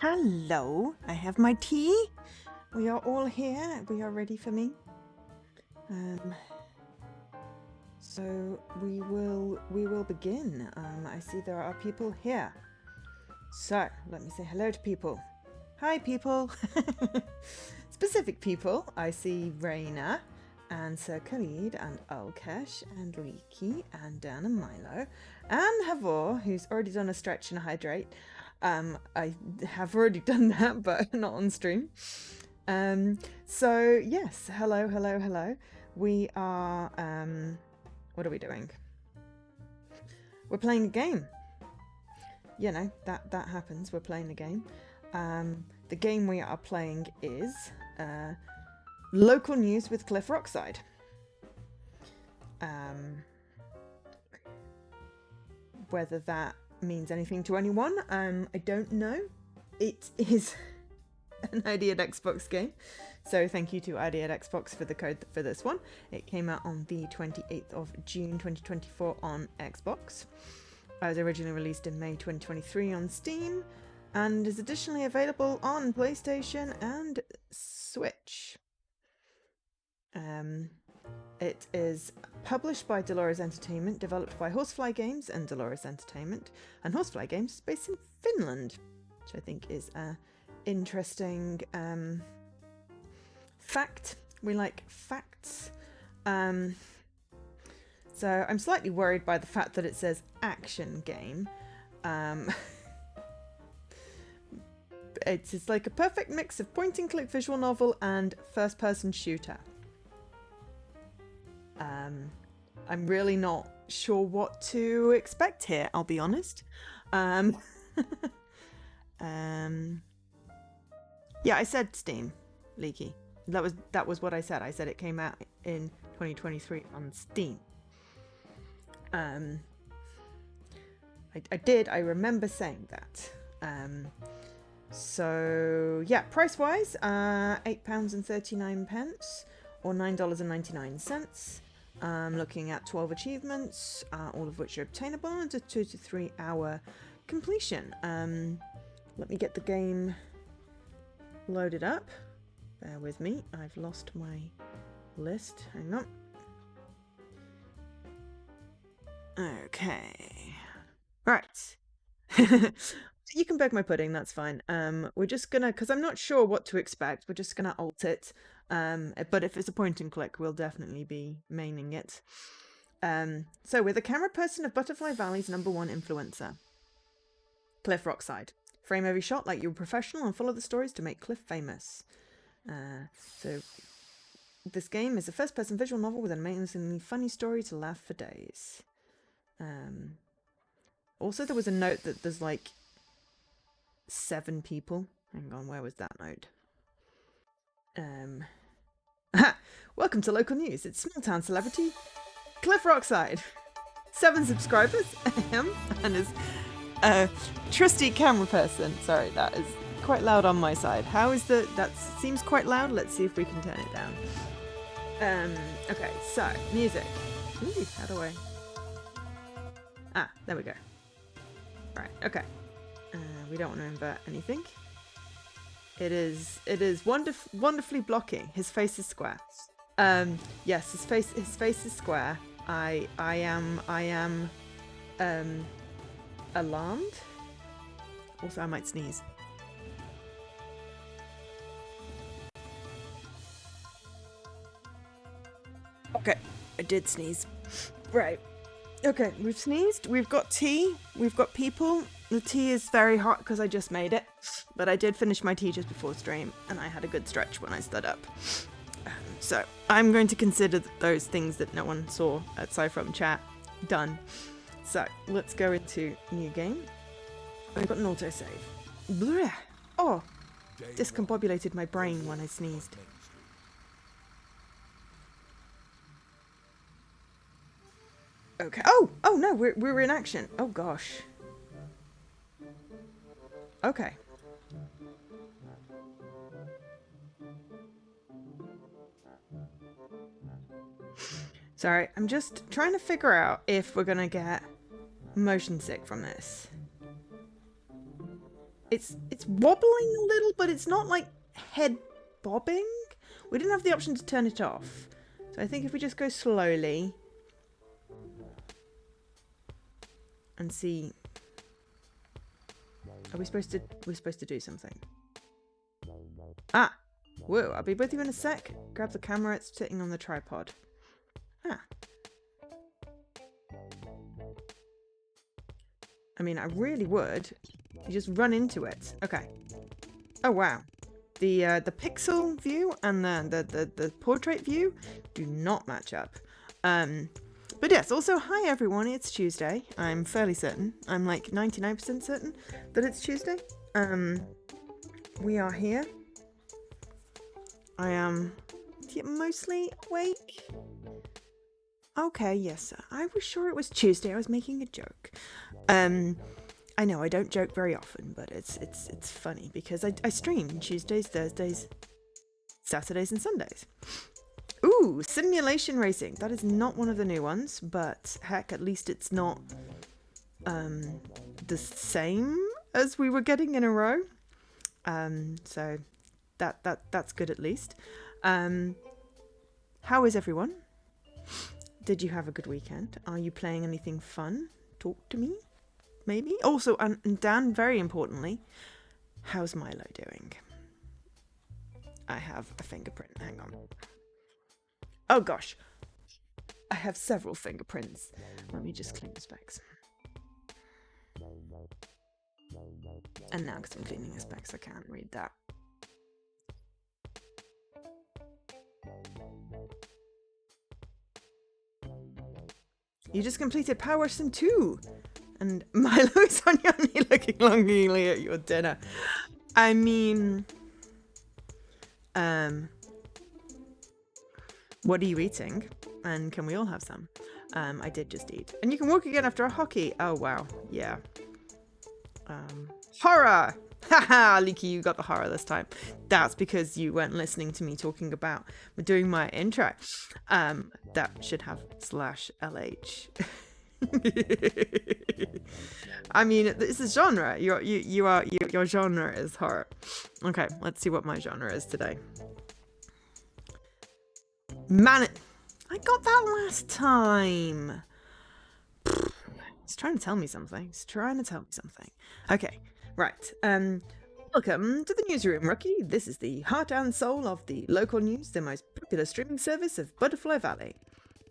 Hello, I have my tea. We are all here. We are ready for me. So we will begin. I see there are people here. So let me say hello to people. Hi, people. Specific people. I see Raina and Sir Khalid and Alkesh and Leaky and Dan and Milo and Havor, who's already done a stretch and a hydrate. I have already done that, but not on stream. So yes, hello. We are, what are we doing? We're playing a game. You know, that happens. We're playing a game. The game we are playing is Local News with Cliff Rockslide. Whether that means anything to anyone, I don't know. It is an Ideate Xbox game, so thank you to Ideate Xbox for the code for this one. It came out on the 28th of June 2024 on Xbox. It was originally released in May 2023 on Steam, and is additionally available on PlayStation and Switch. It is published by Dolores Entertainment, developed by Horsefly Games and Dolores Entertainment, and Horsefly Games is based in Finland, which I think is a interesting fact. We like facts. So I'm slightly worried by the fact that it says action game. It's like a perfect mix of point and click visual novel and first person shooter. I'm really not sure what to expect here, I'll be honest. Yeah, I said Steam, Leaky. That was what I said. I said it came out in 2023 on Steam. I remember saying that. So yeah, price wise, £8.39 or $9.99. Looking at 12 achievements, all of which are obtainable, and a 2 to 3 hour completion. Let me get the game loaded up. Bear with me, I've lost my list. Hang on. Okay. Right. You can beg my pudding, that's fine. We're just gonna, because I'm not sure what to expect, we're just gonna alt it. But if it's a point and click, we'll definitely be maining it. So we're the camera person of Butterfly Valley's #1 influencer, Cliff Rockslide. Frame every shot like you're a professional and follow the stories to make Cliff famous. So this game is a first-person visual novel with an amazingly funny story to laugh for days. Also, there was a note that there's like 7 people. Hang on, where was that note? Welcome to Local News. It's small town celebrity Cliff Rockslide. 7 subscribers, and is a trusty camera person. Sorry, that is quite loud on my side. How is that seems quite loud. Let's see if we can turn it down. Okay, so music. Ooh, how do I? Ah, there we go. Right, okay. We don't want to invert anything. It is wonderfully blocky. His face is square. Yes, his face is square. I am alarmed. Also, I might sneeze. Okay, I did sneeze. Right. Okay, we've sneezed, we've got tea, we've got people. The tea is very hot because I just made it, but I did finish my tea just before stream, and I had a good stretch when I stood up. So I'm going to consider those things that no one saw aside from chat done. So let's go into new game. I've got an autosave. Blech. Oh, discombobulated my brain when I sneezed. Okay. Oh no, we're in action. Oh gosh. Okay. Sorry, I'm just trying to figure out if we're gonna get motion sick from this. It's wobbling a little, but it's not like head bobbing. We didn't have the option to turn it off. So I think if we just go slowly and see. Are we supposed to do something? Ah! Whoa, I'll be with you in a sec. Grab the camera, it's sitting on the tripod. Ah. I mean, I really would. You just run into it. Okay. Oh, wow. The pixel view and the portrait view do not match up. But yes, also, hi everyone, it's Tuesday. I'm fairly certain. I'm like 99% certain that it's Tuesday. We are here. I am mostly awake. Okay, yes, I was sure it was Tuesday. I was making a joke. I know I don't joke very often, but it's funny because I stream Tuesdays, Thursdays, Saturdays, and Sundays. Ooh, simulation racing. That is not one of the new ones, but heck, at least it's not the same as we were getting in a row. So that's good at least. How is everyone? Did you have a good weekend? Are you playing anything fun? Talk to me, maybe. Also, and Dan, very importantly, how's Milo doing? I have a fingerprint. Hang on. Oh gosh, I have several fingerprints. Let me just clean the specs. And now, because I'm cleaning the specs, I can't read that. You just completed Power Sim 2! And Milo's on your knee looking longingly at your dinner. I mean... what are you eating? And can we all have some? I did just eat. And you can walk again after a hockey. Oh, wow. Yeah. Horror! Haha, Leaky, you got the horror this time. That's because you weren't listening to me talking about doing my intro. That should have /LH. I mean, it's a genre. Your genre is horror. Okay, let's see what my genre is today. Man, I got that last time. It's trying to tell me something. Okay, right. Welcome to the newsroom, rookie. This is the heart and soul of the local news, the most popular streaming service of Butterfly Valley.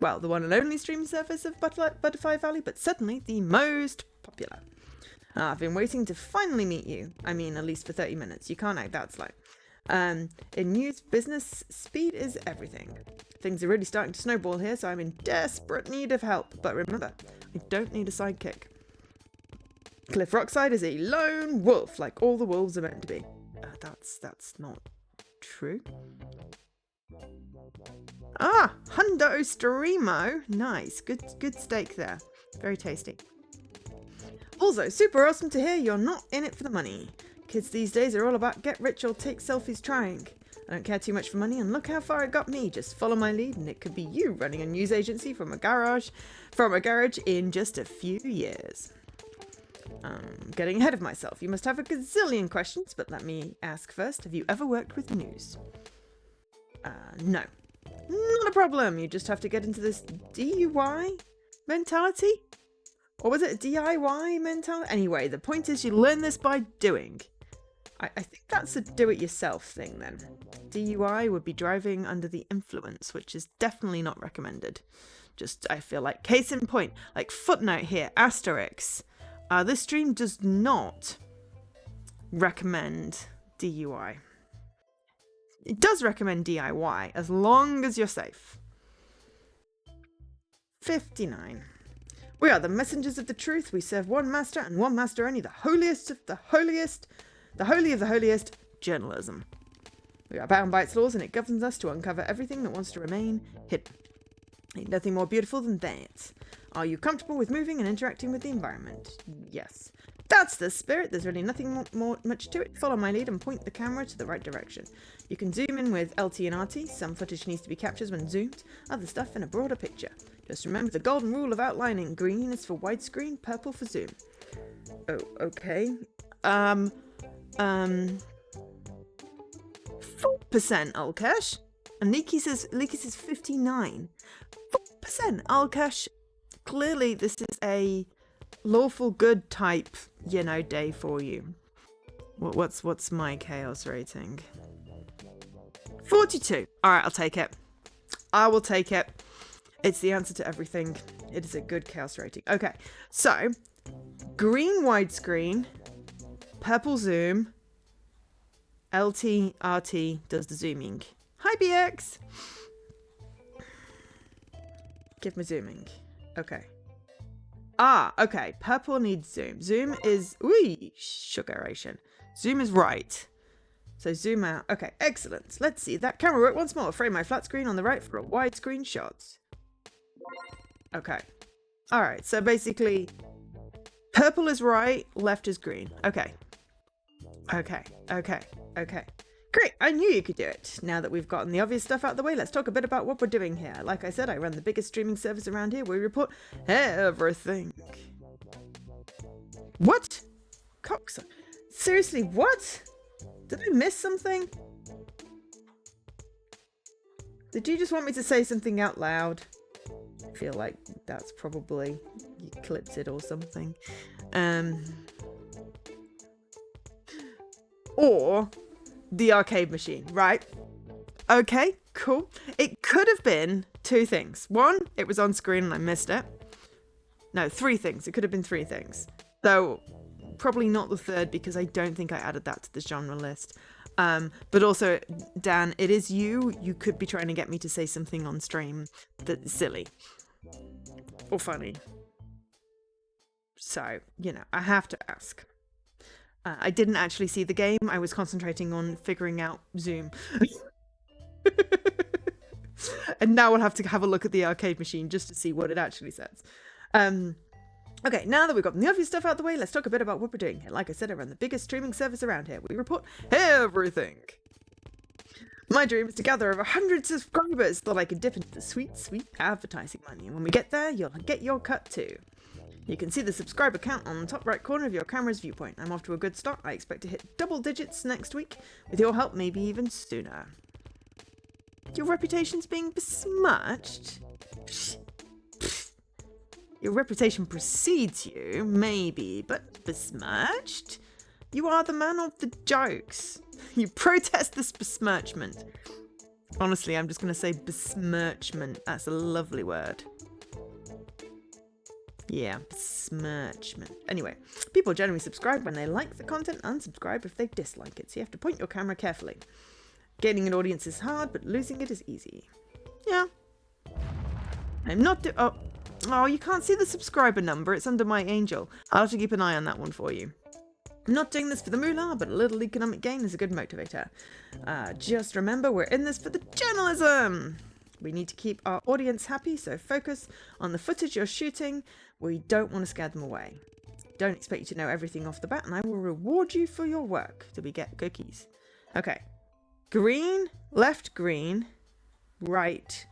Well, the one and only streaming service of Butterfly Valley, but certainly the most popular. I've been waiting to finally meet you. I mean, at least for 30 minutes. You can't act that slow. In news business, speed is everything. Things are really starting to snowball here, so I'm in desperate need of help. But remember, I don't need a sidekick. Cliff Rockslide is a lone wolf, like all the wolves are meant to be. That's not true. Ah, Hundo Streamo. Nice, good steak there. Very tasty. Also, super awesome to hear you're not in it for the money. Kids these days are all about get rich or take selfies trying. I don't care too much for money, and look how far it got me. Just follow my lead, and it could be you running a news agency from a garage in just a few years. Getting ahead of myself. You must have a gazillion questions, but let me ask first. Have you ever worked with news? No. Not a problem. You just have to get into this DUI mentality? Or was it a DIY mentality? Anyway, the point is you learn this by doing. I think that's a do-it-yourself thing then. DUI would be driving under the influence, which is definitely not recommended. Just, I feel like, case in point, like footnote here, asterisk. This stream does not recommend DUI. It does recommend DIY, as long as you're safe. 59. We are the messengers of the truth. We serve one master and one master only, the holiest of the holiest, the holy of the holiest, journalism. We are bound by its laws, and it governs us to uncover everything that wants to remain hidden. Ain't nothing more beautiful than that. Are you comfortable with moving and interacting with the environment? Yes. That's the spirit. There's really nothing much to it. Follow my lead and point the camera to the right direction. You can zoom in with LT and RT. Some footage needs to be captured when zoomed. Other stuff in a broader picture. Just remember the golden rule of outlining. Green is for widescreen, purple for zoom. Oh, okay. 4% Alkesh. And Leaky says 59. 4% Alkesh. Clearly this is a lawful good type, you know, day for you. What's my chaos rating? 42. Alright, I'll take it. I will take it. It's the answer to everything. It is a good chaos rating. Okay, so green widescreen, purple zoom, LT, RT does the zooming. Hi, BX! Give me zooming. Okay. Ah, okay. Purple needs zoom. Zoom is... Ooh, sugaration. Zoom is right. So zoom out. Okay, excellent. Let's see that camera work once more. Frame my flat screen on the right for a widescreen shot. Okay. Alright, so basically, purple is right, left is green. Okay. Okay. Great, I knew you could do it. Now that we've gotten the obvious stuff out of the way, let's talk a bit about what we're doing here. Like I said, I run the biggest streaming service around here. We report everything. What? Cox? Seriously, what? Did I miss something? Did you just want me to say something out loud? I feel like that's probably... you clipped it or something. Or... the arcade machine, right? Okay, cool. It could have been two things. One, it was on screen and I missed it. No, three things. It could have been three things. Though, probably not the third because I don't think I added that to the genre list. But also, Dan, it is you. You could be trying to get me to say something on stream that's silly. Or funny. So, you know, I have to ask. I didn't actually see the game. I was concentrating on figuring out Zoom. And now we'll have to have a look at the arcade machine just to see what it actually says. Okay, now that we've got the obvious stuff out of the way, let's talk a bit about what we're doing here. Like I said, I run the biggest streaming service around here. We report everything. My dream is to gather over 100 subscribers so that I can dip into the sweet, sweet advertising money. And when we get there, you'll get your cut too. You can see the subscriber count on the top right corner of your camera's viewpoint. I'm off to a good start. I expect to hit double digits next week. With your help, maybe even sooner. Your reputation's being besmirched? Your reputation precedes you, maybe, but besmirched? You are the man of the jokes. You protest this besmirchment. Honestly, I'm just going to say besmirchment. That's a lovely word. Yeah, besmirchment. Anyway, people generally subscribe when they like the content, unsubscribe if they dislike it, so you have to point your camera carefully. Gaining an audience is hard, but losing it is easy. Yeah. I'm not Oh, you can't see the subscriber number. It's under my angel. I'll have to keep an eye on that one for you. I'm not doing this for the moolah, but a little economic gain is a good motivator. Just remember, we're in this for the journalism. We need to keep our audience happy, so focus on the footage you're shooting. We don't want to scare them away. Don't expect you to know everything off the bat, and I will reward you for your work till we get cookies. Okay. Green, left green, right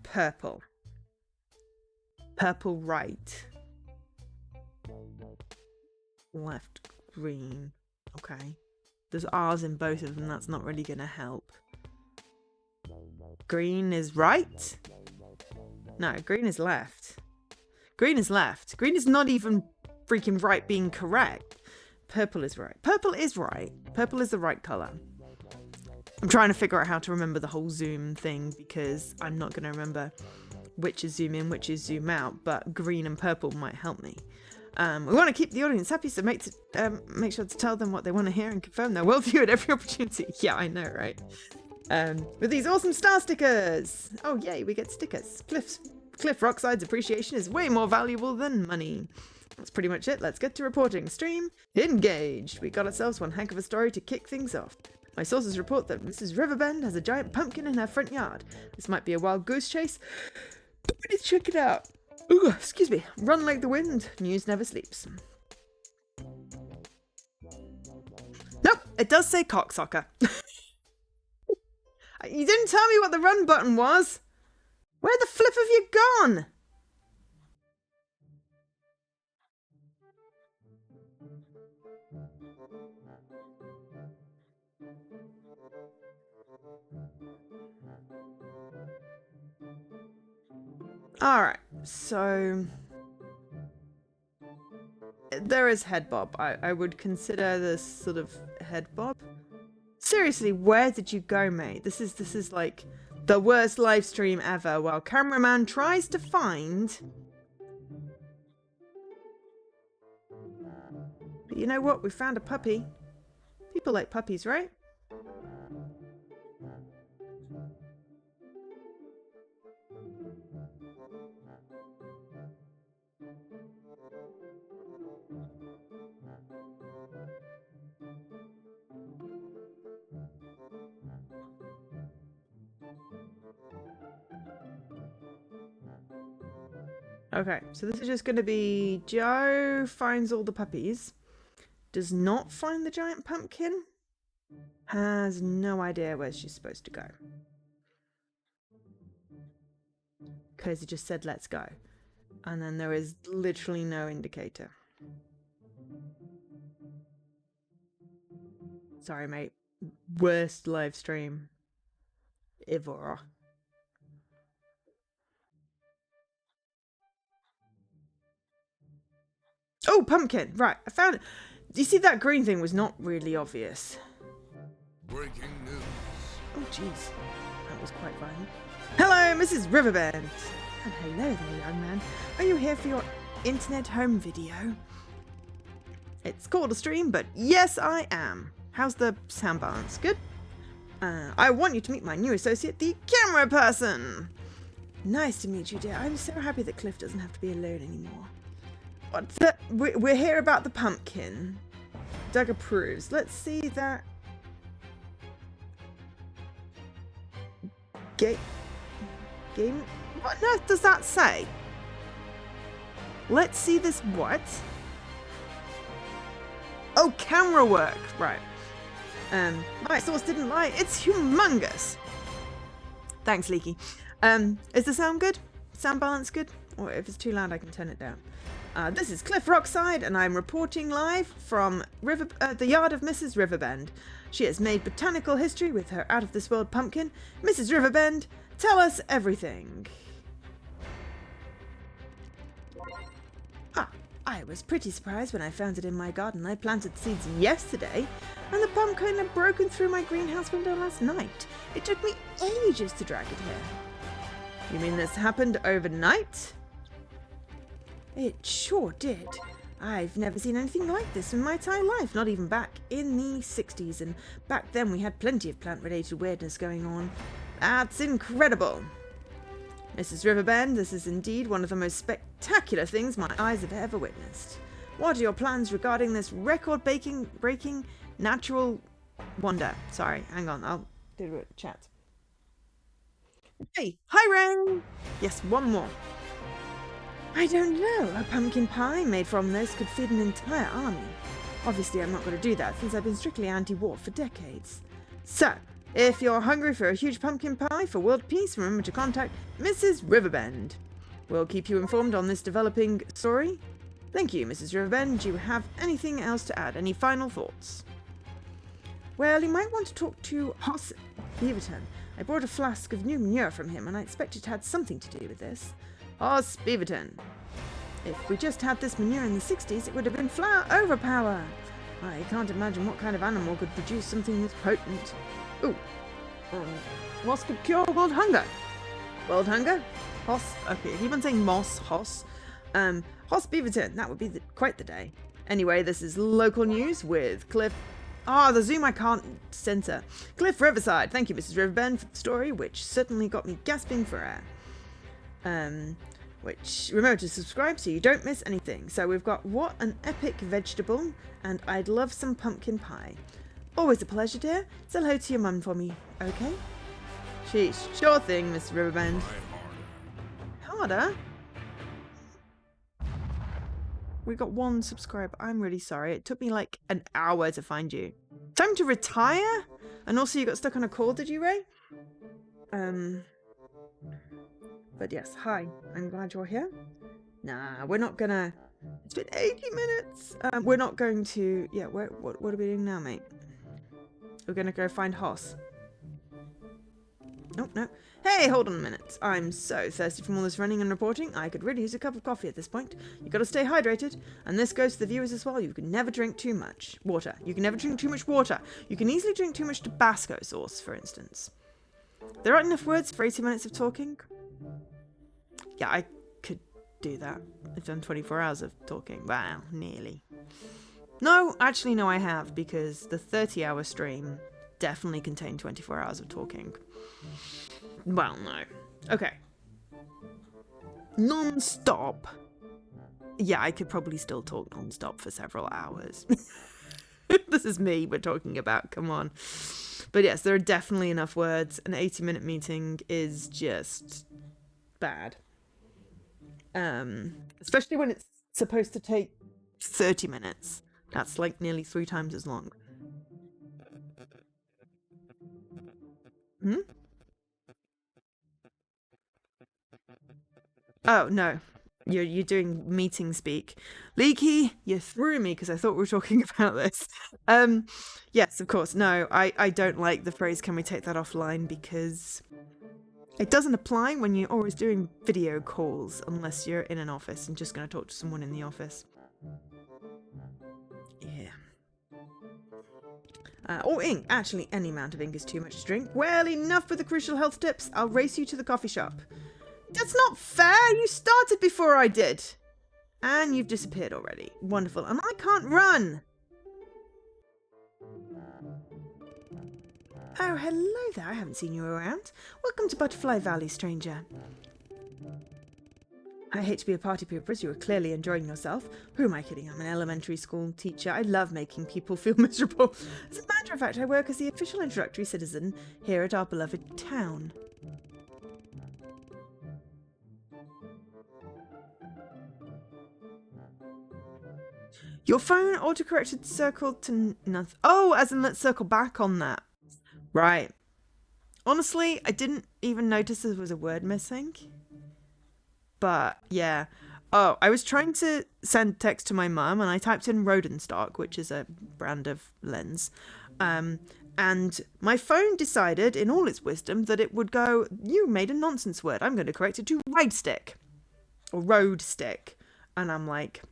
purple. Purple right. Left green. Okay. There's R's in both of them. That's not really going to help. Green is right? No, green is left. Green is left. Green is not even freaking right being correct. Purple is right. Purple is right. Purple is the right colour. I'm trying to figure out how to remember the whole zoom thing because I'm not going to remember which is zoom in, which is zoom out, but green and purple might help me. We want to keep the audience happy, so make sure to tell them what they want to hear and confirm their worldview at every opportunity. Yeah, I know, right? With these awesome star stickers. Oh, yay, we get stickers. Cliff Rockside's appreciation is way more valuable than money. That's pretty much it. Let's get to reporting. Stream engaged. We got ourselves one heck of a story to kick things off. My sources report that Mrs. Riverbend has a giant pumpkin in her front yard. This might be a wild goose chase, but we need to check it out. Ooh, excuse me. Run like the wind. News never sleeps. Nope, it does say cocksucker. You didn't tell me what the run button was. Where the flip have you gone? Alright, so there is head bob. I would consider this sort of head bob. Seriously, where did you go, mate? This is like the worst live stream ever while cameraman tries to find. But you know what? We found a puppy. People like puppies, right? Okay, so this is just going to be Joe finds all the puppies, does not find the giant pumpkin, has no idea where she's supposed to go. Because he just said, let's go. And then there is literally no indicator. Sorry, mate. Worst live stream ever. Oh, pumpkin! Right, I found it. You see, that green thing was not really obvious. Breaking news. Oh, jeez. That was quite violent. Hello, Mrs. Riverbend. And hello there, young man. Are you here for your internet home video? It's called a stream, but yes, I am. How's the sound balance? Good? I want you to meet my new associate, the camera person. Nice to meet you, dear. I'm so happy that Cliff doesn't have to be alone anymore. We're here about the pumpkin. Doug approves. Let's see that. Game. What on earth does that say? Let's see this. What? Oh, camera work. Right. My source didn't lie. It's humongous. Thanks, Leaky. Is the sound good? Sound balance good? Or if it's too loud, I can turn it down. This is Cliff Rockslide, and I'm reporting live from the yard of Mrs. Riverbend. She has made botanical history with her out-of-this-world pumpkin. Mrs. Riverbend, tell us everything. I was pretty surprised when I found it in my garden. I planted seeds yesterday, and the pumpkin had broken through my greenhouse window last night. It took me ages to drag it here. You mean this happened overnight? It sure did. I've never seen anything like this in my entire life, not even back in the 60s, and back then we had plenty of plant-related weirdness going on. That's incredible. Mrs. Riverbend, this is indeed one of the most spectacular things my eyes have ever witnessed. What are your plans regarding this record-breaking natural wonder? Sorry, hang on, I'll do a chat. Hey, hi Ren! Yes, one more. I don't know. A pumpkin pie made from this could feed an entire army. Obviously, I'm not going to do that since I've been strictly anti-war for decades. So, if you're hungry for a huge pumpkin pie for world peace, remember to contact Mrs. Riverbend. We'll keep you informed on this developing story. Thank you, Mrs. Riverbend. Do you have anything else to add? Any final thoughts? Well, you might want to talk to Hoss Beaverton. I brought a flask of new manure from him, and I expect it had something to do with this. Hoss Beaverton. If we just had this manure in the 60s, it would have been flower overpower. I can't imagine what kind of animal could produce something this potent. Ooh. Moss could cure world hunger. World hunger? Hoss. Okay, I keep on saying Moss. Hoss. Hoss Beaverton. That would be quite the day. Anyway, this is local news with Cliff. The zoom I can't censor. Cliff Riverside. Thank you, Mrs. Riverbend, for the story, which certainly got me gasping for air. Which remember to subscribe so you don't miss anything. So we've got what an epic vegetable, and I'd love some pumpkin pie. Always a pleasure, dear. Say hello to your mum for me, okay? Sheesh, sure thing, Miss Riverbend. Harder? We got 1 subscriber. I'm really sorry. It took me like an hour to find you. Time to retire? And also you got stuck on a call, did you, Ray? But yes, hi. I'm glad you're here. Nah, we're not gonna... It's been 80 minutes. We're not going to... Yeah, what are we doing now, mate? We're gonna go find Hoss. Oh, no. Hey, hold on a minute. I'm so thirsty from all this running and reporting. I could really use a cup of coffee at this point. You gotta stay hydrated. And this goes to the viewers as well. You can never drink too much water. You can never drink too much water. You can easily drink too much Tabasco sauce, for instance. There aren't enough words for 80 minutes of talking. Yeah, I could do that. I've done 24 hours of talking. Wow, nearly. No, actually, no, I have, because the 30-hour stream definitely contained 24 hours of talking. Well, no. Okay. Non-stop. Yeah, I could probably still talk non-stop for several hours. This is me we're talking about, come on. But yes, there are definitely enough words. An 80-minute meeting is just bad. Especially when it's supposed to take 30 minutes. That's like nearly 3 times as long. Hmm? Oh, no. You're doing meeting speak. Leaky, you threw me because I thought we were talking about this. Yes, of course. No, I don't like the phrase, can we take that offline? Because it doesn't apply when you're always doing video calls unless you're in an office and just going to talk to someone in the office. Yeah. Or ink. Actually, any amount of ink is too much to drink. Well, enough with the crucial health tips. I'll race you to the coffee shop. That's not fair. You started before I did. And you've disappeared already. Wonderful. And I can't run. Oh, hello there. I haven't seen you around. Welcome to Butterfly Valley, stranger. I hate to be a party pooper, as you are clearly enjoying yourself. Who am I kidding? I'm an elementary school teacher. I love making people feel miserable. As a matter of fact, I work as the official introductory citizen here at our beloved town. Your phone autocorrected circled to nothing. Oh, as in let's circle back on that. Right. Honestly, I didn't even notice there was a word missing. But yeah. Oh, I was trying to send text to my mum and I typed in Rodenstock, which is a brand of lens. And my phone decided, in all its wisdom, that it would go, you made a nonsense word. I'm going to correct it to ride stick. Or road stick. And I'm like,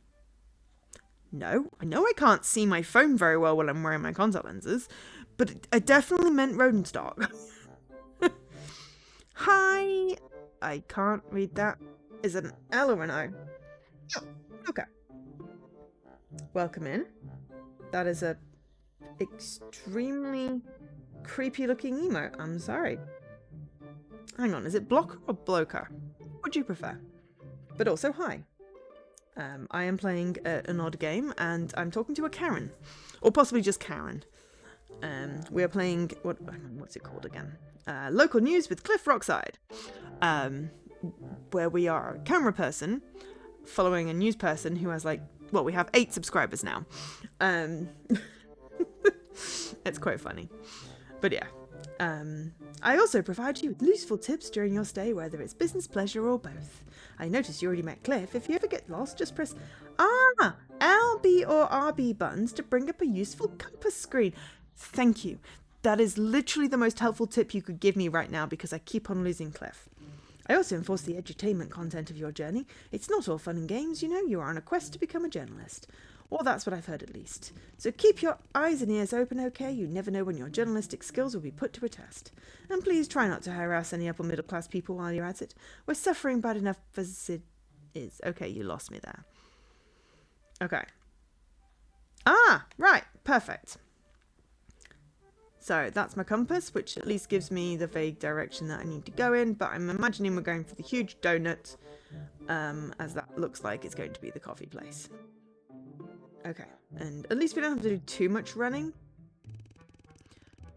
no, I know I can't see my phone very well while I'm wearing my contact lenses, but I definitely meant Rodenstock. Hi. I can't read that. Is it an L or an O? Oh, okay. Welcome in. That is a extremely creepy looking emote. I'm sorry. Hang on, is it blocker or bloker? What would you prefer? But also, hi. I am playing an odd game and I'm talking to a Karen. Or possibly just Karen. We are playing, what's it called again? Local News with Cliff Rockslide. Where we are a camera person following a news person who has we have 8 subscribers now. It's quite funny. But yeah. I also provide you with useful tips during your stay, whether it's business, pleasure, or both. I noticed you already met Cliff. If you ever get lost, just press LB or RB buttons to bring up a useful compass screen. Thank you. That is literally the most helpful tip you could give me right now because I keep on losing Cliff. I also enforce the edutainment content of your journey. It's not all fun and games, you know. You are on a quest to become a journalist. Or that's what I've heard at least. So keep your eyes and ears open, okay? You never know when your journalistic skills will be put to a test. And please try not to harass any upper middle class people while you're at it. We're suffering bad enough as it is. Okay, you lost me there. Okay. Right. Perfect. So that's my compass, which at least gives me the vague direction that I need to go in. But I'm imagining we're going for the huge donut, as that looks like it's going to be the coffee place. Okay, and at least we don't have to do too much running.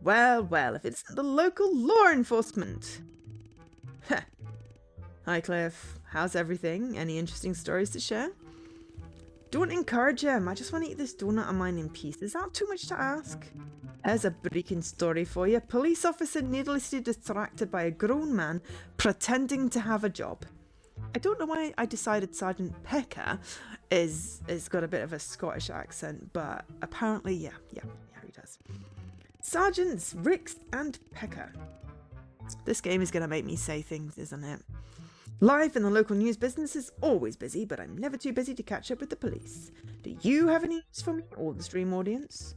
Well, if it's the local law enforcement. Heh. Hi, Cliff. How's everything? Any interesting stories to share? Don't encourage him. I just want to eat this donut of mine in peace. Is that too much to ask? Here's a breaking story for you. Police officer needlessly distracted by a grown man pretending to have a job. I don't know why I decided Sergeant Pecker is got a bit of a Scottish accent, but apparently, yeah, he does. Sergeants Ricks and Pecker. This game is going to make me say things, isn't it? Life in the local news business is always busy, but I'm never too busy to catch up with the police. Do you have any news for me or the stream audience?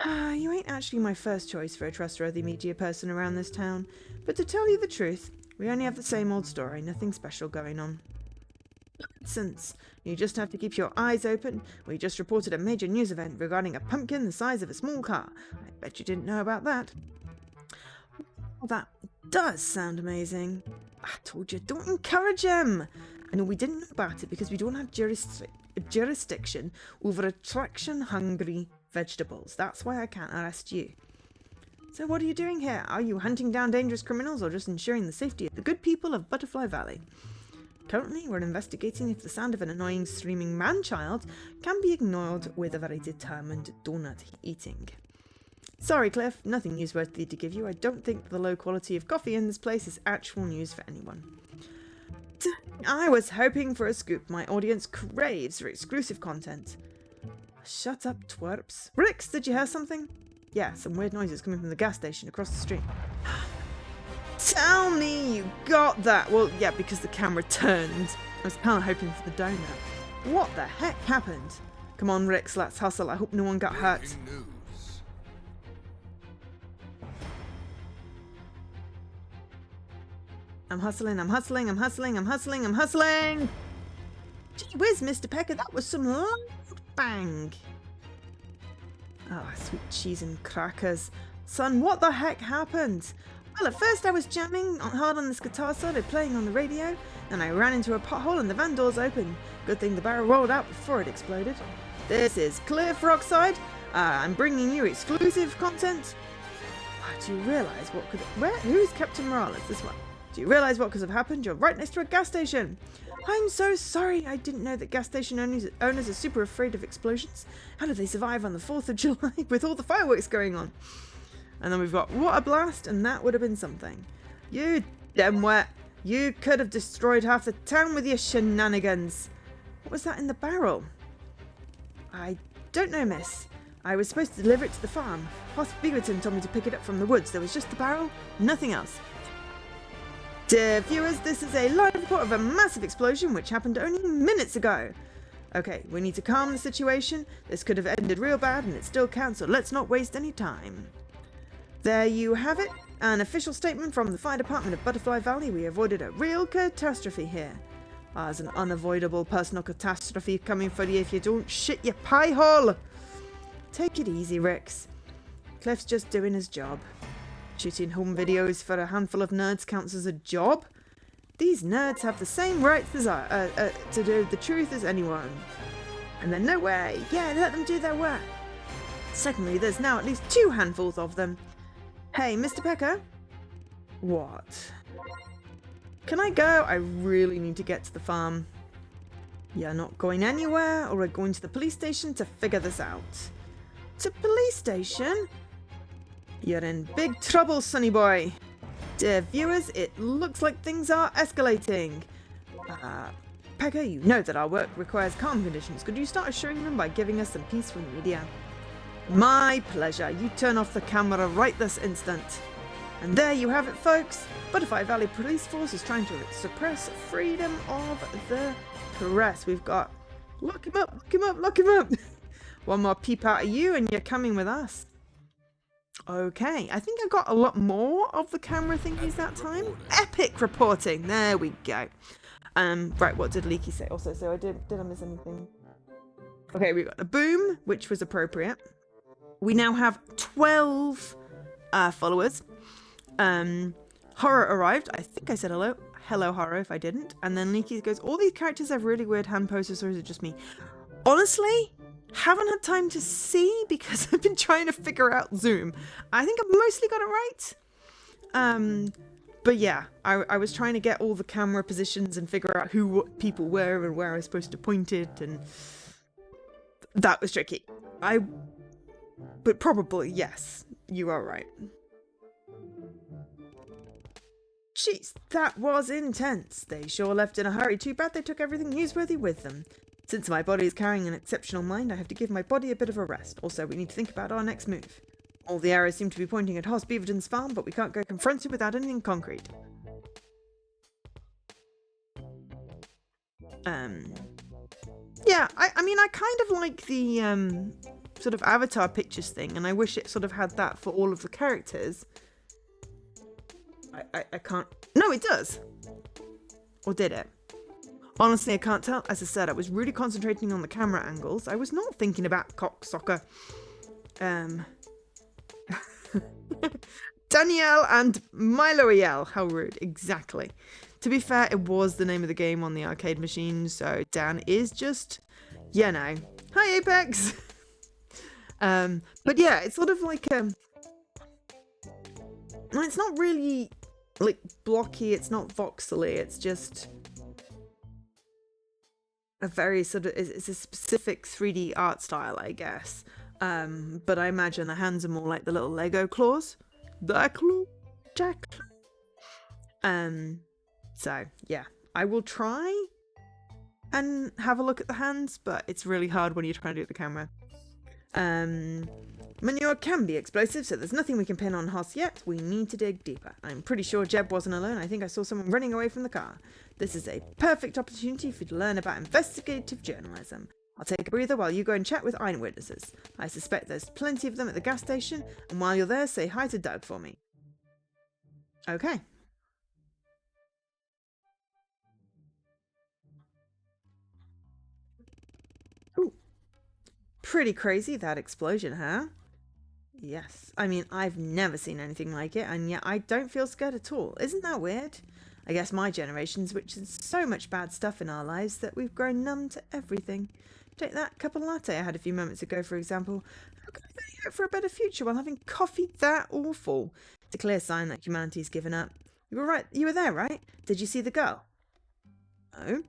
You ain't actually my first choice for a trustworthy media person around this town, but to tell you the truth, we only have the same old story, nothing special going on. Nonsense. You just have to keep your eyes open. We just reported a major news event regarding a pumpkin the size of a small car. I bet you didn't know about that. Well, that does sound amazing. I told you, don't encourage him. I know we didn't know about it because we don't have jurisdiction over attraction-hungry vegetables. That's why I can't arrest you. So what are you doing here? Are you hunting down dangerous criminals or just ensuring the safety of the good people of Butterfly Valley? Currently, we're investigating if the sound of an annoying screaming man-child can be ignored with a very determined donut eating. Sorry, Cliff, nothing newsworthy to give you. I don't think the low quality of coffee in this place is actual news for anyone. I was hoping for a scoop. My audience craves for exclusive content. Shut up, twerps. Rix, did you hear something? Yeah, some weird noises coming from the gas station across the street. Tell me you got that! Well, yeah, because the camera turned. I was kind of hoping for the donut. What the heck happened? Come on, Rix, let's hustle. I hope no one got hurt. Breaking news. I'm hustling. Gee whiz, Mr. Pecker, that was some loud bang. Oh, sweet cheese and crackers. Son, what the heck happened? Well, at first I was jamming hard on this guitar solo playing on the radio, then I ran into a pothole and the van doors opened. Good thing the barrel rolled out before it exploded. This is Clear Rockslide. I'm bringing you exclusive content. Do you realise what could... Who's Captain Morales? This one. Do you realise what could have happened? You're right next to a gas station. I'm so sorry. I didn't know that gas station owners are super afraid of explosions. How do they survive on the 4th of July with all the fireworks going on? And then we've got what a blast, and that would have been something. You dimwit. You could have destroyed half the town with your shenanigans. What was that in the barrel? I don't know, miss. I was supposed to deliver it to the farm. Hoss Beaverton told me to pick it up from the woods. There was just the barrel, nothing else. Dear viewers, this is a live report of a massive explosion which happened only minutes ago. Okay, we need to calm the situation. This could have ended real bad and it still can, so let's not waste any time. There you have it. An official statement from the fire department of Butterfly Valley. We avoided a real catastrophe here. There's an unavoidable personal catastrophe coming for you if you don't shit your pie hole. Take it easy, Rix. Cliff's just doing his job. Shooting home videos for a handful of nerds counts as a job? These nerds have the same rights as to do the truth as anyone. And then no way. Yeah, let them do their work. Secondly, there's now at least 2 handfuls of them. Hey, Mr. Pecker? What? Can I go? I really need to get to the farm. You're not going anywhere, or we're going to the police station to figure this out. To police station? You're in big trouble, sonny boy. Dear viewers, it looks like things are escalating. Pecker, you know that our work requires calm conditions. Could you start assuring them by giving us some peace from the media? My pleasure. You turn off the camera right this instant. And there you have it, folks. Butterfly Valley Police Force is trying to suppress freedom of the press. We've got... Lock him up, lock him up, lock him up. One more peep out of you and you're coming with us. Okay, I think I got a lot more of the camera thingies that time. Epic reporting. There we go. Right, what did Leaky say also? So did I miss anything? Okay, we got a boom, which was appropriate. We now have 12 followers. Horror arrived. I think I said hello. Hello, Horror, if I didn't. And then Leaky goes, all these characters have really weird hand poses, or is it just me? Honestly, haven't had time to see because I've been trying to figure out Zoom. I think I've mostly got it right. But yeah, I was trying to get all the camera positions and figure out who people were and where I was supposed to point it, and that was tricky. But probably, yes, you are right. Jeez, that was intense. They sure left in a hurry. Too bad they took everything newsworthy with them. Since my body is carrying an exceptional mind, I have to give my body a bit of a rest. Also, we need to think about our next move. All the arrows seem to be pointing at Hoss Beaverton's farm, but we can't go confront him without anything concrete. Yeah, I mean, I kind of like the sort of avatar pictures thing, and I wish it sort of had that for all of the characters. I can't... No, it does! Or did it? Honestly, I can't tell. As I said, I was really concentrating on the camera angles. I was not thinking about cocksucker. Danielle and Miloiel. How rude. Exactly. To be fair, it was the name of the game on the arcade machine, so Dan is just, you know. Hi, Apex! But yeah, it's sort of like, well, it's not really, like, blocky, it's not voxely, it's just a very sort of, it's a specific 3D art style, I guess. But I imagine the hands are more like the little Lego claws. The claw, Jack. So yeah, I will try and have a look at the hands, but it's really hard when you're trying to do the camera. Manure can be explosive, so there's nothing we can pin on Hoss yet. We need to dig deeper. I'm pretty sure Jeb wasn't alone. I think I saw someone running away from the car. This is a perfect opportunity for you to learn about investigative journalism. I'll take a breather while you go and chat with eyewitnesses. I suspect there's plenty of them at the gas station, and while you're there, say hi to Doug for me. Okay. Ooh. Pretty crazy, that explosion, huh? Yes. I mean, I've never seen anything like it, and yet I don't feel scared at all. Isn't that weird? I guess my generation's witnessed so much bad stuff in our lives that we've grown numb to everything. Take that cup of latte I had a few moments ago, for example. How can I hope for a better future while having coffee that awful? It's a clear sign that humanity's given up. You were right. You were there, right? Did you see the girl? Oh?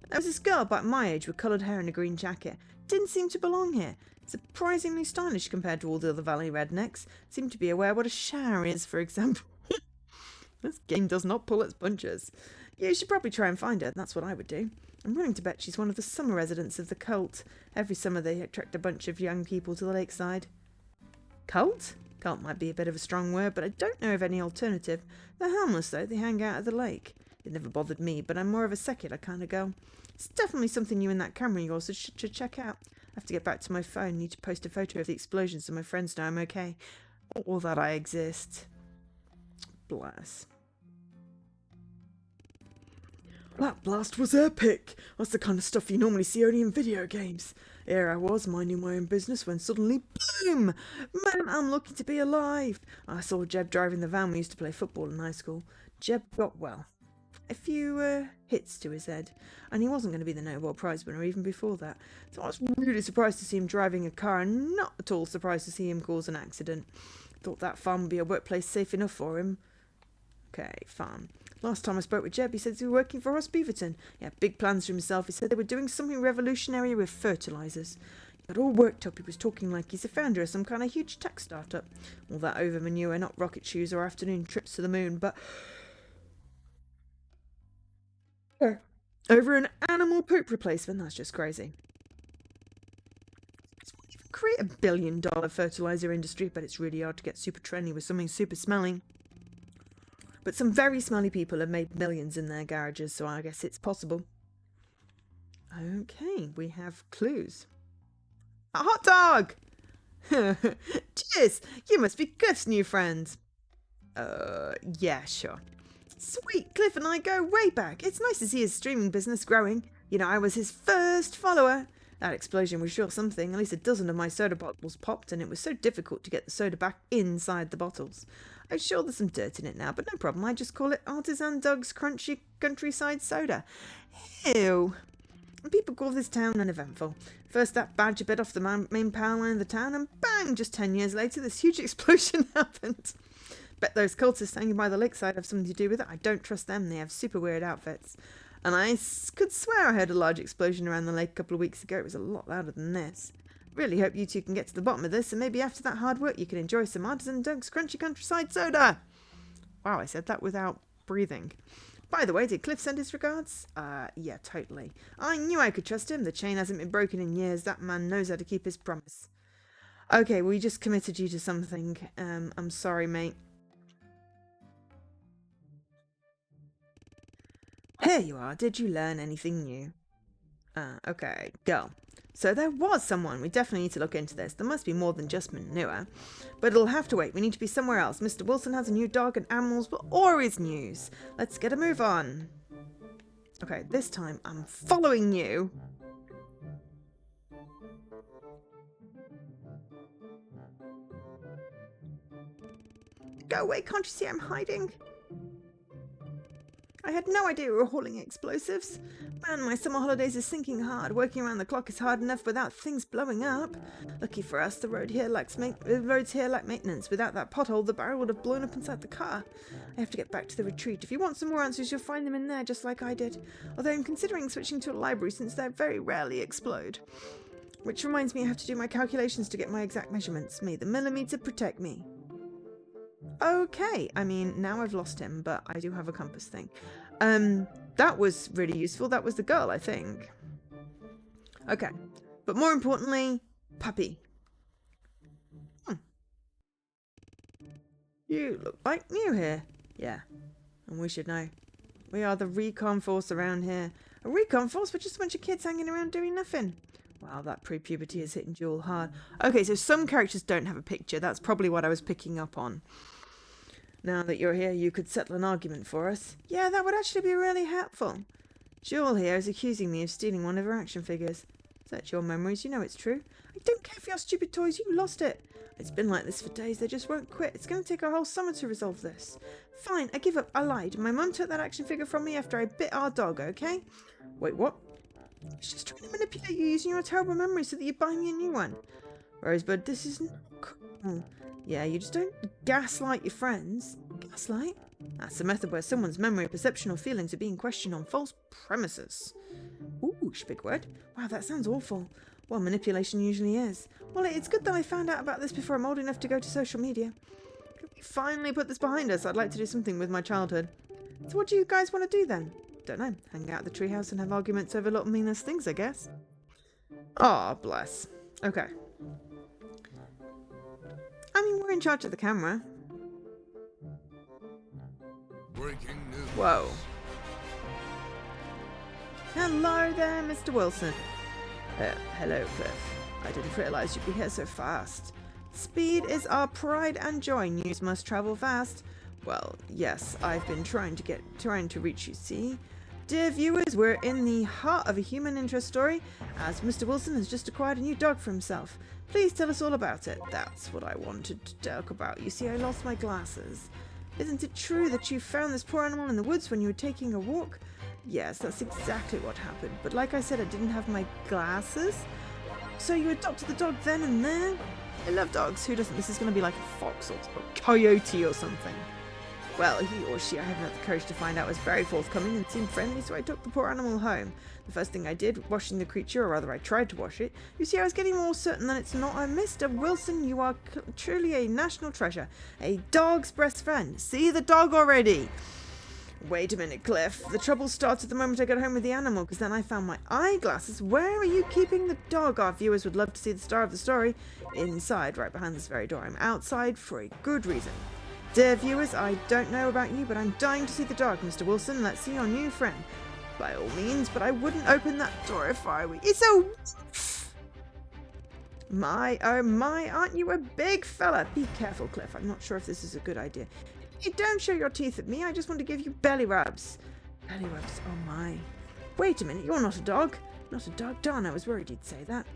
There was this girl about my age with coloured hair and a green jacket. Didn't seem to belong here. Surprisingly stylish compared to all the other valley rednecks. Seemed to be aware what a shower is, for example. This game does not pull its punches. Yeah, you should probably try and find her. That's what I would do. I'm willing to bet she's one of the summer residents of the cult. Every summer they attract a bunch of young people to the lakeside. Cult? Cult might be a bit of a strong word, but I don't know of any alternative. They're harmless, though. They hang out at the lake. It never bothered me, but I'm more of a secular kind of girl. It's definitely something you and that camera you also should check out. I have to get back to my phone. Need to post a photo of the explosion so my friends know I'm okay. Or that I exist. Bless. That blast was epic! That's the kind of stuff you normally see only in video games. Here I was, minding my own business, when suddenly, boom! Man, I'm lucky to be alive! I saw Jeb driving the van we used to play football in high school. Jeb got, well, a few hits to his head, and he wasn't going to be the Nobel Prize winner even before that. So I was really surprised to see him driving a car, and not at all surprised to see him cause an accident. Thought that farm would be a workplace safe enough for him. Okay, farm. Last time I spoke with Jeb, he said he was working for Hoss Beaverton. He had big plans for himself. He said they were doing something revolutionary with fertilisers. He got all worked up. He was talking like he's a founder of some kind of huge tech startup. All that over manure, not rocket shoes or afternoon trips to the moon, but over an animal poop replacement. That's just crazy. It's not even create $1 billion fertiliser industry, but it's really hard to get super trendy with something super smelly. But some very smelly people have made millions in their garages, so I guess it's possible. Okay, we have clues. A hot dog! Cheers! You must be Cliff's new friend. Yeah, sure. Sweet, Cliff and I go way back. It's nice to see his streaming business growing. You know, I was his first follower. That explosion was sure something. At least a dozen of my soda bottles popped, and it was so difficult to get the soda back inside the bottles. I'm sure there's some dirt in it now, but no problem. I just call it Artisan Doug's Crunchy Countryside Soda. Ew. People call this town uneventful. First that badger bit off the main power line of the town, and bang, just 10 years later, this huge explosion happened. Bet those cultists hanging by the lakeside have something to do with it. I don't trust them. They have super weird outfits. And I could swear I heard a large explosion around the lake a couple of weeks ago. It was a lot louder than this. Really hope you two can get to the bottom of this, and maybe after that hard work you can enjoy some Artisan Doug's Crunchy Countryside Soda. Wow, I said that without breathing. By the way, did Cliff send his regards? Yeah, totally. I knew I could trust him. The chain hasn't been broken in years. That man knows how to keep his promise. Okay, we just committed you to something. I'm sorry, mate. Here you are. Did you learn anything new? Okay, go. So there was someone. We definitely need to look into this. There must be more than just manure. But it'll have to wait. We need to be somewhere else. Mr. Wilson has a new dog and animals were always news. Let's get a move on. Okay, this time I'm following you. Go away, can't you see I'm hiding? I had no idea we were hauling explosives. Man, my summer holidays is sinking hard. Working around the clock is hard enough without things blowing up. Lucky for us, the roads here lack maintenance. Without that pothole, the barrel would have blown up inside the car. I have to get back to the retreat. If you want some more answers, you'll find them in there, just like I did. Although I'm considering switching to a library since they very rarely explode. Which reminds me I have to do my calculations to get my exact measurements. May the millimeter protect me. Okay, I mean, now I've lost him, but I do have a compass thing. That was really useful. That was the girl, I think. Okay, but more importantly, puppy. You look like new here. Yeah, and we should know. We are the recon force around here. A recon force for just a bunch of kids hanging around doing nothing. Wow, that pre-puberty is hitting Jewel hard. Okay, so some characters don't have a picture. That's probably what I was picking up on. Now that you're here, you could settle an argument for us. Yeah, that would actually be really helpful. Jewel here is accusing me of stealing one of her action figures. Search your memories, you know it's true. I don't care for your stupid toys, you lost it. It's been like this for days, they just won't quit. It's going to take a whole summer to resolve this. Fine, I give up, I lied. My mum took that action figure from me after I bit our dog, okay? Wait, what? She's just trying to manipulate you using your terrible memory so that you buy me a new one. Rosebud, this isn't cool. Yeah, you just don't gaslight your friends. Gaslight? That's a method where someone's memory, perception, or feelings are being questioned on false premises. Ooh, big word. Wow, that sounds awful. Well, manipulation usually is. Well, it's good that I found out about this before I'm old enough to go to social media. Can we finally put this behind us? I'd like to do something with my childhood. So what do you guys want to do then? Don't know. Hang out at the treehouse and have arguments over little meaningless things, I guess. Aw, bless. Okay. I mean, we're in charge of the camera. Breaking news. Whoa. Hello there, Mr. Wilson. Hello, Cliff. I didn't realise you'd be here so fast. Speed is our pride and joy. News must travel fast. Well, yes, I've been trying to reach you, see? Dear viewers, we're in the heart of a human interest story, as Mr. Wilson has just acquired a new dog for himself. Please tell us all about it. That's what I wanted to talk about. You see, I lost my glasses. Isn't it true that you found this poor animal in the woods when you were taking a walk? Yes, that's exactly what happened. But like I said, I didn't have my glasses. So you adopted the dog then and there? I love dogs. Who doesn't? This is going to be like a fox or a coyote or something. Well, he or she, I haven't had the courage to find out, was very forthcoming and seemed friendly, so I took the poor animal home. The first thing I did, washing the creature, or rather I tried to wash it. You see, I was getting more certain that it's not. Mr. Wilson, you are truly a national treasure. A dog's best friend. See the dog already. Wait a minute, Cliff. The trouble started the moment I got home with the animal, because then I found my eyeglasses. Where are you keeping the dog? Our viewers would love to see the star of the story. Inside, right behind this very door. I'm outside for a good reason. Dear viewers, I don't know about you, but I'm dying to see the dog, Mr. Wilson. Let's see your new friend. By all means, but I wouldn't open that door if I were... It's a wolf! My, oh my, aren't you a big fella? Be careful, Cliff. I'm not sure if this is a good idea. Hey, don't show your teeth at me. I just want to give you belly rubs. Belly rubs, oh my. Wait a minute, you're not a dog. Not a dog? Darn, I was worried you'd say that.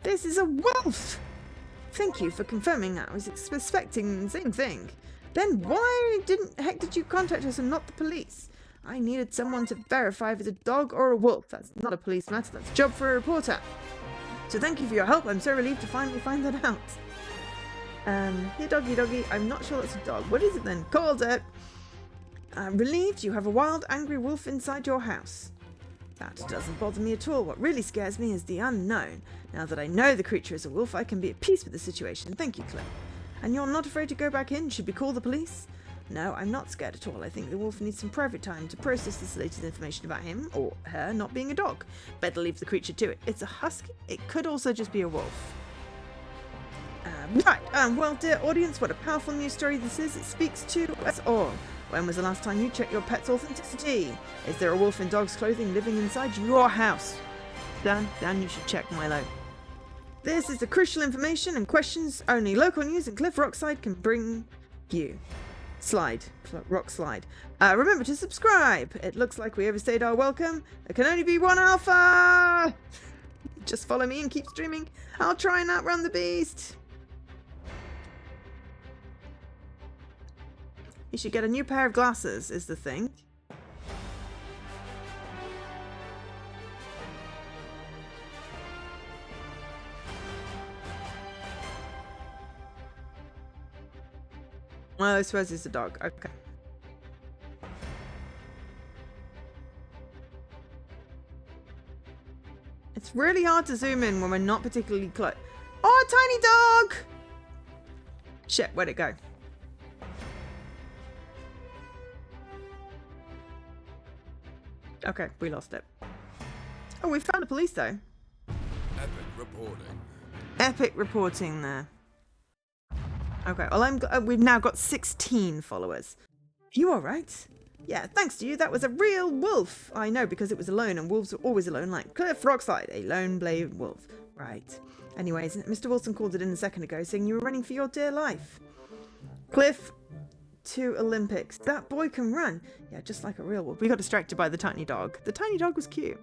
This is a wolf! Thank you for confirming that. I was suspecting the same thing. Then why heck did you contact us and not the police? I needed someone to verify if it's a dog or a wolf. That's not a police matter, that's a job for a reporter. So thank you for your help. I'm so relieved to finally find that out. Here, doggy, I'm not sure it's a dog. What is it then? Called it. Relieved you have a wild, angry wolf inside your house. That doesn't bother me at all. What really scares me is the unknown. Now that I know the creature is a wolf, I can be at peace with the situation. Thank you, Claire. And you're not afraid to go back in? Should we call the police? No, I'm not scared at all. I think the wolf needs some private time to process this latest information about him, or her, not being a dog. Better leave the creature to it. It's a husky. It could also just be a wolf. Right. Well, dear audience, what a powerful news story this is. It speaks to us all. When was the last time you checked your pet's authenticity? Is there a wolf in dog's clothing living inside your house? Dan, you should check Milo. This is the crucial information and questions only local news and Cliff Rockslide can bring you. Rockslide. Remember to subscribe. It looks like we overstayed our welcome. There can only be one alpha. Just follow me and keep streaming. I'll try and outrun the beast. You should get a new pair of glasses, is the thing. Oh, I suppose it's a dog. Okay. It's really hard to zoom in when we're not particularly close. Oh, tiny dog! Shit, where'd it go? Okay, we lost it. Oh, we found the police though. Epic reporting. Epic reporting there. Okay, well, we've now got 16 followers. You all right? Yeah, thanks to you, that was a real wolf. I know, because it was alone, and wolves are always alone, like Cliff Rockslide, a lone blade wolf. Right. Anyways, Mr. Wilson called it in a second ago, saying you were running for your dear life. Cliff, to Olympics. That boy can run. Yeah, just like a real wolf. We got distracted by the tiny dog. The tiny dog was cute.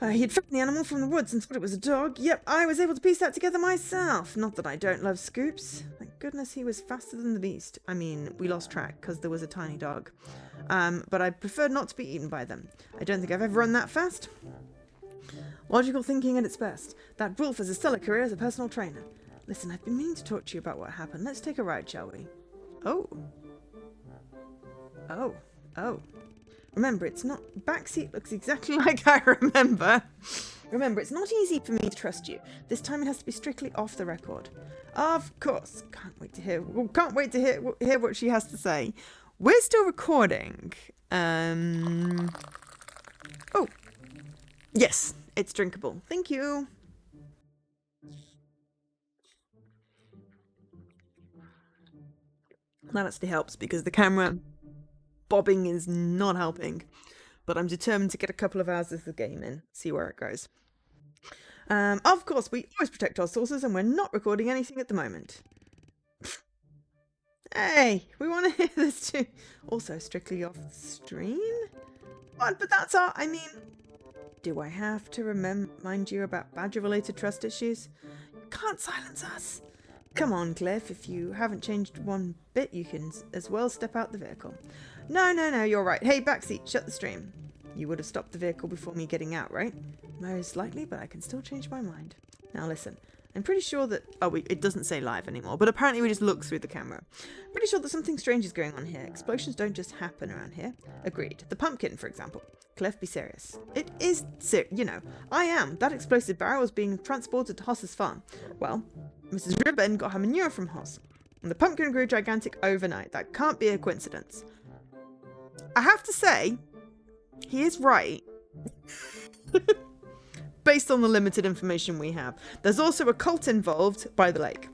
He had found the animal from the woods and thought it was a dog. Yep, I was able to piece that together myself. Not that I don't love scoops. Thank goodness he was faster than the beast. I mean, we lost track because there was a tiny dog. But I preferred not to be eaten by them. I don't think I've ever run that fast. Logical thinking at its best. That wolf has a stellar career as a personal trainer. Listen, I've been meaning to talk to you about what happened. Let's take a ride, shall we? Oh. Remember, it's not... Backseat looks exactly like I remember. Remember, it's not easy for me to trust you. This time it has to be strictly off the record. Of course. Can't wait to hear what she has to say. We're still recording. Oh. Yes, it's drinkable. Thank you. That actually helps because the camera bobbing is not helping. But I'm determined to get a couple of hours of the game in, see where it goes. Of course, we always protect our sources and we're not recording anything at the moment. Hey, we want to hear this too. Also, strictly off stream? What? But that's our... I mean... Do I have to remind you about Badger-related trust issues? You can't silence us. Come on, Cliff. If you haven't changed one bit, you can as well step out the vehicle. No, you're right. Hey, backseat, shut the stream. You would have stopped the vehicle before me getting out, right? Most likely, but I can still change my mind. Now listen, I'm pretty sure that... Oh, it doesn't say live anymore, but apparently we just look through the camera. Pretty sure that something strange is going on here. Explosions don't just happen around here. Agreed. The pumpkin, for example. Cliff, be serious. It is serious. You know, I am. That explosive barrel was being transported to Hoss's farm. Well, Mrs. Ribbon got her manure from Hoss, and the pumpkin grew gigantic overnight. That can't be a coincidence. I have to say, he is right. Based on the limited information we have. There's also a cult involved by the lake.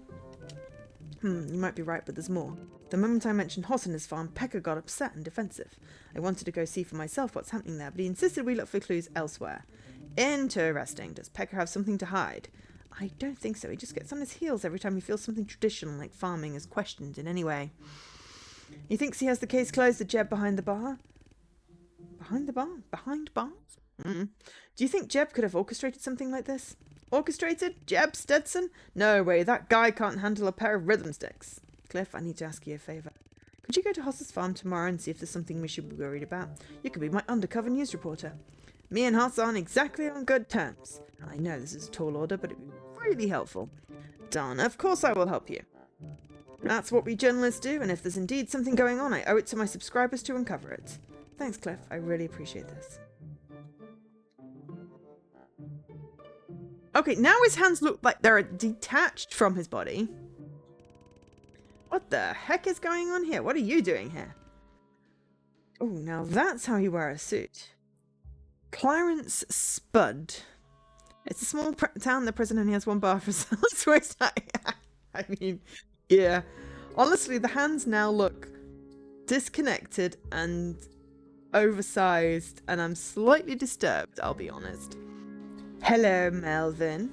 You might be right, but there's more. The moment I mentioned Hoss and his farm, Pekka got upset and defensive. I wanted to go see for myself what's happening there, but he insisted we look for clues elsewhere. Interesting. Does Pekka have something to hide? I don't think so. He just gets on his heels every time he feels something traditional like farming is questioned in any way. He thinks he has the case closed to Jeb behind the bar? Behind the bar? Behind bars? Do you think Jeb could have orchestrated something like this? Orchestrated? Jeb Stetson? No way, that guy can't handle a pair of rhythm sticks. Cliff, I need to ask you a favour. Could you go to Hoss's farm tomorrow and see if there's something we should be worried about? You could be my undercover news reporter. Me and Hoss aren't exactly on good terms. I know this is a tall order, but it'd be really helpful. Darn, of course I will help you. That's what we journalists do, and if there's indeed something going on, I owe it to my subscribers to uncover it. Thanks, Cliff. I really appreciate this. Okay, now his hands look like they're detached from his body. What the heck is going on here? What are you doing here? Oh, now that's how you wear a suit. Clarence Spud. It's a small town. The prison only has one bar for cells. I mean, yeah. Honestly, the hands now look disconnected and oversized, and I'm slightly disturbed, I'll be honest. Hello, Melvin.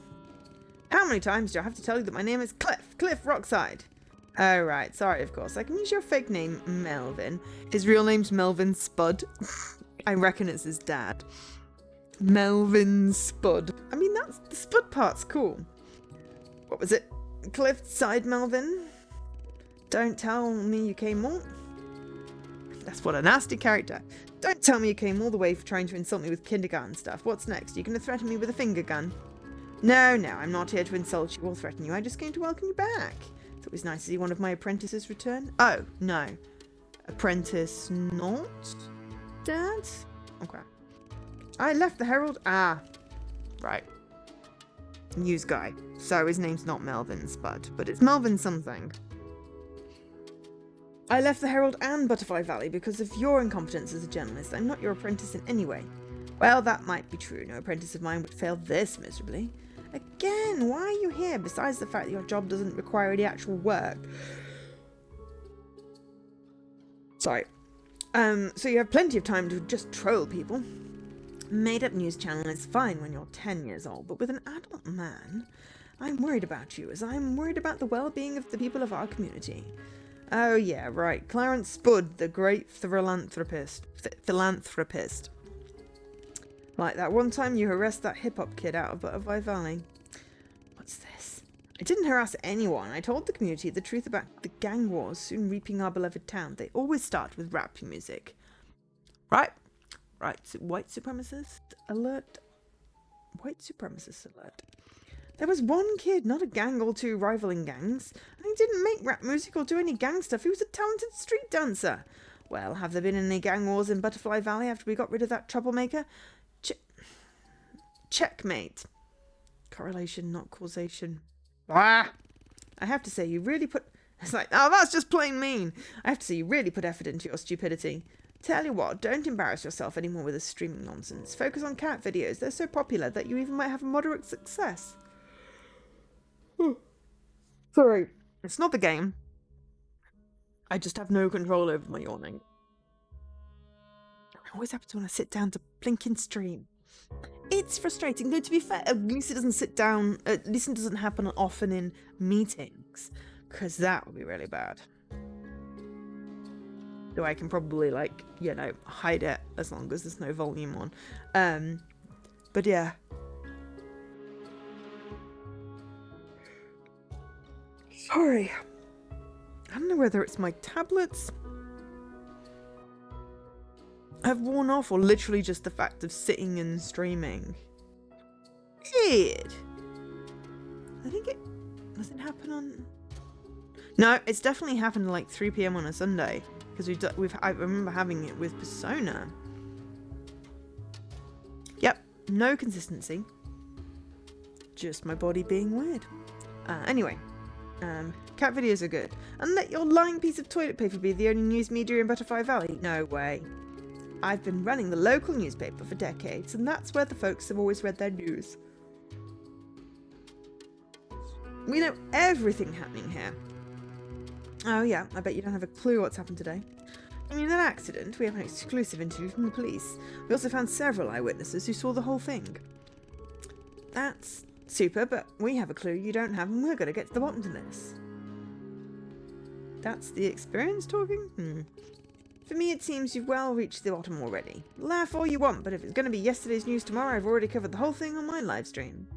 How many times do I have to tell you that my name is Cliff Rockslide? Oh, right. Sorry, of course. I can use your fake name, Melvin. His real name's Melvin Spud. I reckon it's his dad. Melvin Spud. I mean, the Spud part's cool. What was it? Cliffside Melvin? Don't tell me you came all... That's what a nasty character. Don't tell me you came all the way for trying to insult me with kindergarten stuff. What's next? You're going to threaten me with a finger gun? No, I'm not here to insult you or threaten you. I just came to welcome you back. It's always nice to see one of my apprentices return. Oh, no. Apprentice not? Dad? Okay. I left the Herald. Ah. Right. News guy. So his name's not Melvin Spud, but it's Melvin something. I left the Herald and Butterfly Valley because of your incompetence as a journalist. I'm not your apprentice in any way. Well, that might be true. No apprentice of mine would fail this miserably. Again, why are you here, besides the fact that your job doesn't require any actual work? Sorry. So you have plenty of time to just troll people. Made-up news channel is fine when you're 10 years old, but with an adult man, I'm worried about you, as I'm worried about the well-being of the people of our community. Oh yeah, right. Clarence Spud, the great philanthropist. Like that one time you harassed that hip-hop kid out of Butterfly Valley. What's this? I didn't harass anyone. I told the community the truth about the gang wars soon reaping our beloved town. They always start with rap music. Right. White supremacist alert. White supremacist alert. There was one kid, not a gang or two rivaling gangs, and he didn't make rap music or do any gang stuff. He was a talented street dancer. Well, have there been any gang wars in Butterfly Valley after we got rid of that troublemaker? Checkmate. Correlation, not causation. Ah! I have to say, you really put... It's like, oh, that's just plain mean. I have to say, you really put effort into your stupidity. Tell you what, don't embarrass yourself anymore with this streaming nonsense. Focus on cat videos. They're so popular that you even might have a moderate success. Sorry. It's not the game. I just have no control over my yawning. It always happens when I sit down to blink and stream. It's frustrating, though, to be fair. At least it doesn't it doesn't happen often in meetings, because that would be really bad. Though I can probably, hide it as long as there's no volume on. But yeah. Sorry. I don't know whether it's my tablets have worn off or literally just the fact of sitting and streaming. Weird. I think does it happen on... No, it's definitely happened at 3 PM on a Sunday. Because I remember having it with Persona. Yep, no consistency. Just my body being weird. Anyway. Cat videos are good. And let your lying piece of toilet paper be the only news media in Butterfly Valley? No way. I've been running the local newspaper for decades, and that's where the folks have always read their news. We know everything happening here. Oh yeah, I bet you don't have a clue what's happened today. I mean, that accident, we have an exclusive interview from the police. We also found several eyewitnesses who saw the whole thing. That's super, but we have a clue you don't have, and we're going to get to the bottom of this. That's the experience talking? For me, it seems you've well reached the bottom already. Laugh all you want, but if it's going to be yesterday's news tomorrow, I've already covered the whole thing on my live stream.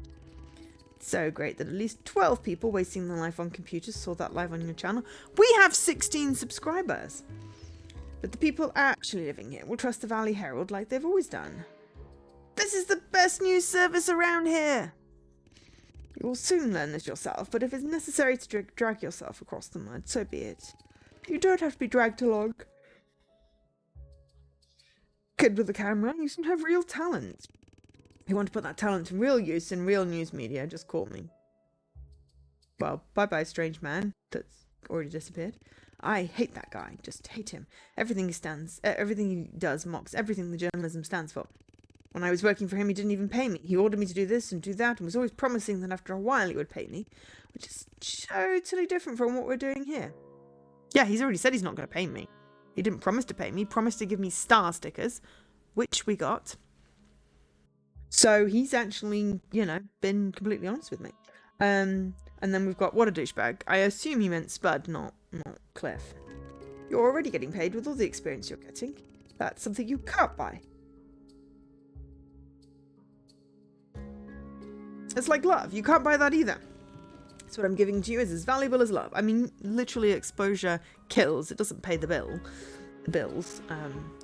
It's so great that at least 12 people wasting their life on computers saw that live on your channel. We have 16 subscribers. But the people actually living here will trust the Valley Herald like they've always done. This is the best news service around here. You will soon learn this yourself, but if it's necessary to drag yourself across the mud, so be it. You don't have to be dragged along. Kid with a camera, you seem to have real talent. If you want to put that talent to real use in real news media, just call me. Well, bye-bye, strange man. That's already disappeared. I hate that guy. Just hate him. Everything he does mocks everything the journalism stands for. When I was working for him, he didn't even pay me. He ordered me to do this and do that and was always promising that after a while he would pay me, which is totally different from what we're doing here. Yeah, he's already said he's not going to pay me. He didn't promise to pay me. He promised to give me star stickers, which we got. So he's actually, been completely honest with me. And then we've got what a douchebag. I assume he meant Spud, not Cliff. You're already getting paid with all the experience you're getting. That's something you can't buy. It's like love. You can't buy that either. So what I'm giving to you is as valuable as love. I mean, literally exposure kills. It doesn't pay the bills.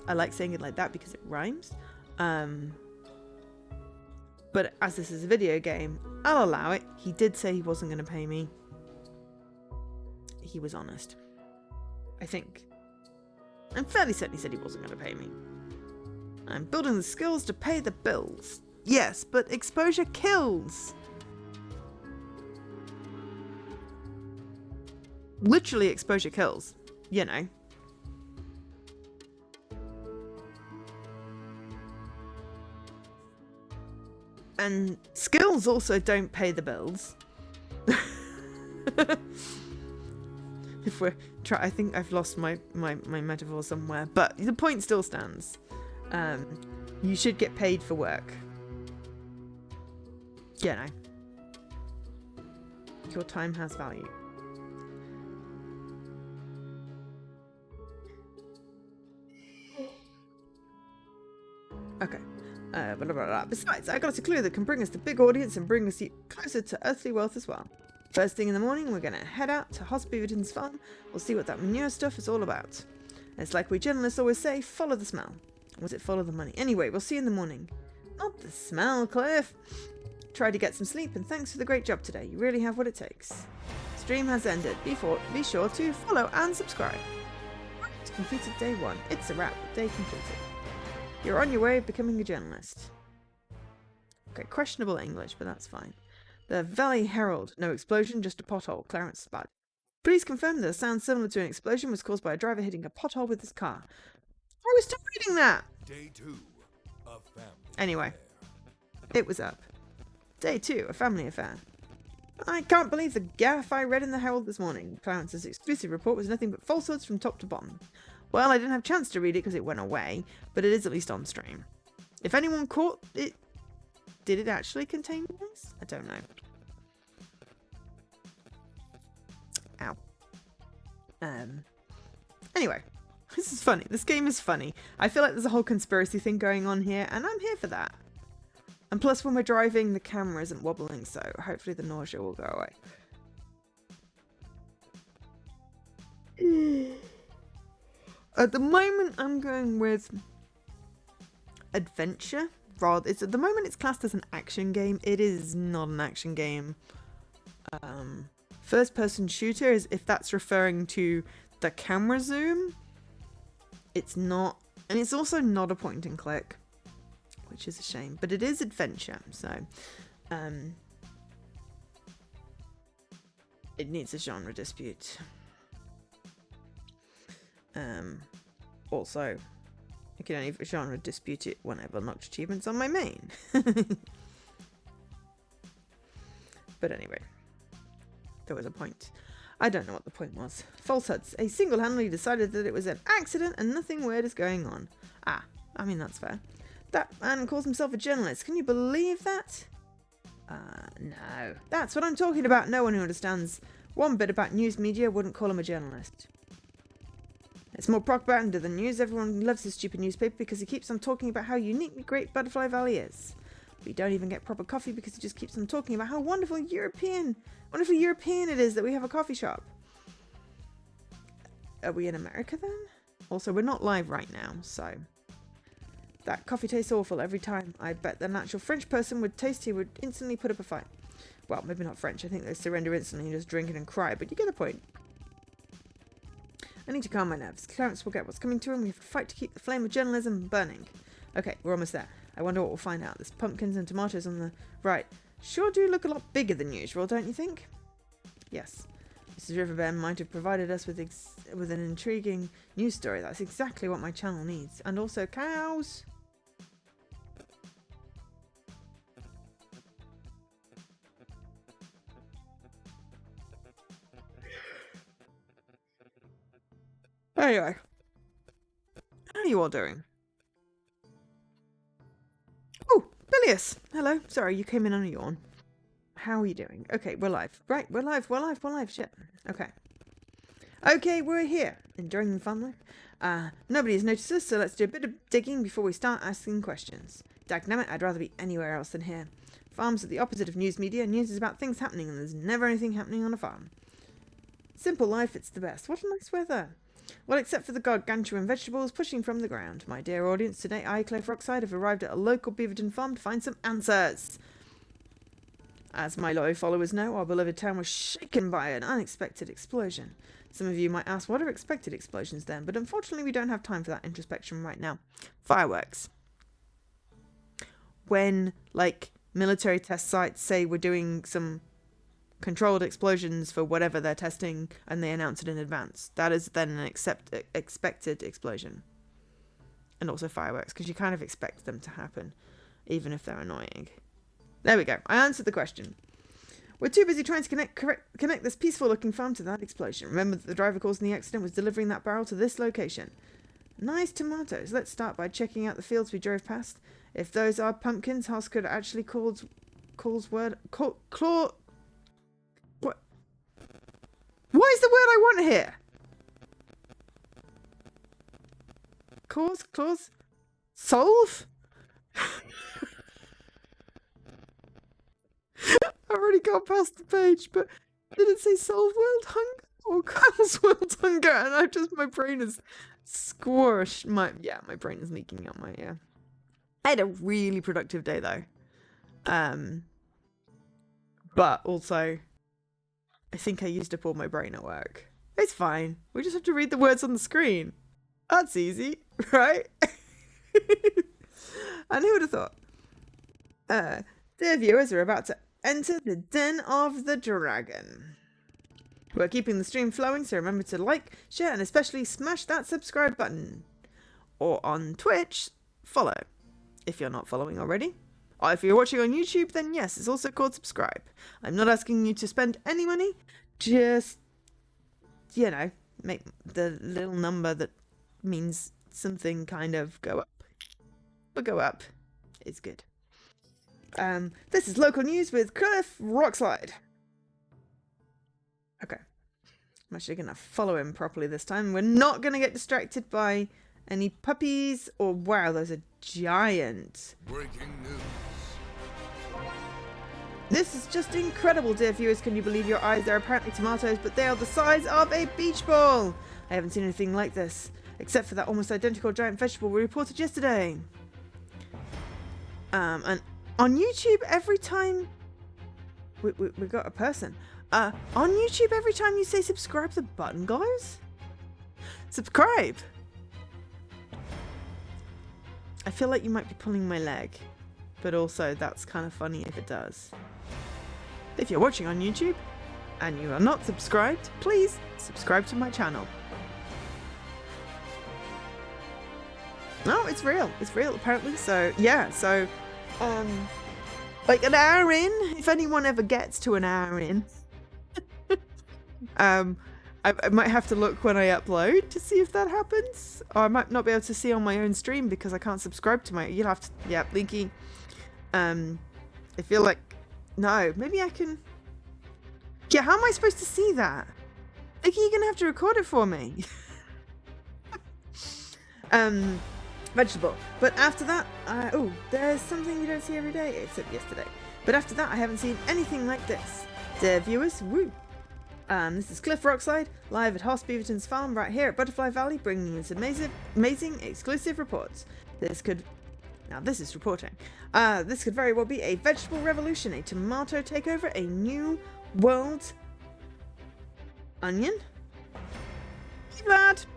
I like saying it like that because it rhymes. But as this is a video game, I'll allow it. He did say he wasn't going to pay me. He was honest. I think. I'm fairly certain he said he wasn't going to pay me. I'm building the skills to pay the bills. Yes, but exposure kills. Literally, exposure kills. And skills also don't pay the bills. If we're I think I've lost my metaphor somewhere, but the point still stands. You should get paid for work. Your time has value. Okay. Blah, blah, blah. Besides, I got a clue that can bring us to big audience and bring us closer to earthly wealth as well. First thing in the morning, we're going to head out to Hospiviton's farm. We'll see what that manure stuff is all about. It's like we journalists always say, follow the smell. Or was it follow the money? Anyway, we'll see you in the morning. Not the smell, Cliff. Try to get some sleep, and thanks for the great job today. You really have what it takes. Stream has ended. Be sure to follow and subscribe. Right, completed day 1. It's a wrap. Day completed. You're on your way of becoming a journalist. Okay, questionable English, but that's fine. The Valley Herald. No explosion, just a pothole. Clarence Spud. Please confirm that a sound similar to an explosion was caused by a driver hitting a pothole with his car. I was still reading that! Day 2 of family. Anyway, affair. it was up. Day 2, a family affair. I can't believe the gaff I read in the Herald this morning. Clarence's exclusive report was nothing but falsehoods from top to bottom. Well, I didn't have a chance to read it because it went away, but it is at least on stream. If anyone caught it, did it actually contain this? I don't know. Ow. Anyway, this is funny. This game is funny. I feel like there's a whole conspiracy thing going on here, and I'm here for that. And plus, when we're driving, the camera isn't wobbling, so hopefully the nausea will go away. At the moment, I'm going with adventure. At the moment, it's classed as an action game. It is not an action game. First-person shooter is if that's referring to the camera zoom. It's not, and it's also not a point and click, which is a shame. But it is adventure, so it needs a genre dispute. Also, I can only genre dispute it when I've unlocked achievements on my main. But anyway, there was a point. I don't know what the point was. Falsehoods. A single-handedly decided that it was an accident and nothing weird is going on. Ah, I mean, that's fair. That man calls himself a journalist. Can you believe that? No. That's what I'm talking about. No one who understands one bit about news media wouldn't call him a journalist. It's more propaganda than news. Everyone loves his stupid newspaper because he keeps on talking about how uniquely great Butterfly Valley is. We don't even get proper coffee because he just keeps on talking about how wonderful European it is that we have a coffee shop. Are we in America then? Also, we're not live right now, so... That coffee tastes awful every time. I bet the natural French person would taste he would instantly put up a fight. Well, maybe not French. I think they surrender instantly and just drink it and cry, but you get the point. I need to calm my nerves. Clarence will get what's coming to him. We have to fight to keep the flame of journalism burning. Okay, we're almost there. I wonder what we'll find out. There's pumpkins and tomatoes on the right. Sure do look a lot bigger than usual, don't you think? Yes. Mrs. Riverbend might have provided us with an intriguing news story. That's exactly what my channel needs. And also cows. Anyway. How are you all doing? Oh, Bilius! Hello. Sorry, you came in on a yawn. How are you doing? Okay, we're live. Right, we're live. Shit. Okay. Okay, we're here. Enjoying the fun life. Nobody's noticed us, so let's do a bit of digging before we start asking questions. Dagnammit, I'd rather be anywhere else than here. Farms are the opposite of news media. News is about things happening, and there's never anything happening on a farm. Simple life, it's the best. What a nice weather. Well, except for the gargantuan vegetables pushing from the ground. My dear audience, today I, Closed Rockside, have arrived at a local beaverton farm to find some answers. As my loyal followers know, our beloved town was shaken by an unexpected explosion. Some of you might ask, what are expected explosions then? But unfortunately, we don't have time for that introspection right now. Fireworks. When, like, military test sites say we're doing some controlled explosions for whatever they're testing and they announce it in advance, that is then an expected explosion. And also fireworks, because you kind of expect them to happen, even if they're annoying. There we go. I answered the question. We're too busy trying to connect this peaceful-looking farm to that explosion. Remember that the driver causing the accident was delivering that barrel to this location. Nice tomatoes. Let's start by checking out the fields we drove past. If those are pumpkins, Hoss could actually what? What is the word I want here? Clause? Solve? I've already gone past the page, but did it say solve world hunger or cause world hunger? And my brain is squashed. My brain is leaking out my ear. I had a really productive day though. But also, I think I used up all my brain at work. It's fine. We just have to read the words on the screen. That's easy, right? And who would have thought? Dear viewers, we're about to enter the Den of the Dragon. We're keeping the stream flowing, so remember to like, share, and especially smash that subscribe button. Or on Twitch, follow, if you're not following already. Or if you're watching on YouTube, then yes, it's also called subscribe. I'm not asking you to spend any money, just, make the little number that means something kind of go up. But go up is good. This is local news with Closed Rockslide. Okay. I'm actually going to follow him properly this time. We're not going to get distracted by any puppies or, wow, those are giant. Breaking news. This is just incredible, dear viewers. Can you believe your eyes? They're apparently tomatoes, but they are the size of a beach ball. I haven't seen anything like this, except for that almost identical giant vegetable we reported yesterday. And on YouTube, every time we got a person. On YouTube, every time you say subscribe, the button goes. Subscribe. I feel like you might be pulling my leg, but also that's kind of funny if it does. If you're watching on YouTube and you are not subscribed, please subscribe to my channel. No, it's real. It's real apparently. So yeah, like an hour in, if anyone ever gets to an hour in, I might have to look when I upload to see if that happens. Or I might not be able to see on my own stream because I can't subscribe to my, you'll have to, yeah, Blinky. I feel like, no, maybe I can, yeah, how am I supposed to see that? Blinky, you're gonna have to record it for me. Vegetable. But after that, there's something you don't see every day, except yesterday. But after that, I haven't seen anything like this. Dear viewers, woo! This is Closed Rockslide, live at Hoss Beaverton's farm right here at Butterfly Valley, bringing you some amazing exclusive reports. This is reporting. This could very well be a vegetable revolution, a tomato takeover, a new world onion. Hey, Vlad!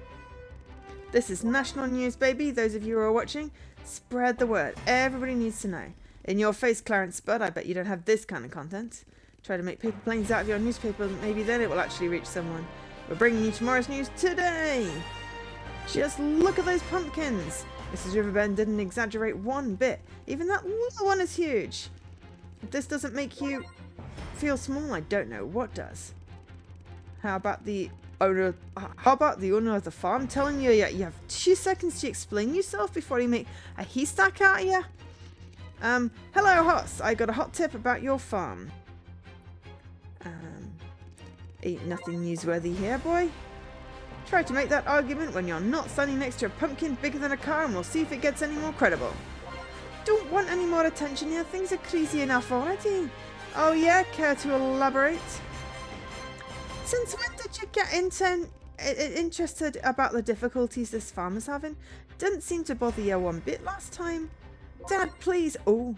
This is national news, baby. Those of you who are watching, spread the word. Everybody needs to know. In your face, Clarence Spud, I bet you don't have this kind of content. Try to make paper planes out of your newspaper, maybe then it will actually reach someone. We're bringing you tomorrow's news today. Just look at those pumpkins. Mrs. Riverbend didn't exaggerate one bit. Even that little one is huge. If this doesn't make you feel small, I don't know what does. How about the owner, how about the owner of the farm telling you you have 2 seconds to explain yourself before he make a haystack out of you? Hello, Hoss. I got a hot tip about your farm. Ain't nothing newsworthy here, boy. Try to make that argument when you're not standing next to a pumpkin bigger than a car, and we'll see if it gets any more credible. Don't want any more attention here. Things are crazy enough already. Oh yeah, care to elaborate? Since when did you get interested about the difficulties this farm is having? Didn't seem to bother you one bit last time. Dad, please. Oh,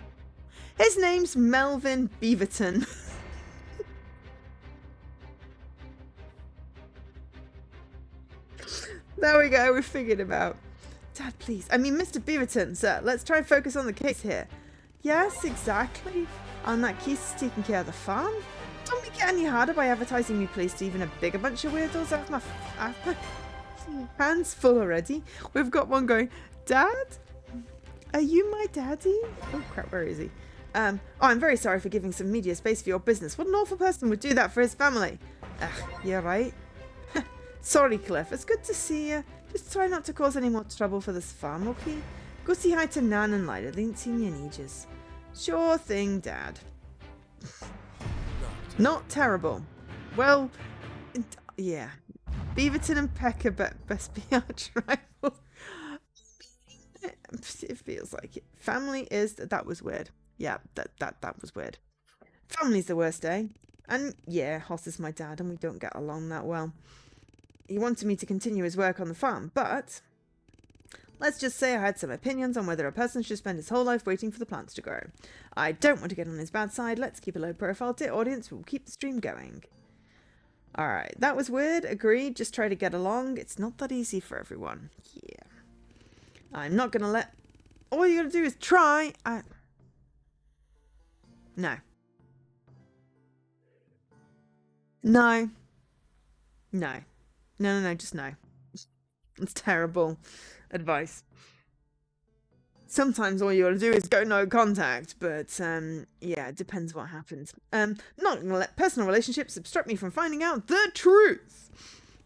his name's Melvin Beaverton. There we go, we figured him out. Dad, please. I mean, Mr. Beaverton, sir. Let's try and focus on the case here. Yes, exactly. And that case is taking care of the farm. Don't make it any harder by advertising me place to even a bigger bunch of weirdos. I have my hands full already. We've got one going, Dad? Are you my daddy? Oh crap, where is he? Oh, I'm very sorry for giving some media space for your business. What an awful person would do that for his family? Ugh, you're right. Sorry, Cliff. It's good to see you. Just try not to cause any more trouble for this farm, okay? Go see hi to Nan and Lida. They ain't seen you in ages. Sure thing, Dad. Not terrible. Well, yeah. Beaverton and Pecker best be arch rivals. It feels like it. Family is... That was weird. Yeah, that was weird. Family's the worst, eh? And yeah, Hoss is my dad and we don't get along that well. He wanted me to continue his work on the farm, but let's just say I had some opinions on whether a person should spend his whole life waiting for the plants to grow. I don't want to get on his bad side. Let's keep a low profile. Dear audience, we'll keep the stream going. Alright, that was weird. Agreed. Just try to get along. It's not that easy for everyone. Yeah. I'm not going to let... All you got to do is try. No. No. No. No, just no. It's terrible advice. Sometimes all you gotta do is go no contact, but yeah, it depends what happens. Not gonna let personal relationships obstruct me from finding out the truth.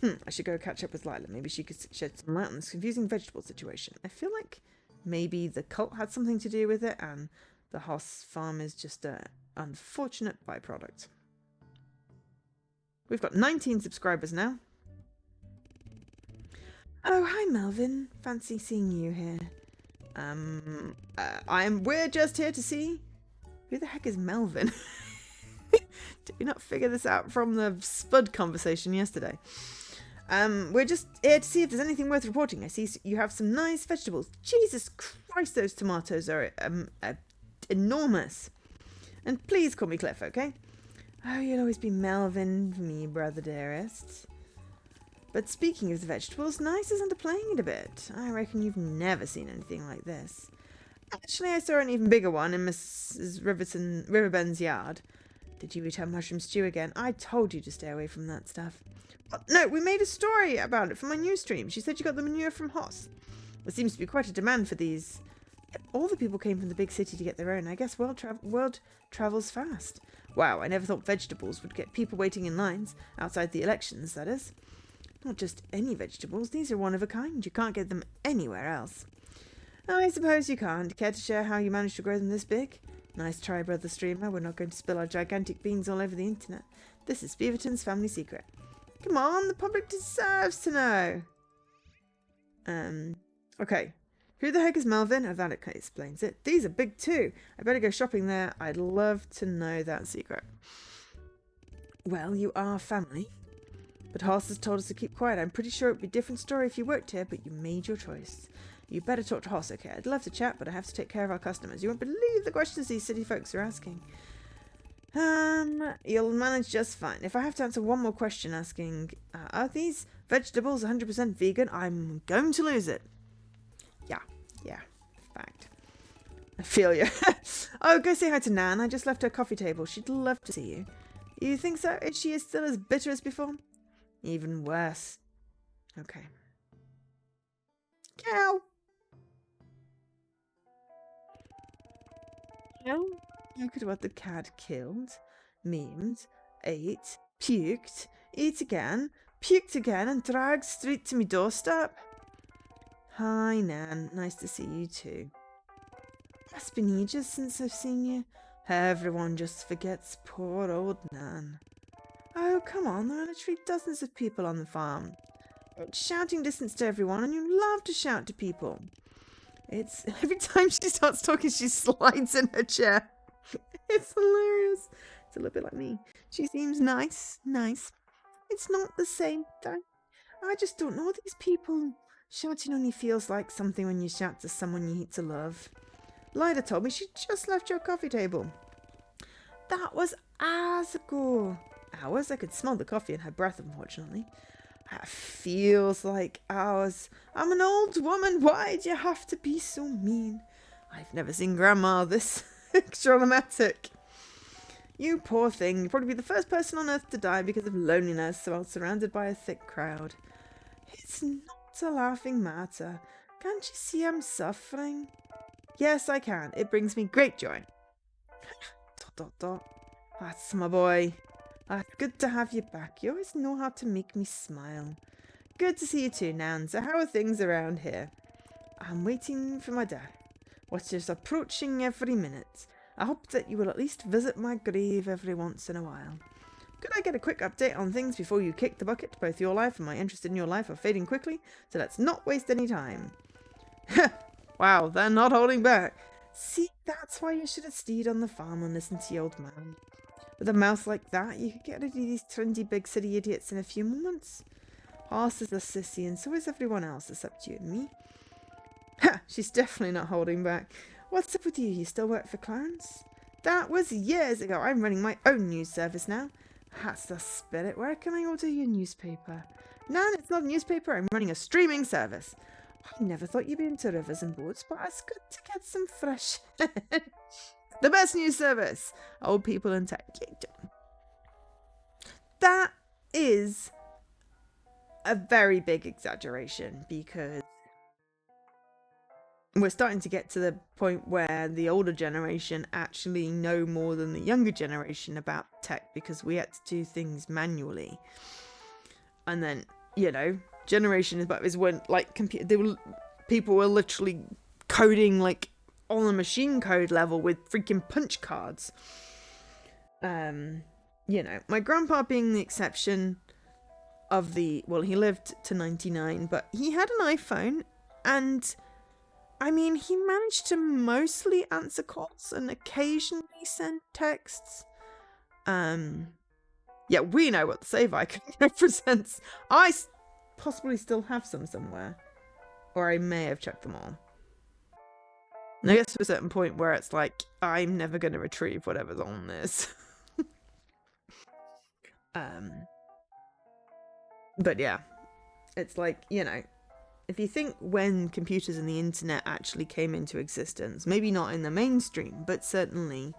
I should go catch up with Lila. Maybe she could shed some light on this confusing vegetable situation. I feel like maybe the cult had something to do with it, and the Hoss farm is just an unfortunate byproduct. We've got 19 subscribers now. Oh, hi Melvin. Fancy seeing you here. We're just here to see... Who the heck is Melvin? Did we not figure this out from the Spud conversation yesterday? We're just here to see if there's anything worth reporting. I see you have some nice vegetables. Jesus Christ, those tomatoes are enormous. And please call me Cliff, okay? Oh, you'll always be Melvin for me, brother dearest. But speaking of the vegetables, Nice is underplaying it a bit. I reckon you've never seen anything like this. Actually, I saw an even bigger one in Mrs. Riverbend's yard. Did you eat her mushroom stew again? I told you to stay away from that stuff. No, we made a story about it for my news stream. She said you got the manure from Hoss. There seems to be quite a demand for these. All the people came from the big city to get their own. I guess world travels fast. Wow, I never thought vegetables would get people waiting in lines, outside the elections, that is. Not just any vegetables, these are one of a kind. You can't get them anywhere else. I suppose you can't. Care to share how you managed to grow them this big? Nice try, brother streamer. We're not going to spill our gigantic beans all over the internet. This is Beaverton's family secret. Come on, the public deserves to know. Okay. Who the heck is Melvin? Oh, that explains it. These are big too. I better go shopping there. I'd love to know that secret. Well, you are family. But Hoss has told us to keep quiet. I'm pretty sure it would be a different story if you worked here, but you made your choice. You better talk to Hoss, okay? I'd love to chat, but I have to take care of our customers. You won't believe the questions these city folks are asking. You'll manage just fine. If I have to answer one more question asking, are these vegetables 100% vegan? I'm going to lose it. Yeah, fact. I feel you. Oh, go say hi to Nan. I just left her coffee table. She'd love to see you. You think so? Is she still as bitter as before? Even worse. Okay. Cow. No. Look at what the cat killed, memed, ate, puked, eat again, puked again and dragged straight to me doorstep. Hi, Nan. Nice to see you too. It's been ages since I've seen you. Everyone just forgets poor old Nan. Oh, come on, there are literally dozens of people on the farm. Shouting distance to everyone, and you love to shout to people. It's every time she starts talking, she slides in her chair. It's hilarious. It's a little bit like me. She seems nice. It's not the same though. I just don't know these people. Shouting only feels like something when you shout to someone you hate to love. Lida told me she just left your coffee table. That was hours ago. Hours? I could smell the coffee in her breath, unfortunately. That feels like hours. I'm an old woman. Why'd you have to be so mean? I've never seen Grandma this dramatic. You poor thing. You'll probably be the first person on earth to die because of loneliness while surrounded by a thick crowd. It's not a laughing matter. Can't you see I'm suffering? Yes, I can. It brings me great joy. ... That's my boy. Good to have you back. You always know how to make me smile. Good to see you too, Nan. So how are things around here? I'm waiting for my death, which is approaching every minute. I hope that you will at least visit my grave every once in a while. Could I get a quick update on things before you kick the bucket? Both your life and my interest in your life are fading quickly, so let's not waste any time. Wow, they're not holding back. See, that's why you should have stayed on the farm and listened to the old man. With a mouth like that, you could get rid of these trendy big city idiots in a few moments. Horses are sissy, and so is everyone else except you and me. Ha! She's definitely not holding back. What's up with you? You still work for Clarence? That was years ago. I'm running my own news service now. That's the spirit. Where can I order your newspaper? Nan, it's not a newspaper. I'm running a streaming service. I never thought you'd be into rivers and boats, but it's good to get some fresh. The best news service. Old people in tech. That is a very big exaggeration because we're starting to get to the point where the older generation actually know more than the younger generation about tech because we had to do things manually. And then, generation is when people were literally coding like on a machine code level with freaking punch cards. My grandpa being the exception of he lived to 99, but he had an iPhone, and I mean, he managed to mostly answer calls and occasionally send texts. Yeah, we know what the save icon represents. I possibly still have some somewhere, or I may have checked them all. And I guess to a certain point where it's like, I'm never going to retrieve whatever's on this. But yeah, it's like, if you think when computers and the internet actually came into existence, maybe not in the mainstream, but certainly,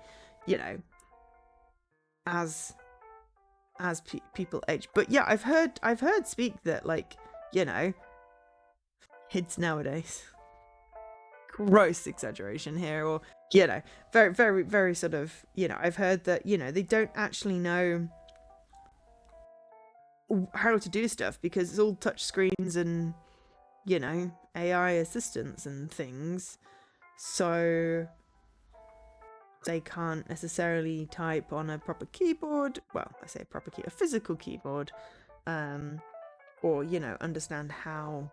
as people age. But yeah, I've heard speak that kids nowadays, gross exaggeration here, or very very very sort of I've heard that they don't actually know how to do stuff because it's all touch screens and AI assistants and things, so they can't necessarily type on a proper keyboard. Well, I say a physical keyboard, or understand how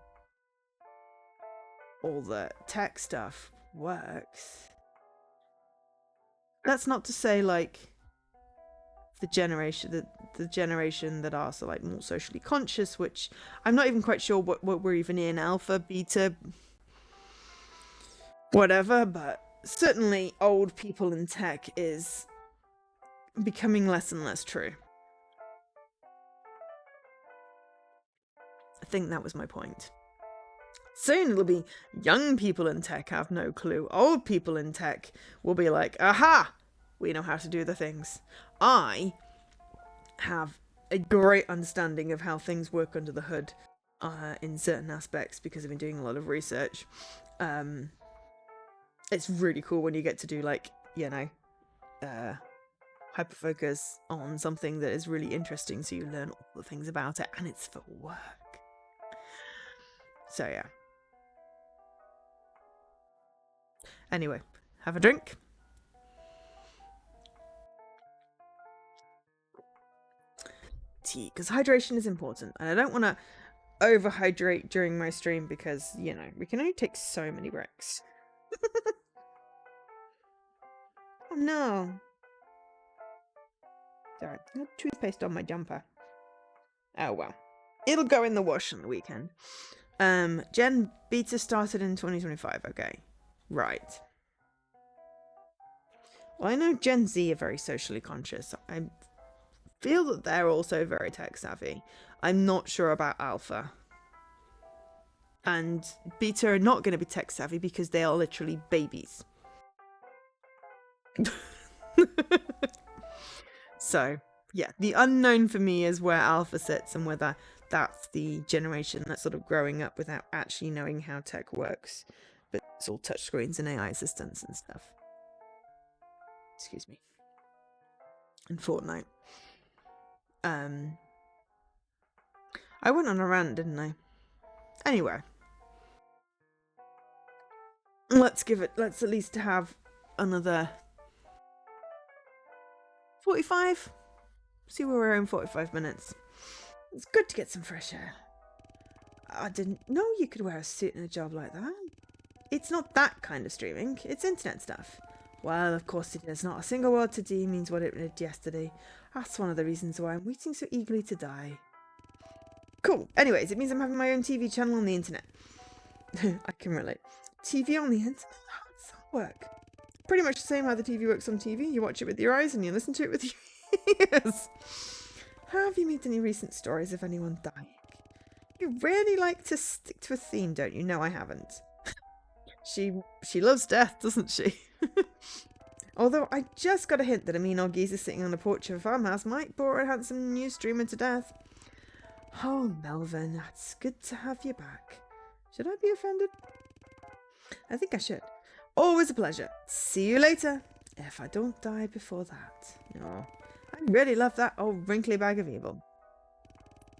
all the tech stuff works. That's not to say the generation that are more socially conscious, which I'm not even quite sure what we're even in, alpha, beta, whatever, but certainly old people in tech is becoming less and less true. I think that was my point. Soon it'll be young people in tech have no clue. Old people in tech will be like, aha, we know how to do the things. I have a great understanding of how things work under the hood in certain aspects because I've been doing a lot of research. It's really cool when you get to do hyperfocus on something that is really interesting so you learn all the things about it and it's for work. So yeah. Anyway, have a drink. Tea, because hydration is important, and I don't want to overhydrate during my stream because, you know, we can only take so many breaks. Oh no. Sorry, I have toothpaste on my jumper. Oh well. It'll go in the wash on the weekend. Gen Beta started in 2025, okay. Right. Well, I know Gen Z are very socially conscious. I feel that they're also very tech savvy. I'm not sure about Alpha. And Beta are not going to be tech savvy because they are literally babies. So, yeah, the unknown for me is where Alpha sits and whether that's the generation that's sort of growing up without actually knowing how tech works. But it's all touchscreens and AI assistants and stuff. Excuse me. And Fortnite. I went on a rant, didn't I? Anyway. Let's at least have another 45. See where we're in 45 minutes. It's good to get some fresh air. I didn't know you could wear a suit in a job like that. It's not that kind of streaming. It's internet stuff. Well, of course it is. Not a single word today means what it did yesterday. That's one of the reasons why I'm waiting so eagerly to die. Cool. Anyways, it means I'm having my own TV channel on the internet. I can relate. TV on the internet? How does that work? Pretty much the same how the TV works on TV. You watch it with your eyes and you listen to it with your ears. Have you made any recent stories of anyone dying? You really like to stick to a theme, don't you? No, I haven't. She loves death, doesn't she? Although I just got a hint that a mean old geezer sitting on the porch of a farmhouse might bore a handsome new streamer to death. Oh, Melvin, that's good to have you back. Should I be offended? I think I should. Always a pleasure. See you later. If I don't die before that. Oh, I really love that old wrinkly bag of evil.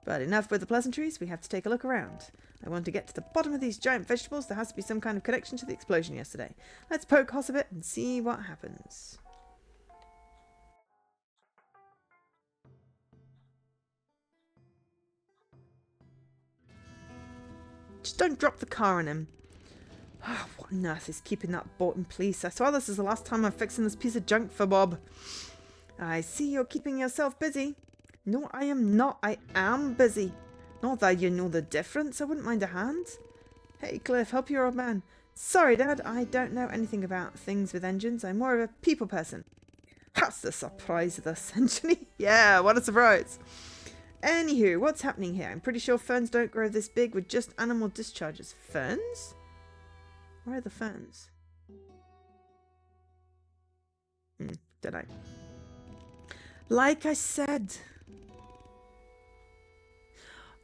But enough with the pleasantries, we have to take a look around. I want to get to the bottom of these giant vegetables. There has to be some kind of connection to the explosion yesterday. Let's poke holes a bit and see what happens. Just don't drop the car on him. Oh, what on earth is keeping that boat in place? I swear this is the last time I'm fixing this piece of junk for Bob. I see you're keeping yourself busy. No, I am not. I am busy. Not that you know the difference. I wouldn't mind a hand. Hey, Cliff, help your old man. Sorry, Dad. I don't know anything about things with engines. I'm more of a people person. That's the surprise of the century. Yeah, what a surprise. Anywho, what's happening here? I'm pretty sure ferns don't grow this big with just animal discharges. Ferns? Where are the ferns? Did I? Like I said.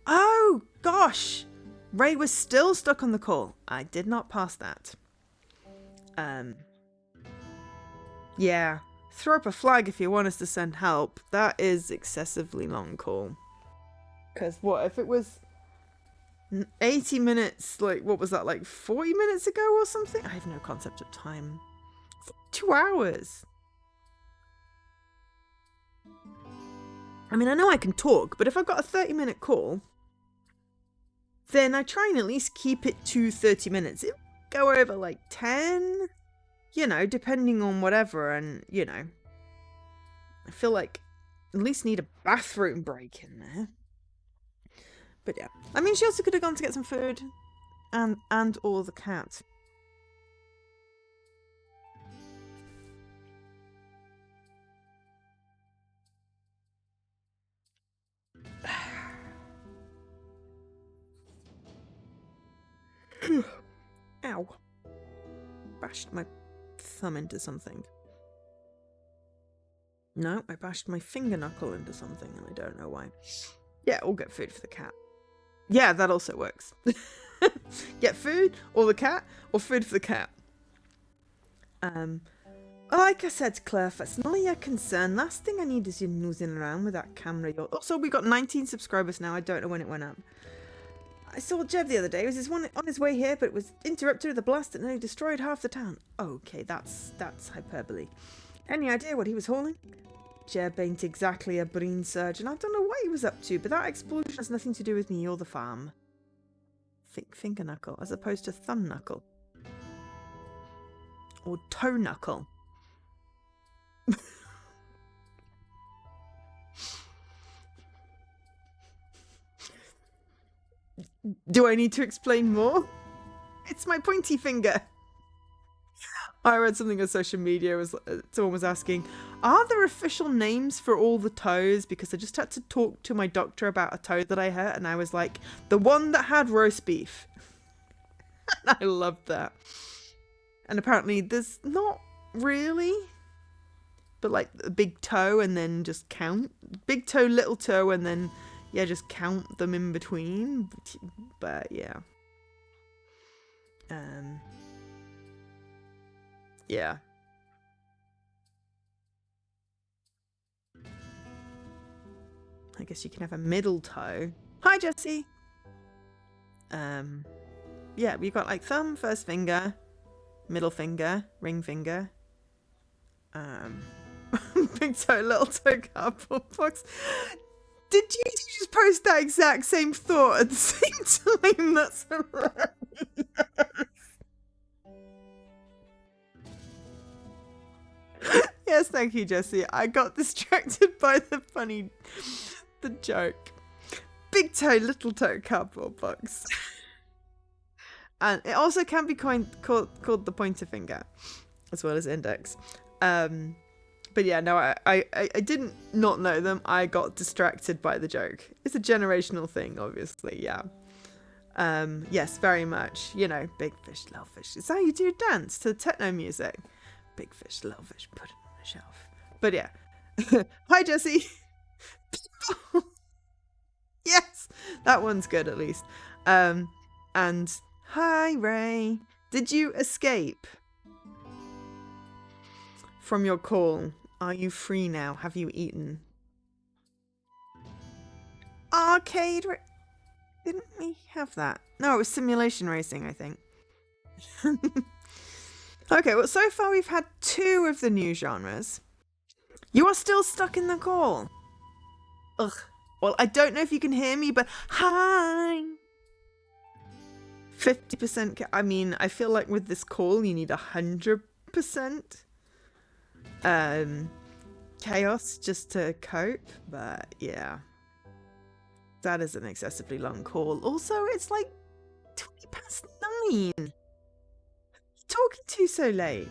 Oh, gosh. Ray was still stuck on the call. I did not pass that. Yeah. Throw up a flag if you want us to send help. That is excessively long call. Because what if it was 80 minutes, like, what was that, like 40 minutes ago or something? I have no concept of time. 2 hours. I mean, I know I can talk, but if I've got a 30-minute call, then I try and at least keep it to 30 minutes. It'll go over like 10, you know, depending on whatever, and, you know, I feel like I at least need a bathroom break in there. But yeah, I mean, she also could have gone to get some food, and or the cat. Ow. Bashed my thumb into something. No, I bashed my finger knuckle into something and I don't know why. Yeah, we'll get food for the cat. Yeah, that also works. Get food or the cat or food for the cat. Like I said, Cliff, it's none of your concern. Last thing I need is you noosing around with that camera. Also, we got 19 subscribers now. I don't know when it went up. I saw Jeb the other day. It was on his way here, but it was interrupted with a blast that nearly destroyed half the town. Okay, that's hyperbole. Any idea what he was hauling? Jeb ain't exactly a brain surgeon. I don't know what he was up to, but that explosion has nothing to do with me or the farm. Finger knuckle, as opposed to thumb knuckle. Or toe knuckle. Do I need to explain more? It's my pointy finger. I read something on social media. Someone was asking, are there official names for all the toes? Because I just had to talk to my doctor about a toe that I hurt, and I was like, the one that had roast beef. And I loved that. And apparently there's not really, but like a big toe and then just count. Big toe, little toe, and then, yeah, just count them in between. But yeah. Yeah. I guess you can have a middle toe. Hi, Jesse. Yeah, we got like thumb, first finger, middle finger, ring finger. Big toe, little toe, cardboard box. Did you just post that exact same thought at the same time? That's hilarious. Yes, thank you, Jesse. I got distracted by the joke. Big toe, little toe, cardboard box. And it also can be called the pointer finger, as well as index. But yeah, no, I didn't not know them. I got distracted by the joke. It's a generational thing, obviously, yeah. Yes, very much. You know, big fish, little fish. It's how you do dance to techno music. Big fish, little fish, put it on the shelf. But yeah. Hi, Jesse. Yes, that one's good at least. And hi, Ray. Did you escape from your call? Are you free now? Have you eaten? Arcade. Didn't we have that? No, it was simulation racing, I think. Okay, well, so far we've had 2 of the new genres. You are still stuck in the call. Ugh. Well, I don't know if you can hear me, but hi. 50%. I mean, I feel like with this call, you need 100% chaos just to cope. But yeah, that is an excessively long call. Also, it's like 9. Talking to so late.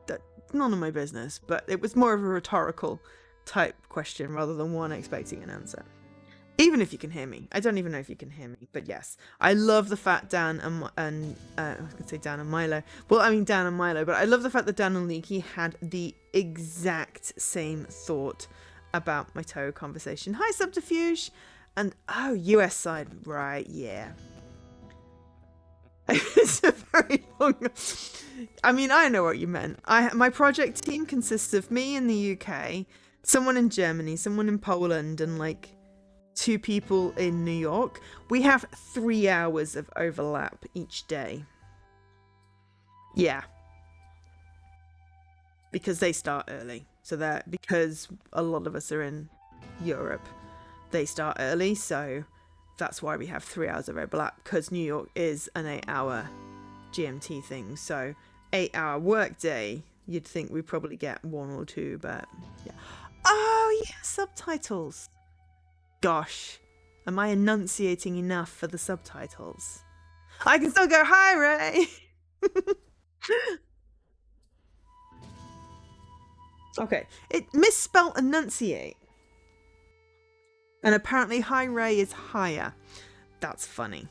That's none of my business, but it was more of a rhetorical type question rather than one expecting an answer. Even if you can hear me. I don't even know if you can hear me, but yes. I love the fact Dan and I was going to say Dan and Milo. Well, I mean Dan and Milo, but I love the fact that Dan and Leaky had the exact same thought about my toe conversation. Hi, Subterfuge! And, oh, US side. Right, yeah. It's a very long... I mean, I know what you meant. My project team consists of me in the UK, someone in Germany, someone in Poland, and like 2 people in New York. We have 3 hours of overlap each day. Yeah. Because they start early. So because a lot of us are in Europe, they start early, so that's why we have 3 hours of overlap, because New York is an 8-hour GMT thing. So 8-hour work day, you'd think we probably get 1 or 2, but yeah. Oh yeah, subtitles. Gosh, am I enunciating enough for the subtitles? I can still go, hi Ray. Okay, it misspelled enunciate. And apparently high Ray is higher. That's funny.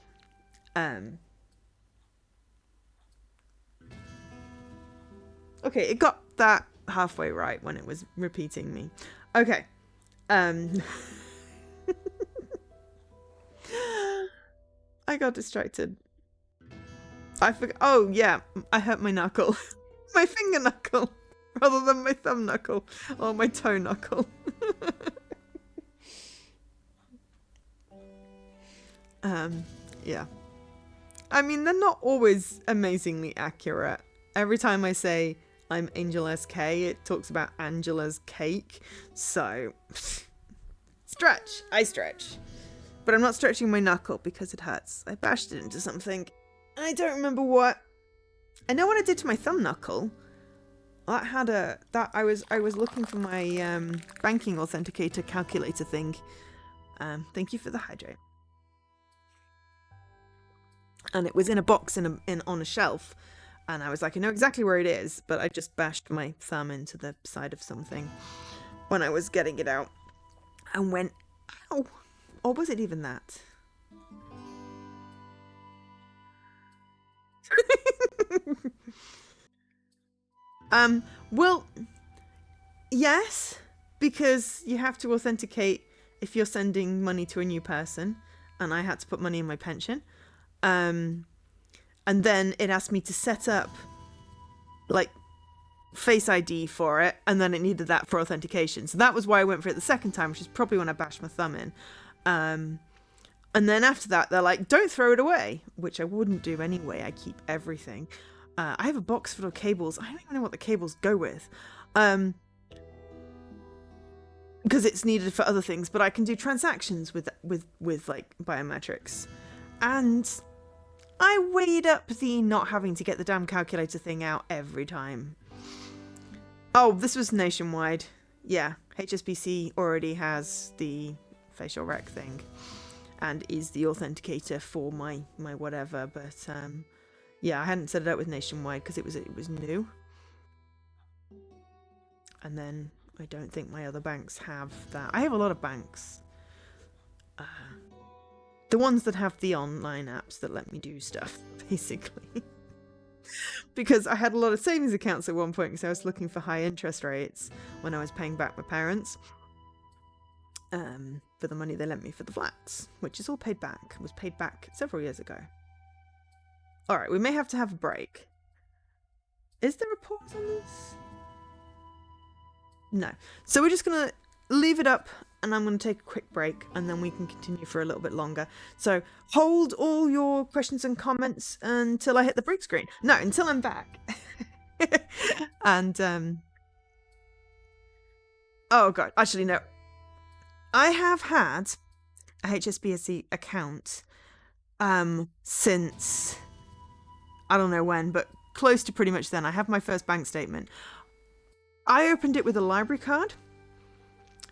Okay, it got that halfway right when it was repeating me. Okay. I got distracted. I forgot. Oh, yeah. I hurt my knuckle. My finger knuckle rather than my thumb knuckle or my toe knuckle. Yeah. I mean, they're not always amazingly accurate. Every time I say I'm Angel SK, it talks about Angela's cake. So, stretch. I stretch. But I'm not stretching my knuckle because it hurts. I bashed it into something. I don't remember what. I know what I did to my thumb knuckle. That had I was looking for my banking authenticator calculator thing. Thank you for the hydrate. And it was in a box on a shelf, and I was like, I know exactly where it is, but I just bashed my thumb into the side of something when I was getting it out, and went, ow, or was it even that? Well, yes, because you have to authenticate if you're sending money to a new person, and I had to put money in my pension. And then it asked me to set up like Face ID for it, and then it needed that for authentication. So that was why I went for it the second time, which is probably when I bashed my thumb in. And then after that, they're like, don't throw it away, which I wouldn't do anyway. I keep everything. I have a box full of cables. I don't even know what the cables go with. Because it's needed for other things, but I can do transactions with like biometrics. And I weighed up the not having to get the damn calculator thing out every time. Oh, this was nationwide. Yeah, HSBC already has the facial rec thing and is the authenticator for my whatever. But yeah, I hadn't set it up with nationwide because it was new. And then I don't think my other banks have that. I have a lot of banks. The ones that have the online apps that let me do stuff, basically. Because I had a lot of savings accounts at one point because I was looking for high interest rates when I was paying back my parents for the money they lent me for the flats, which is all paid back. It was paid back several years ago. All right, we may have to have a break. Is there a pause on this? No. So we're just going to leave it up, and I'm going to take a quick break, and then we can continue for a little bit longer. So hold all your questions and comments until I hit the break screen. No, until I'm back. And oh god, actually no. I have had a HSBC account since I don't know when, but close to pretty much then. I have my first bank statement. I opened it with a library card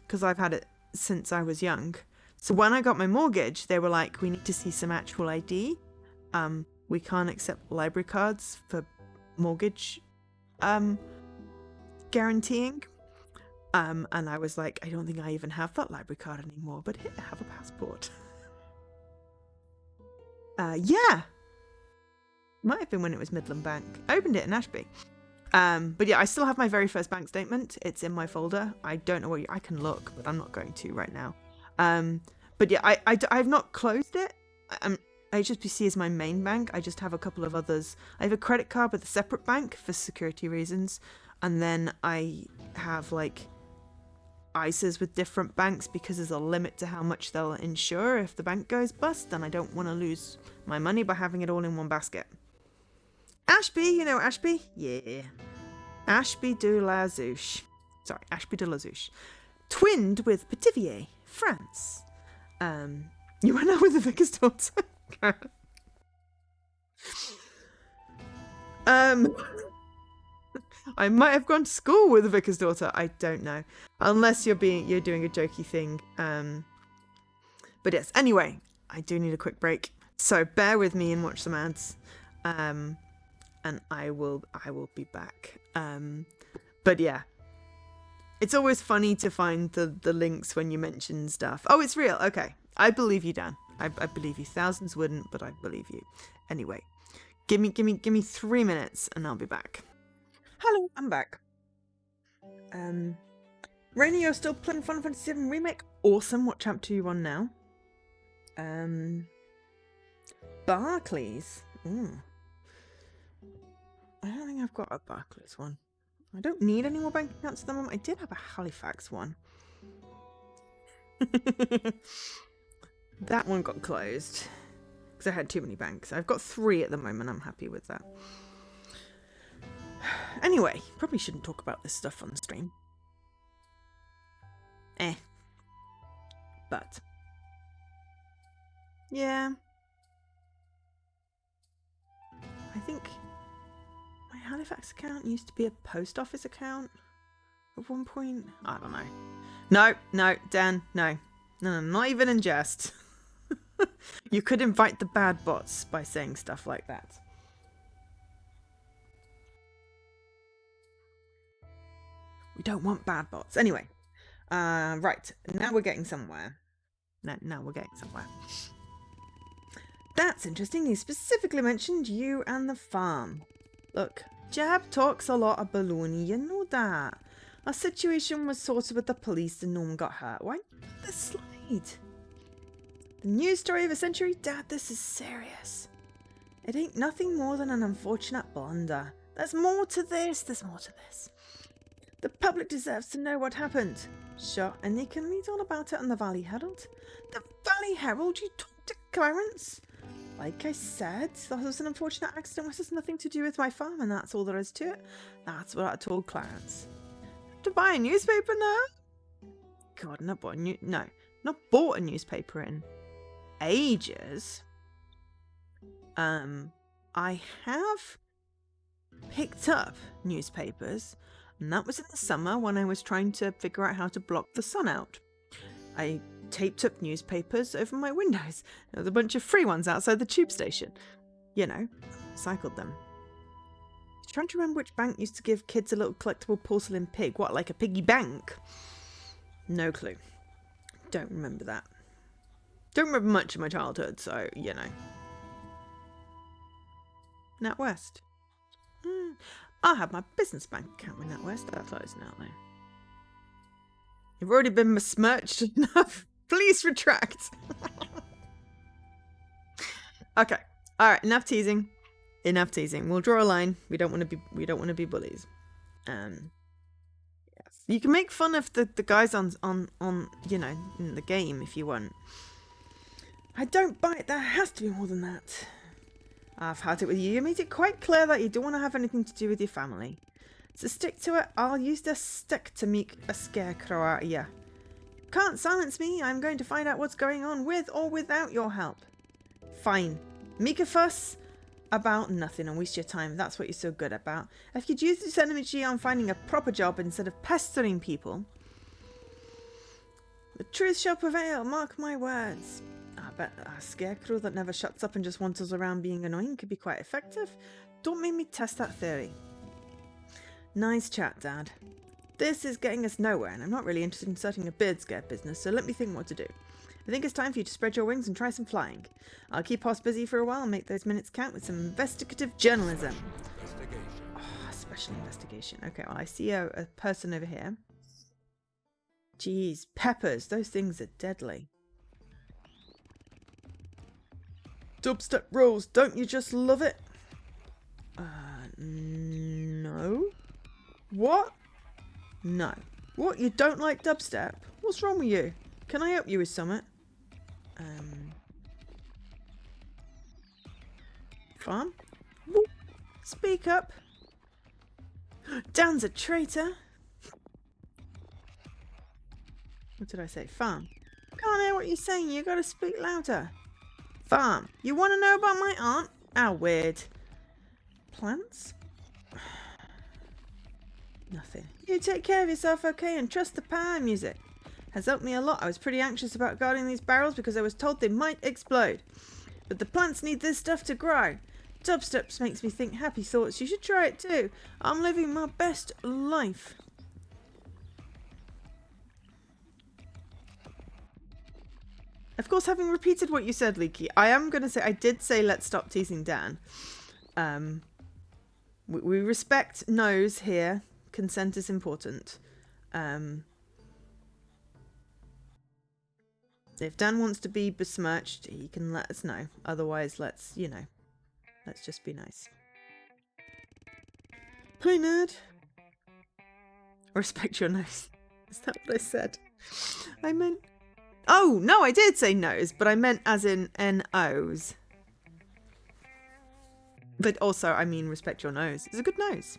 because I've had it since I was young. So when I got my mortgage, they were like, we need to see some actual ID. We can't accept library cards for mortgage guaranteeing. And I was like, I don't think I even have that library card anymore, but here, have a passport. Yeah. Might have been when it was Midland Bank. I opened it in Ashby. But yeah, I still have my very first bank statement. It's in my folder. I don't know where I can look, but I'm not going to right now. But yeah, I've not closed it. HSBC is my main bank. I just have a couple of others. I have a credit card with a separate bank for security reasons. And then I have like ISAs with different banks because there's a limit to how much they'll insure if the bank goes bust, and I don't want to lose my money by having it all in one basket. Ashby, you know Ashby? Yeah. Ashby de la Zouche. Sorry, Ashby de la Zouche. Twinned with Pithiviers, France. You went out with the vicar's daughter? I might have gone to school with the vicar's daughter. I don't know. Unless you're doing a jokey thing. But yes, anyway, I do need a quick break. So bear with me and watch some ads. And I will be back. But yeah, it's always funny to find the links when you mention stuff. Oh, it's real. Okay, I believe you, Dan. I believe you. Thousands wouldn't, but I believe you. Anyway, give me 3 minutes, and I'll be back. Hello, I'm back. Rainy, you're still playing Final Fantasy VII Remake? Awesome. What chapter are you on now? Barclays. I don't think I've got a Barclays one. I don't need any more bank accounts at the moment. I did have a Halifax one. That one got closed because I had too many banks. I've got 3 at the moment. I'm happy with that. Anyway, probably shouldn't talk about this stuff on the stream. But yeah, I think my Halifax account used to be a post office account at one point. I don't know. No, Dan, no, not even in jest. You could invite the bad bots by saying stuff like that. We don't want bad bots. Anyway, right, now we're getting somewhere. Now we're getting somewhere. That's interesting. He specifically mentioned you and the farm. Look, Jab talks a lot of baloney, you know that. Our situation was sorted with the police and no one got hurt. Why the slide? The news story of a century? Dad, this is serious. It ain't nothing more than an unfortunate blunder. There's more to this. The public deserves to know what happened. Sure, and they can read all about it on the Valley Herald. The Valley Herald? You talked to Clarence? Like I said, that was an unfortunate accident which has nothing to do with my farm, and that's all there is to it. That's what I told Clarence. To buy a newspaper now? God, not bought a newspaper in ages. I have picked up newspapers, and that was in the summer when I was trying to figure out how to block the sun out. I taped up newspapers over my windows. There was a bunch of free ones outside the tube station. You know, cycled them. Trying to remember which bank used to give kids a little collectible porcelain pig. What, like a piggy bank? No clue. Don't remember that. Don't remember much of my childhood, so, you know. NatWest. I have my business bank account with NatWest. That's closed now, though. You've already been besmirched enough. Please retract. Okay. All right. Enough teasing. We'll draw a line. We don't want to be bullies. Yes. You can make fun of the guys on you know, in the game if you want. I don't buy it. There has to be more than that. I've had it with you. You made it quite clear that you don't want to have anything to do with your family. So stick to it. I'll use this stick to make a scarecrow out of you. Can't silence me. I'm going to find out what's going on with or without your help. Fine. Make a fuss about nothing and waste your time. That's what you're so good about. If you'd use this energy on finding a proper job instead of pestering people, the truth shall prevail. Mark my words. I bet a scarecrow that never shuts up and just wanders around being annoying could be quite effective. Don't make me test that theory. Nice chat, Dad. This is getting us nowhere, and I'm not really interested in starting a bird scare business, so let me think what to do. I think it's time for you to spread your wings and try some flying. I'll keep Hoss busy for a while and make those minutes count with some investigative journalism. Oh, special investigation. Okay, well, I see a person over here. Jeez, peppers. Those things are deadly. Dubstep rolls, don't you just love it? No. What? No. What, you don't like dubstep? What's wrong with you? Can I help you with something? Farm? Speak up. Dan's a traitor. What did I say? Farm. Can't hear what you're saying. You gotta speak louder. Farm. You want to know about my aunt? How weird. Plants? Nothing. You take care of yourself, okay, and trust the power music. Has helped me a lot. I was pretty anxious about guarding these barrels because I was told they might explode. But the plants need this stuff to grow. Dubsteps makes me think happy thoughts. You should try it too. I'm living my best life. Of course, having repeated what you said, Leaky, I am going to say, I did say let's stop teasing Dan. We respect no's here. Consent is important. If Dan wants to be besmirched, he can let us know. Otherwise, let's just be nice. Hi, nerd. Respect your nose. Is that what I said? I meant... Oh, no, I did say nose, but I meant as in N-O's. But also, I mean respect your nose. It's a good nose.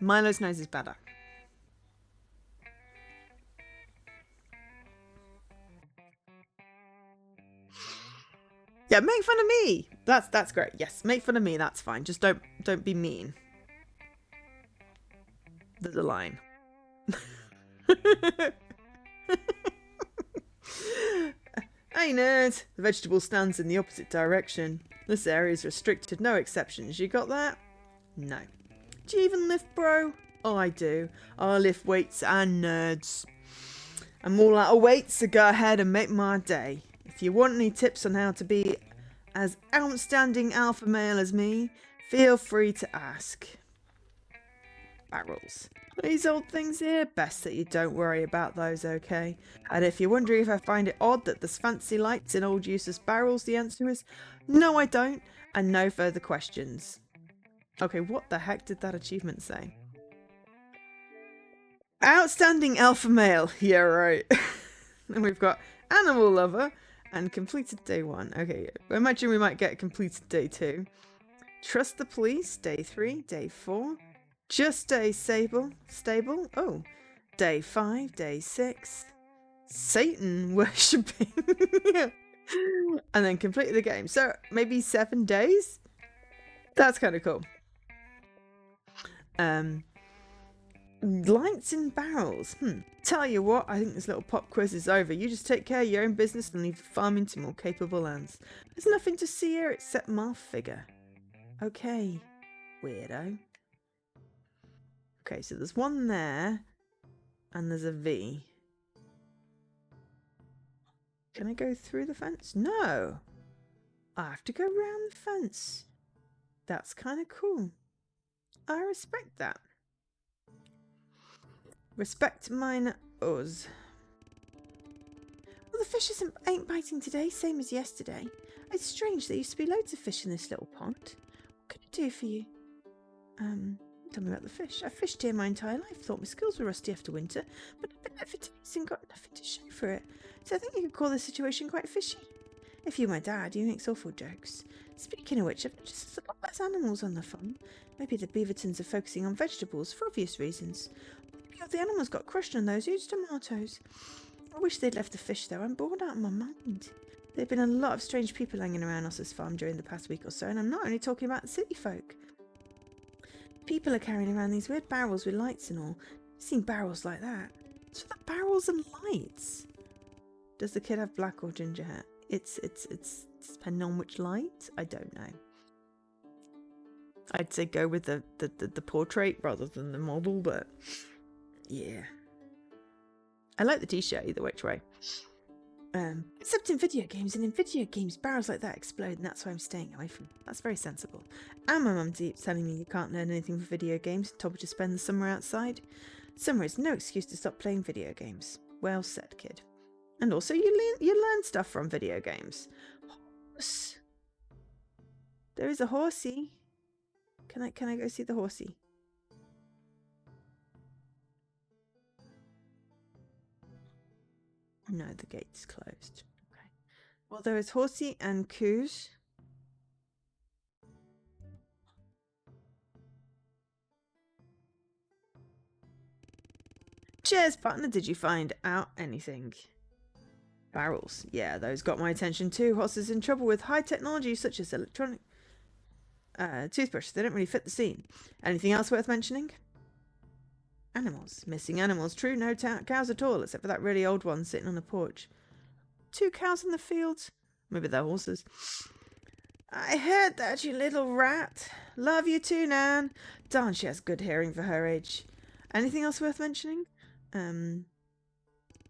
Milo's nose is better. Yeah, make fun of me. That's great. Yes, make fun of me. That's fine. Just don't be mean. There's a line. Hey nerd! The vegetable stands in the opposite direction. This area is restricted, no exceptions. You got that? No. Do you even lift, bro? Oh, I do. I lift weights and nerds. I'm all out of weights, so go ahead and make my day. If you want any tips on how to be as outstanding alpha male as me, feel free to ask. Barrels. These old things here, best that you don't worry about those, okay? And if you're wondering if I find it odd that there's fancy lights in old useless barrels, the answer is no, I don't, and no further questions. Okay, what the heck did that achievement say? Outstanding alpha male. Yeah, right. And we've got animal lover and completed day 1. Okay, I imagine we might get completed day 2. Trust the police, day 3, day 4. Just stay stable. Oh, day 5, day 6. Satan worshipping. And then complete the game. So maybe 7 days? That's kind of cool. Lights in barrels. Tell you what, I think this little pop quiz is over. You just take care of your own business and leave farming to more capable hands. There's nothing to see here except my figure. Okay, weirdo. Okay, so there's one there, and there's a V. Can I go through the fence? No! I have to go around the fence. That's kind of cool. I respect that. Respect mine us. Well, the fish ain't biting today, same as yesterday. It's strange, there used to be loads of fish in this little pond. What can I do for you? Tell me about the fish. I've fished here my entire life. Thought my skills were rusty after winter, but I've been there for days and got nothing to show for it. So I think you could call this situation quite fishy. If you're my dad, he makes awful jokes. Speaking of which, I've noticed there's a lot less animals on the farm. Maybe the Beavertons are focusing on vegetables for obvious reasons. Maybe all the animals got crushed on those huge tomatoes. I wish they'd left the fish though. I'm bored out of my mind. There have been a lot of strange people hanging around Os's farm during the past week or so, and I'm not only talking about the city folk. People are carrying around these weird barrels with lights and all. I've seen barrels like that. So the barrels and lights. Does the kid have black or ginger hair? It's depending on which light. I don't know. I'd say go with the portrait rather than the model, but yeah. I like the t-shirt either which way. Except in video games, and in video games, barrels like that explode, and that's why I'm staying away from them. That's very sensible. And my mum keeps telling me you can't learn anything from video games, and told me to spend the summer outside. Summer is no excuse to stop playing video games. Well said, kid. And also, you learn stuff from video games. Horse. There is a horsey. Can I go see the horsey? No, the gate's closed. Okay. Well, there is horsey and coos. Cheers, partner. Did you find out anything? Barrels. Yeah, those got my attention too. Horses in trouble with high technology such as electronic toothbrushes. They don't really fit the scene. Anything else worth mentioning? Animals. Missing animals. True, no cows at all, except for that really old one sitting on the porch. 2 cows in the fields. Maybe they're horses. I heard that, you little rat. Love you too, Nan. Darn, she has good hearing for her age. Anything else worth mentioning?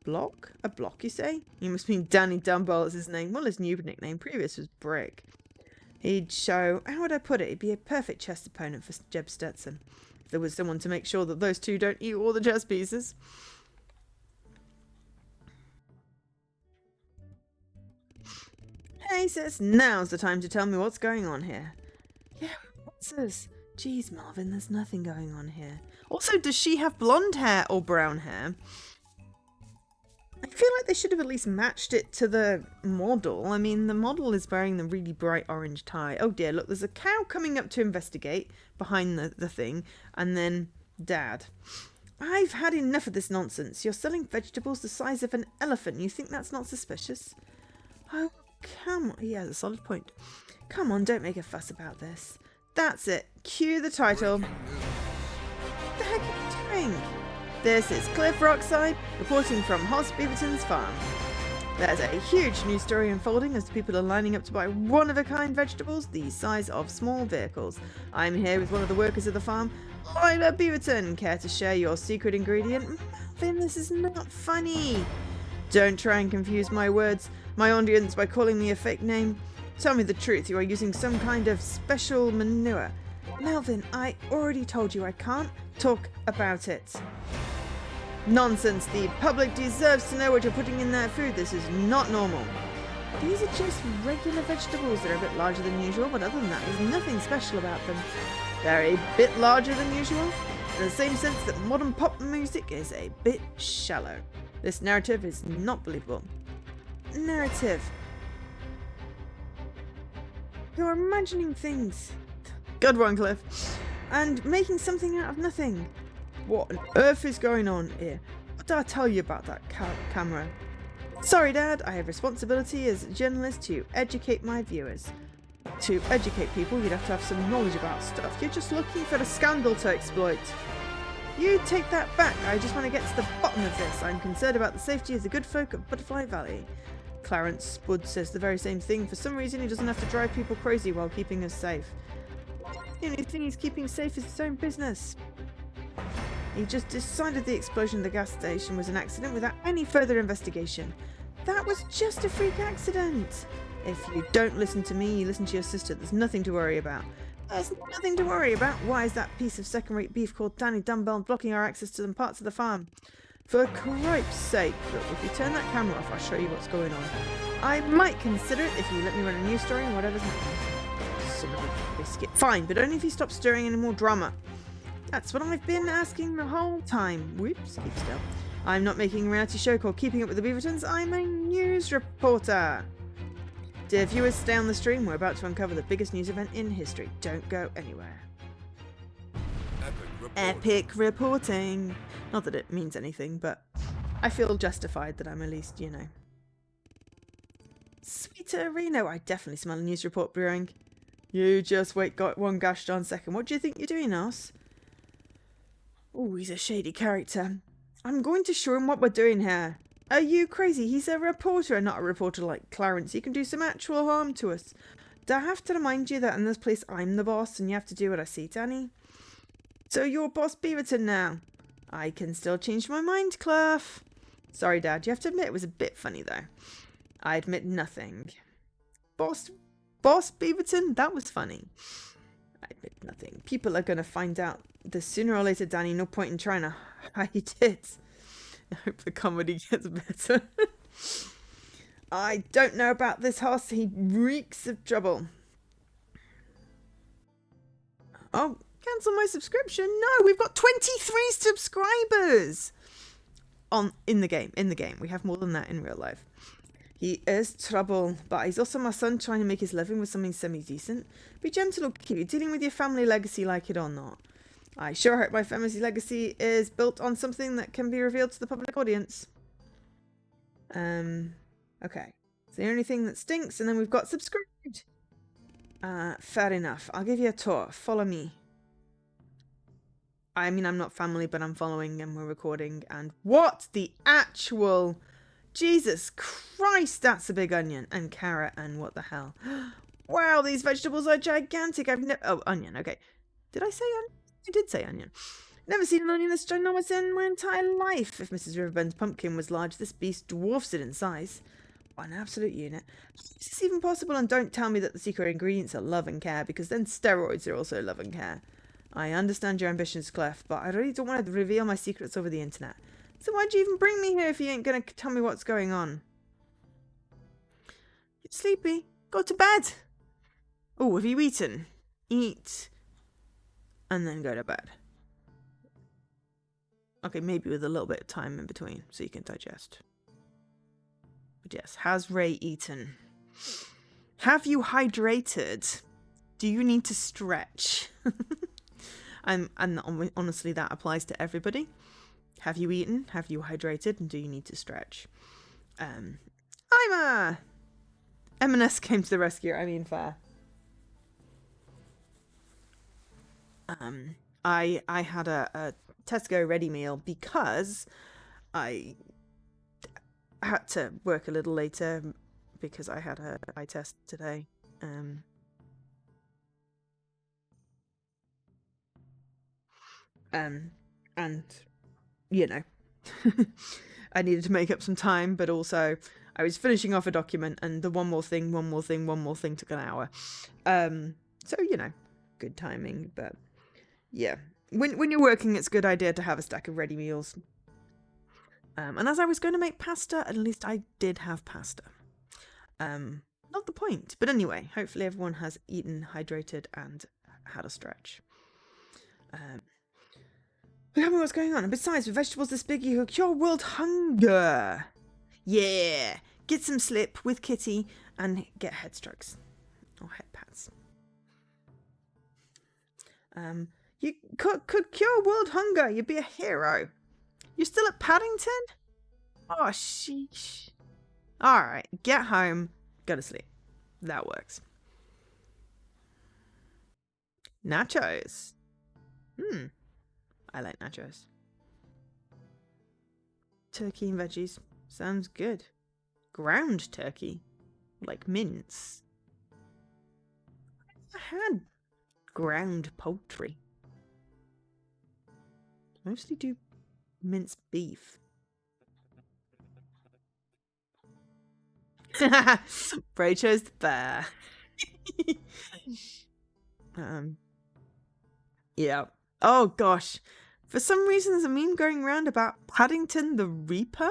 Block? A block, you say? You must mean Danny Dumbbell is his name. Well, his new nickname previous was Brick. He'd show... How would I put it? He'd be a perfect chess opponent for Jeb Stetson. If there was someone to make sure that those two don't eat all the chess pieces. Hey sis, now's the time to tell me what's going on here. Yeah, what's this? Jeez, Marvin, there's nothing going on here. Also, does she have blonde hair or brown hair? I feel like they should have at least matched it to the model. I mean, the model is wearing the really bright orange tie. Oh dear, look, there's a cow coming up to investigate behind the thing. And then Dad. I've had enough of this nonsense. You're selling vegetables the size of an elephant. You think that's not suspicious? Oh, come on. He has a solid point. Come on, don't make a fuss about this. That's it. Cue the title. What the heck are you doing? This is Cliff Rockslide, reporting from Hoss Beaverton's farm. There's a huge news story unfolding as people are lining up to buy one-of-a-kind vegetables the size of small vehicles. I'm here with one of the workers of the farm, Lila Beaverton. Care to share your secret ingredient? Marvin, this is not funny. Don't try and confuse my audience by calling me a fake name. Tell me the truth, you are using some kind of special manure. Melvin, I already told you I can't talk about it. Nonsense, the public deserves to know what you're putting in their food. This is not normal. These are just regular vegetables. They're a bit larger than usual, but other than that, there's nothing special about them. They're a bit larger than usual, in the same sense that modern pop music is a bit shallow. This narrative is not believable. Narrative. You're imagining things. Good one, Cliff. And making something out of nothing. What on earth is going on here? What did I tell you about that camera? Sorry, Dad. I have responsibility as a journalist to educate my viewers. To educate people, you'd have to have some knowledge about stuff. You're just looking for a scandal to exploit. You take that back. I just want to get to the bottom of this. I'm concerned about the safety of the good folk of Butterfly Valley. Clarence Spud says the very same thing. For some reason, he doesn't have to drive people crazy while keeping us safe. The only thing he's keeping safe is his own business. He just decided the explosion at the gas station was an accident without any further investigation. That was just a freak accident. If you don't listen to me, you listen to your sister. There's nothing to worry about. There's nothing to worry about. Why is that piece of second-rate beef called Danny Dumbbell blocking our access to some parts of the farm? For cripe's sake, look, if you turn that camera off, I'll show you what's going on. I might consider it if you let me run a news story on whatever's happening. Son of a biscuit. Fine, but only if you stop stirring any more drama. That's what I've been asking the whole time. Whoops, keep still. I'm not making a reality show called Keeping Up with the Beavertons. I'm a news reporter. Dear viewers, stay on the stream. We're about to uncover the biggest news event in history. Don't go anywhere. Epic reporting. Not that it means anything, but I feel justified that I'm at least, you know. Sweeter Reno. I definitely smell a news report brewing. You just wait got one gosh darn second. What do you think you're doing, Oz? Oh, he's a shady character. I'm going to show him what we're doing here. Are you crazy? He's a reporter and not a reporter like Clarence. He can do some actual harm to us. Do I have to remind you that in this place I'm the boss and you have to do what I say, Danny? So you're Boss Beaverton now. I can still change my mind, Cliff. Sorry, Dad. You have to admit it was a bit funny, though. I admit nothing. Boss Beaverton? That was funny. I admit nothing. People are going to find out this sooner or later, Danny. No point in trying to hide it. I hope the comedy gets better. I don't know about this horse. He reeks of trouble. Oh, cancel my subscription. No, we've got 23 subscribers in the game. We have more than that in real life. He is trouble, but he's also my son trying to make his living with something semi-decent. Be gentle, okay? You're dealing with your family legacy, like it or not. I sure hope my family legacy is built on something that can be revealed to the public audience. Okay. It's the only thing that stinks, and then we've got subscribed. Fair enough. I'll give you a tour. Follow me. I mean, I'm not family, but I'm following, and we're recording, and what the actual... Jesus Christ, that's a big onion, and carrot, and what the hell. Wow, these vegetables are gigantic. I've never... Oh, onion, okay. Did I say onion? I did say onion. Never seen an onion this ginormous in my entire life. If Mrs. Riverbend's pumpkin was large, this beast dwarfs it in size. What an absolute unit. Is this even possible? And don't tell me that the secret ingredients are love and care, because then steroids are also love and care. I understand your ambitions, Clef, but I really don't want to reveal my secrets over the internet. So why'd you even bring me here if you ain't going to tell me what's going on? You're sleepy. Go to bed. Oh, have you eaten? Eat. and then go to bed. Okay, maybe with a little bit of time in between so you can digest. But yes, has Ray eaten? Have you hydrated? Do you need to stretch? And honestly, that applies to everybody. Have you eaten? Have you hydrated? And do you need to stretch? I'm M&S came to the rescue. I mean, fair. I had a Tesco ready meal because I had to work a little later because I had an eye test today. And you know, I needed to make up some time, but also I was finishing off a document, and the one more thing took an hour. So you know, good timing. But yeah, when you're working, it's a good idea to have a stack of ready meals. And as I was going to make pasta, at least I did have pasta. Not the point, but anyway, hopefully everyone has eaten, hydrated, and had a stretch. Tell me what's going on. And besides, with vegetables this big, you cure world hunger. Yeah, get some slip with Kitty and get head strokes or head pats. You could cure world hunger. You'd be a hero. You're still at Paddington? Oh, sheesh. All right, get home, go to sleep. That works. Nachos. I like nachos. Turkey and veggies. Sounds good. Ground turkey. Like mince. I had ground poultry. Mostly do minced beef. Bray chose the bear. Yeah. Oh gosh. For some reason, there's a meme going around about Paddington the Reaper.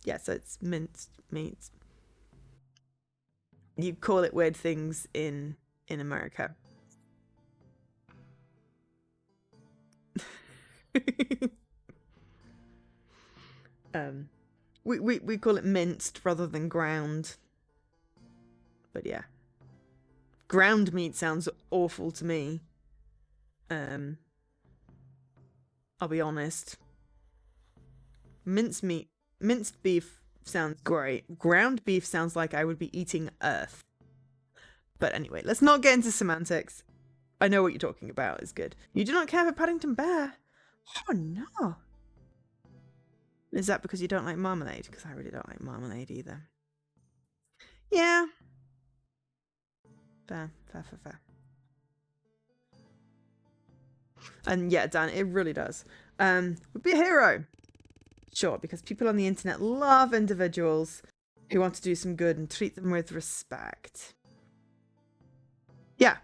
Yeah, so it's minced meat. You call it weird things in America. We call it minced rather than ground. But yeah. Ground meat sounds awful to me. I'll be honest. Minced beef sounds great. Ground beef sounds like I would be eating earth. But anyway, let's not get into semantics. I know what you're talking about. It's good. You do not care for Paddington Bear? Oh no. Is that because you don't like marmalade? Because I really don't like marmalade either. Yeah. Fair. And yeah, Dan, it really does. Would be a hero. Sure, because people on the internet love individuals who want to do some good and treat them with respect. Yeah.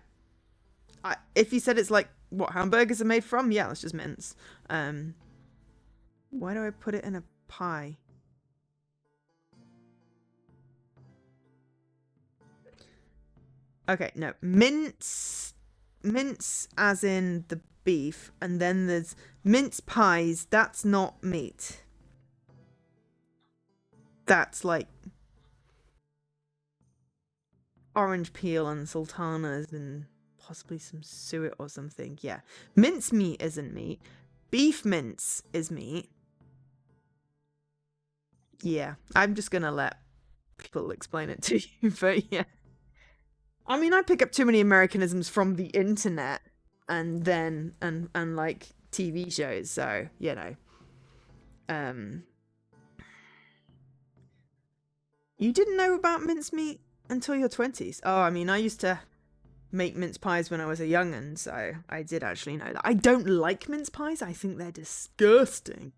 If you said it's like what hamburgers are made from, yeah, that's just mince. Why do I put it in a pie? Okay, no. Mince as in the beef, and then there's mince pies. That's not meat. That's like orange peel and sultanas and possibly some suet or something. Yeah. Mince meat isn't meat. Beef mince is meat. Yeah. I'm just going to let people explain it to you, but yeah. I mean, I pick up too many Americanisms from the internet and then and like TV shows, so, you know. You didn't know about mincemeat until your 20s. Oh, I mean, I used to make mince pies when I was a young'un, so I did actually know that. I don't like mince pies. I think they're disgusting.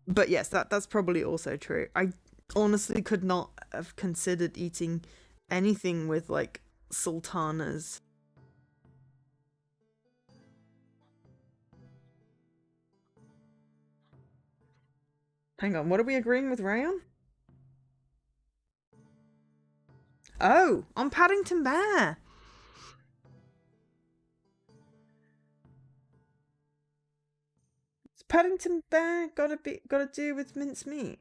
But yes, that's probably also true. I honestly could not have considered eating anything with like sultanas. Hang on, what are we agreeing with Ray on? Oh, on Paddington Bear. It's Paddington Bear gotta do with mincemeat.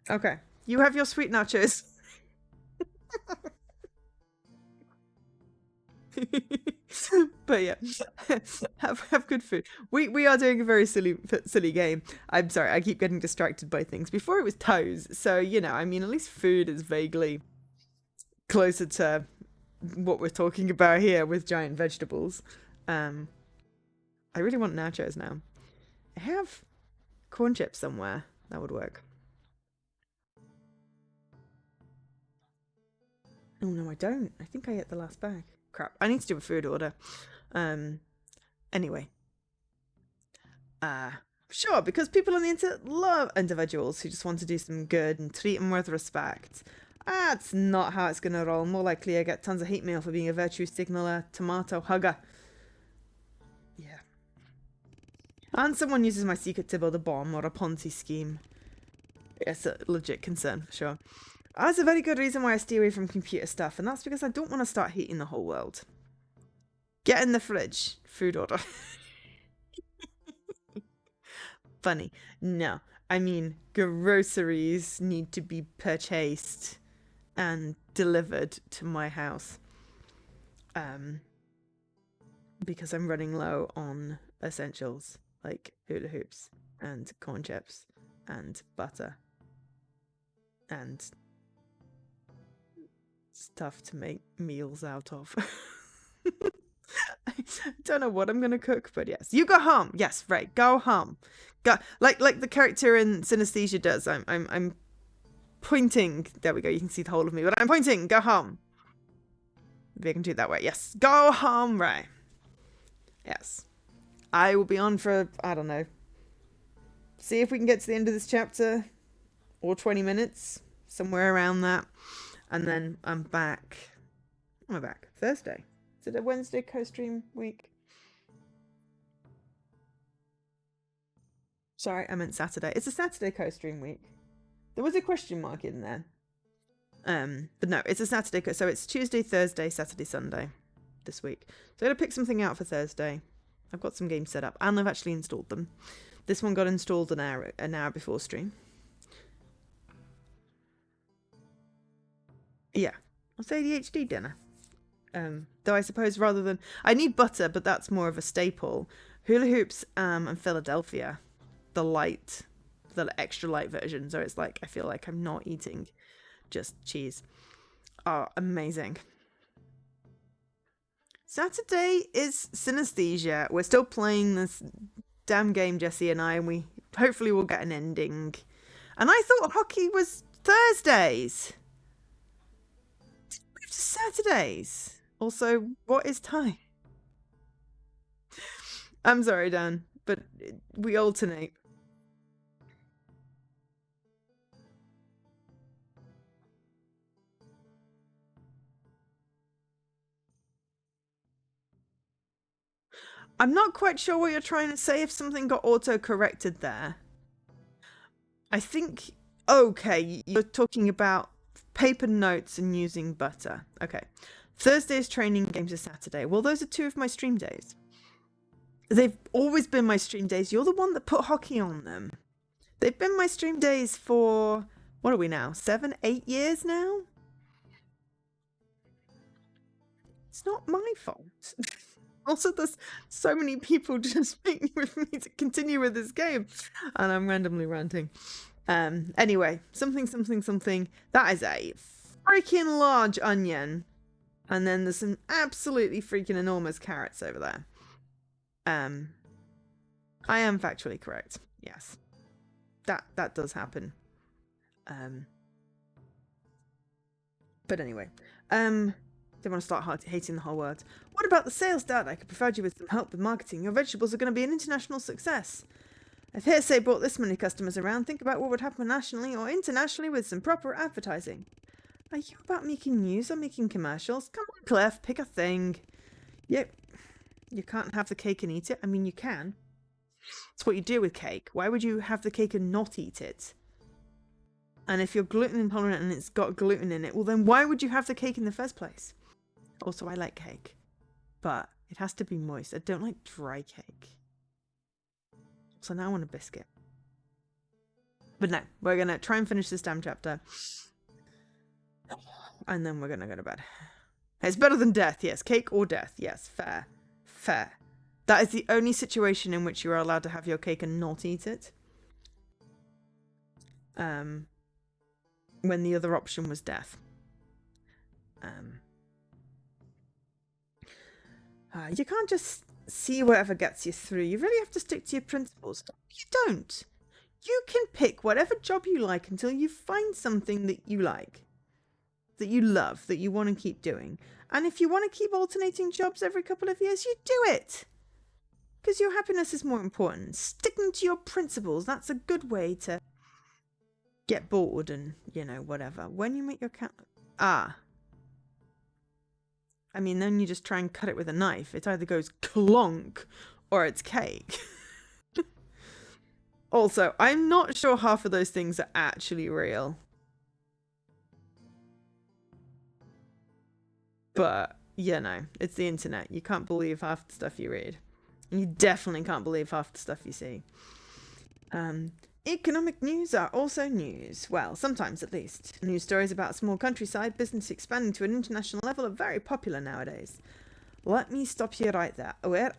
Okay, you have your sweet nachos. But yeah, have good food. We are doing a very silly game. I'm sorry, I keep getting distracted by things. Before it was toes, so you know, I mean, at least food is vaguely closer to what we're talking about here with giant vegetables. Um, I really want nachos now. I have corn chips somewhere. That would work. Oh no, I don't. I think I ate the last bag. Crap. I need to do a food order. Um. Anyway. Uh. Sure, because people on the internet love individuals who just want to do some good and treat them with respect. That's not how it's gonna roll. More likely, I get tons of hate mail for being a virtue signaler, tomato hugger. Yeah. And someone uses my secret to build a bomb or a Ponzi scheme. It's a legit concern for sure. That's a very good reason why I stay away from computer stuff, and that's because I don't want to start hating the whole world. Get in the fridge. Food order. Funny. No. I mean, groceries need to be purchased and delivered to my house. Because I'm running low on essentials like hula hoops and corn chips and butter and stuff to make meals out of. I don't know what I'm gonna cook, but yes, you go home. Yes, right, go home. Go like the character in Synesthesia does. I'm pointing. There we go. You can see the whole of me, but I'm pointing. Go home. Maybe I can do it that way. Yes, go home. Right. Yes, I will be on for I don't know. See if we can get to the end of this chapter, or 20 minutes, somewhere around that, and then I'm back. I'm back Thursday. Is it a Wednesday co-stream week? Sorry, I meant Saturday. It's a Saturday co-stream week. There was a question mark in there. But no, it's a Saturday. So it's Tuesday, Thursday, Saturday, Sunday this week. So I'm going to pick something out for Thursday. I've got some games set up and I've actually installed them. This one got installed an hour before stream. Yeah. I'll say ADHD dinner. Though I suppose rather than I need butter, but that's more of a staple. Hula hoops and Philadelphia, the extra light version. So it's like I feel like I'm not eating just cheese. Oh, amazing. Saturday is Synesthesia. We're still playing this damn game, Jesse and I, and we hopefully will get an ending. And I thought hockey was Thursdays. Move to Saturdays. Also, what is time? I'm sorry, Dan, but we alternate. I'm not quite sure what you're trying to say if something got auto-corrected there. I think, okay, you're talking about paper notes and using butter. Okay. Thursday's training games are Saturday. Well, those are two of my stream days. They've always been my stream days. You're the one that put hockey on them. They've been my stream days for, what are we now, 7, 8 years now? It's not my fault. Also, there's so many people just being with me to continue with this game, and I'm randomly ranting. Anyway, something. That is a freaking large onion, and then there's some absolutely freaking enormous carrots over there. I am factually correct. Yes, that does happen. But anyway, don't want to start hating the whole world. What about the sales dad? I could provide you with some help with marketing. Your vegetables are going to be an international success. If hearsay brought this many customers around, think about what would happen nationally or internationally with some proper advertising. Are you about making news or making commercials? Come on, Cliff, pick a thing. Yep, you can't have the cake and eat it. I mean, you can. It's what you do with cake. Why would you have the cake and not eat it? And if you're gluten intolerant and it's got gluten in it, well, then why would you have the cake in the first place? Also, I like cake, but it has to be moist. I don't like dry cake. So now I want a biscuit. But no, we're going to try and finish this damn chapter. And then we're going to go to bed. It's better than death, yes. Cake or death, yes. Fair. Fair. That is the only situation in which you are allowed to have your cake and not eat it. When the other option was death. You can't just see whatever gets you through. You really have to stick to your principles. You don't. You can pick whatever job you like until you find something that you like, that you love, that you want to keep doing. And if you want to keep alternating jobs every couple of years, you do it. Because your happiness is more important. Sticking to your principles, that's a good way to get bored and, whatever. When you make your I mean, then you just try and cut it with a knife. It either goes clonk or it's cake. Also, I'm not sure half of those things are actually real. But, it's the internet. You can't believe half the stuff you read. And you definitely can't believe half the stuff you see. Economic news are also news. Well, sometimes at least. News stories about small countryside business expanding to an international level are very popular nowadays. Let me stop you right there.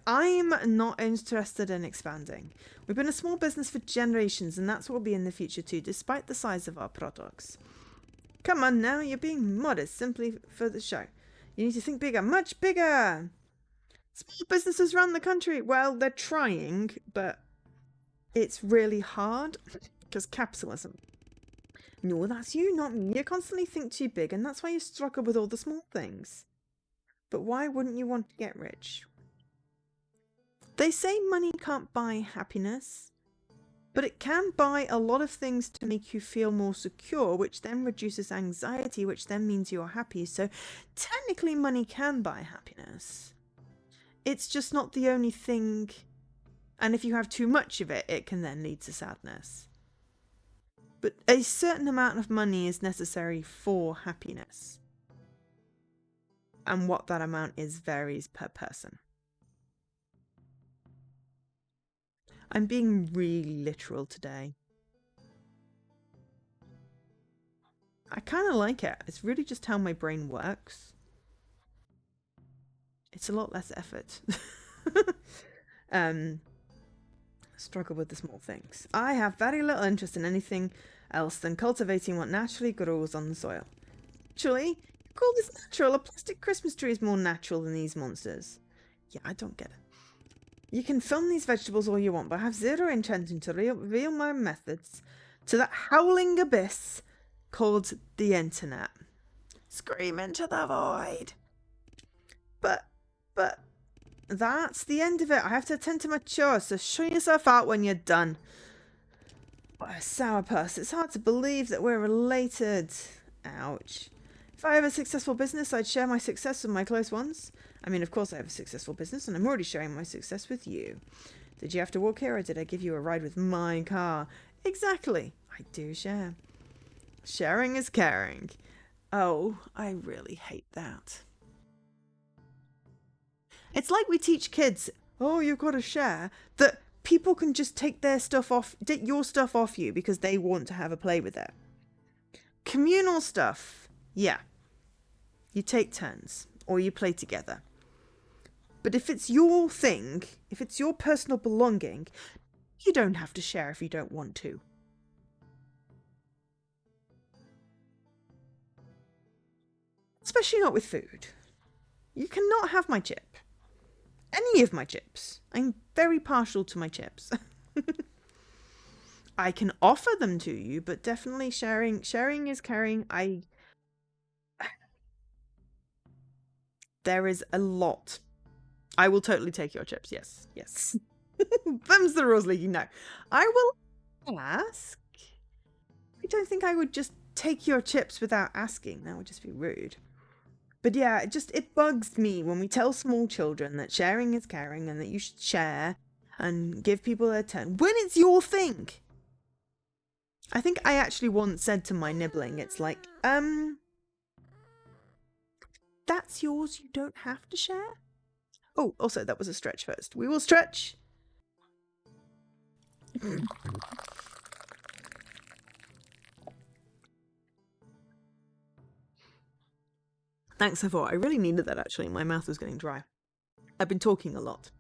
I'm not interested in expanding. We've been a small business for generations, and that's what we'll be in the future too, despite the size of our products. Come on now, you're being modest simply for the show. You need to think bigger, much bigger. Small businesses around the country, well, they're trying, but it's really hard because capitalism. No, that's you, not me. You constantly think too big, and that's why you struggle with all the small things. But why wouldn't you want to get rich? They say money can't buy happiness, but it can buy a lot of things to make you feel more secure, which then reduces anxiety, which then means you're happy. So technically money can buy happiness. It's just not the only thing. And if you have too much of it, it can then lead to sadness. But a certain amount of money is necessary for happiness. And what that amount is varies per person. I'm being really literal today. I kind of like it. It's really just how my brain works. It's a lot less effort. Struggle with the small things. I have very little interest in anything else than cultivating what naturally grows on the soil. Actually, you call this natural? A plastic Christmas tree is more natural than these monsters. Yeah, I don't get it. You can film these vegetables all you want, but I have zero intention to reveal my methods to that howling abyss called the internet. Scream into the void. But that's the end of it. I have to attend to my chores, so show yourself out when you're done. What a sourpuss. It's hard to believe that we're related. Ouch. If I have a successful business, I'd share my success with my close ones. I mean, of course I have a successful business, and I'm already sharing my success with you. Did you have to walk here, or did I give you a ride with my car? Exactly. I do share. Sharing is caring. Oh, I really hate that. It's like we teach kids, oh, you've got to share, that people can just take your stuff off you because they want to have a play with it. Communal stuff, yeah. You take turns, or you play together. But if it's your thing, if it's your personal belonging, you don't have to share if you don't want to. Especially not with food. You cannot have my chip. Any of my chips. I'm very partial to my chips. I can offer them to you, but definitely sharing is caring. There is a lot. I will totally take your chips. Yes. Them's the rules, Leaky. No. I will ask. I don't think I would just take your chips without asking. That would just be rude. But yeah, it bugs me when we tell small children that sharing is caring and that you should share and give people their turn when it's your thing. I think I actually once said to my nibbling, it's like, that's yours, you don't have to share. Oh, also, that was a stretch first. We will stretch. Thanks, Savor. I really needed that, actually. My mouth was getting dry. I've been talking a lot.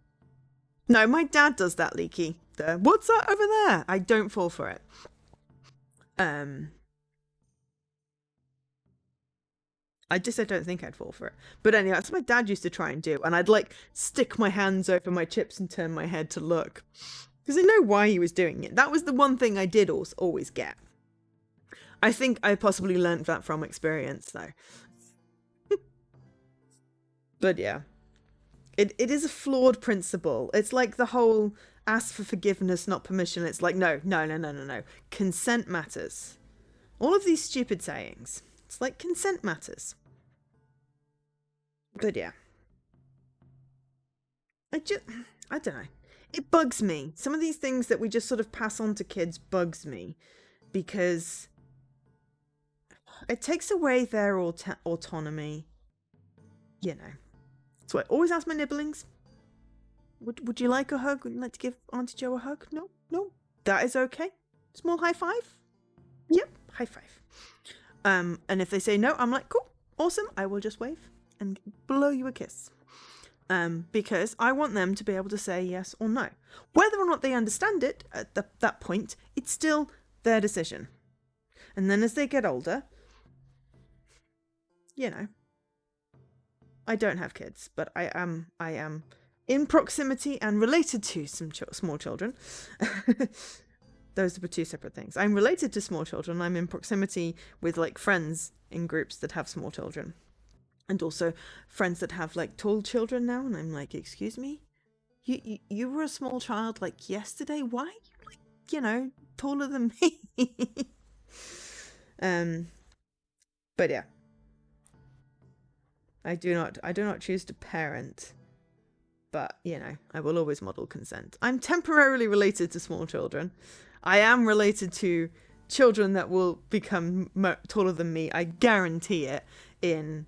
No, my dad does that, Leaky. What's that over there? I don't fall for it. I don't think I'd fall for it. But anyway, that's what my dad used to try and do. And I'd like stick my hands over my chips and turn my head to look. Because I know why he was doing it. That was the one thing I did always get. I think I possibly learned that from experience, though. But yeah. It is a flawed principle. It's like the whole ask for forgiveness, not permission. It's like, no. Consent matters. All of these stupid sayings. It's like consent matters. But yeah. I don't know. It bugs me. Some of these things that we just sort of pass on to kids bugs me. Because it takes away their autonomy. You know. So I always ask my nibblings, would you like a hug? Would you like to give Auntie Jo a hug? No, that is okay. Small high five? Yep, high five. And if they say no, I'm like, cool, awesome. I will just wave and blow you a kiss. Because I want them to be able to say yes or no. Whether or not they understand it at that point, it's still their decision. And then as they get older, you know, I don't have kids, but I am in proximity and related to some small children. Those were two separate things. I'm related to small children. I'm in proximity with like friends in groups that have small children, and also friends that have like tall children now. And I'm like, excuse me, you were a small child like yesterday. Why are you like taller than me? But yeah. I do not choose to parent, but I will always model consent. I'm temporarily related to small children. I am related to children that will become taller than me. I guarantee it in,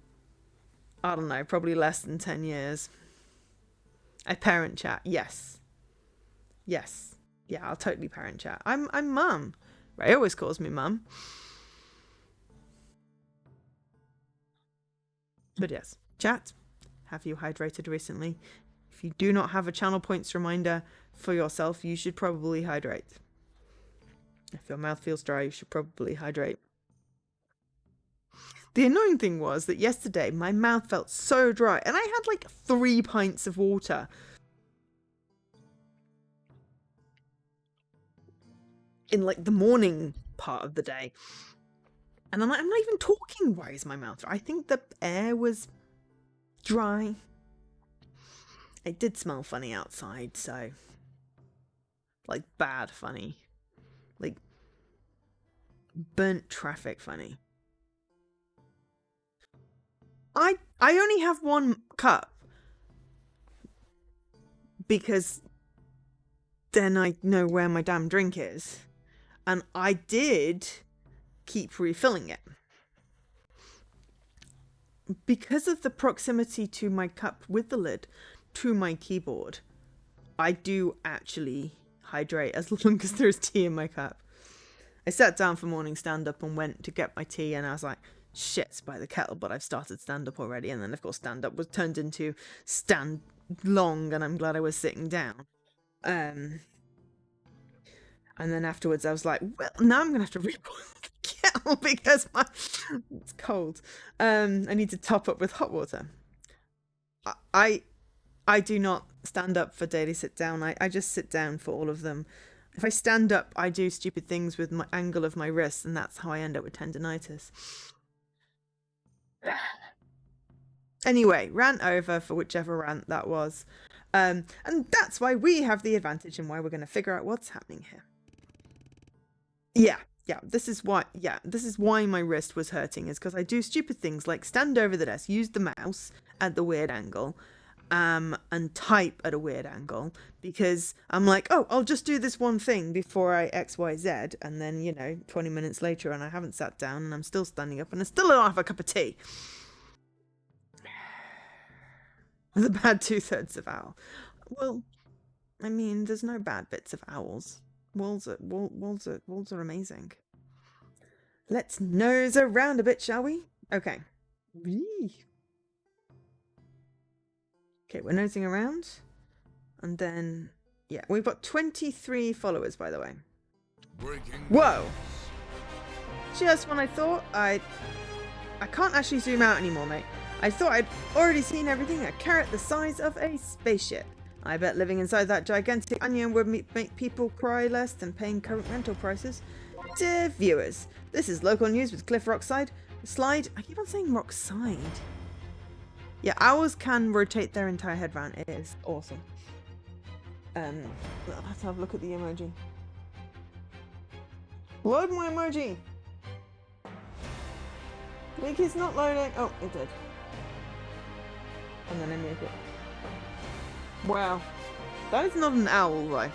I don't know, probably less than 10 years. I parent chat. Yes. Yeah, I'll totally parent chat. I'm mum. Ray always calls me mum. But yes, chat, have you hydrated recently? If you do not have a channel points reminder for yourself, you should probably hydrate. If your mouth feels dry, you should probably hydrate. The annoying thing was that yesterday my mouth felt so dry and I had like 3 pints of water. In like the morning part of the day. And I'm like, I'm not even talking. Why is my mouth dry? I think the air was dry. It did smell funny outside, so like bad funny. Like burnt traffic funny. I only have 1 cup because then I know where my damn drink is. And I did keep refilling it. Because of the proximity to my cup with the lid to my keyboard, I do actually hydrate as long as there's tea in my cup. I sat down for morning stand-up and went to get my tea, and I was like, shit, it's by the kettle, but I've started stand-up already. And then, of course, stand-up was turned into stand long, and I'm glad I was sitting down. And then afterwards I was like, well, now I'm going to have to reboil the kettle because it's cold. I need to top up with hot water. I do not stand up for daily sit down. I just sit down for all of them. If I stand up, I do stupid things with my angle of my wrists, and that's how I end up with tendinitis. Anyway, rant over for whichever rant that was. And that's why we have the advantage and why we're going to figure out what's happening here. Yeah, this is why my wrist was hurting, is because I do stupid things like stand over the desk, use the mouse at the weird angle, and type at a weird angle, because I'm like, oh, I'll just do this one thing before I XYZ, and then, 20 minutes later and I haven't sat down and I'm still standing up and I still don't have a cup of tea. The bad 2/3 of owl. Well, I mean, there's no bad bits of owls. Wolves are amazing. Let's nose around a bit, shall we? Okay. Okay, we're nosing around. And then, yeah, we've got 23 followers, by the way. Whoa! Just when I thought I can't actually zoom out anymore, mate. I thought I'd already seen everything. A carrot the size of a spaceship. I bet living inside that gigantic onion would make people cry less than paying current rental prices. Dear viewers, this is local news with Cliff Rockslide. Slide. I keep on saying Rockside. Yeah, owls can rotate their entire head round. It is awesome. I'll have to have a look at the emoji. Load my emoji! Link is not loading. Oh, it did. And then I moved it. Wow. That is not an owl, though.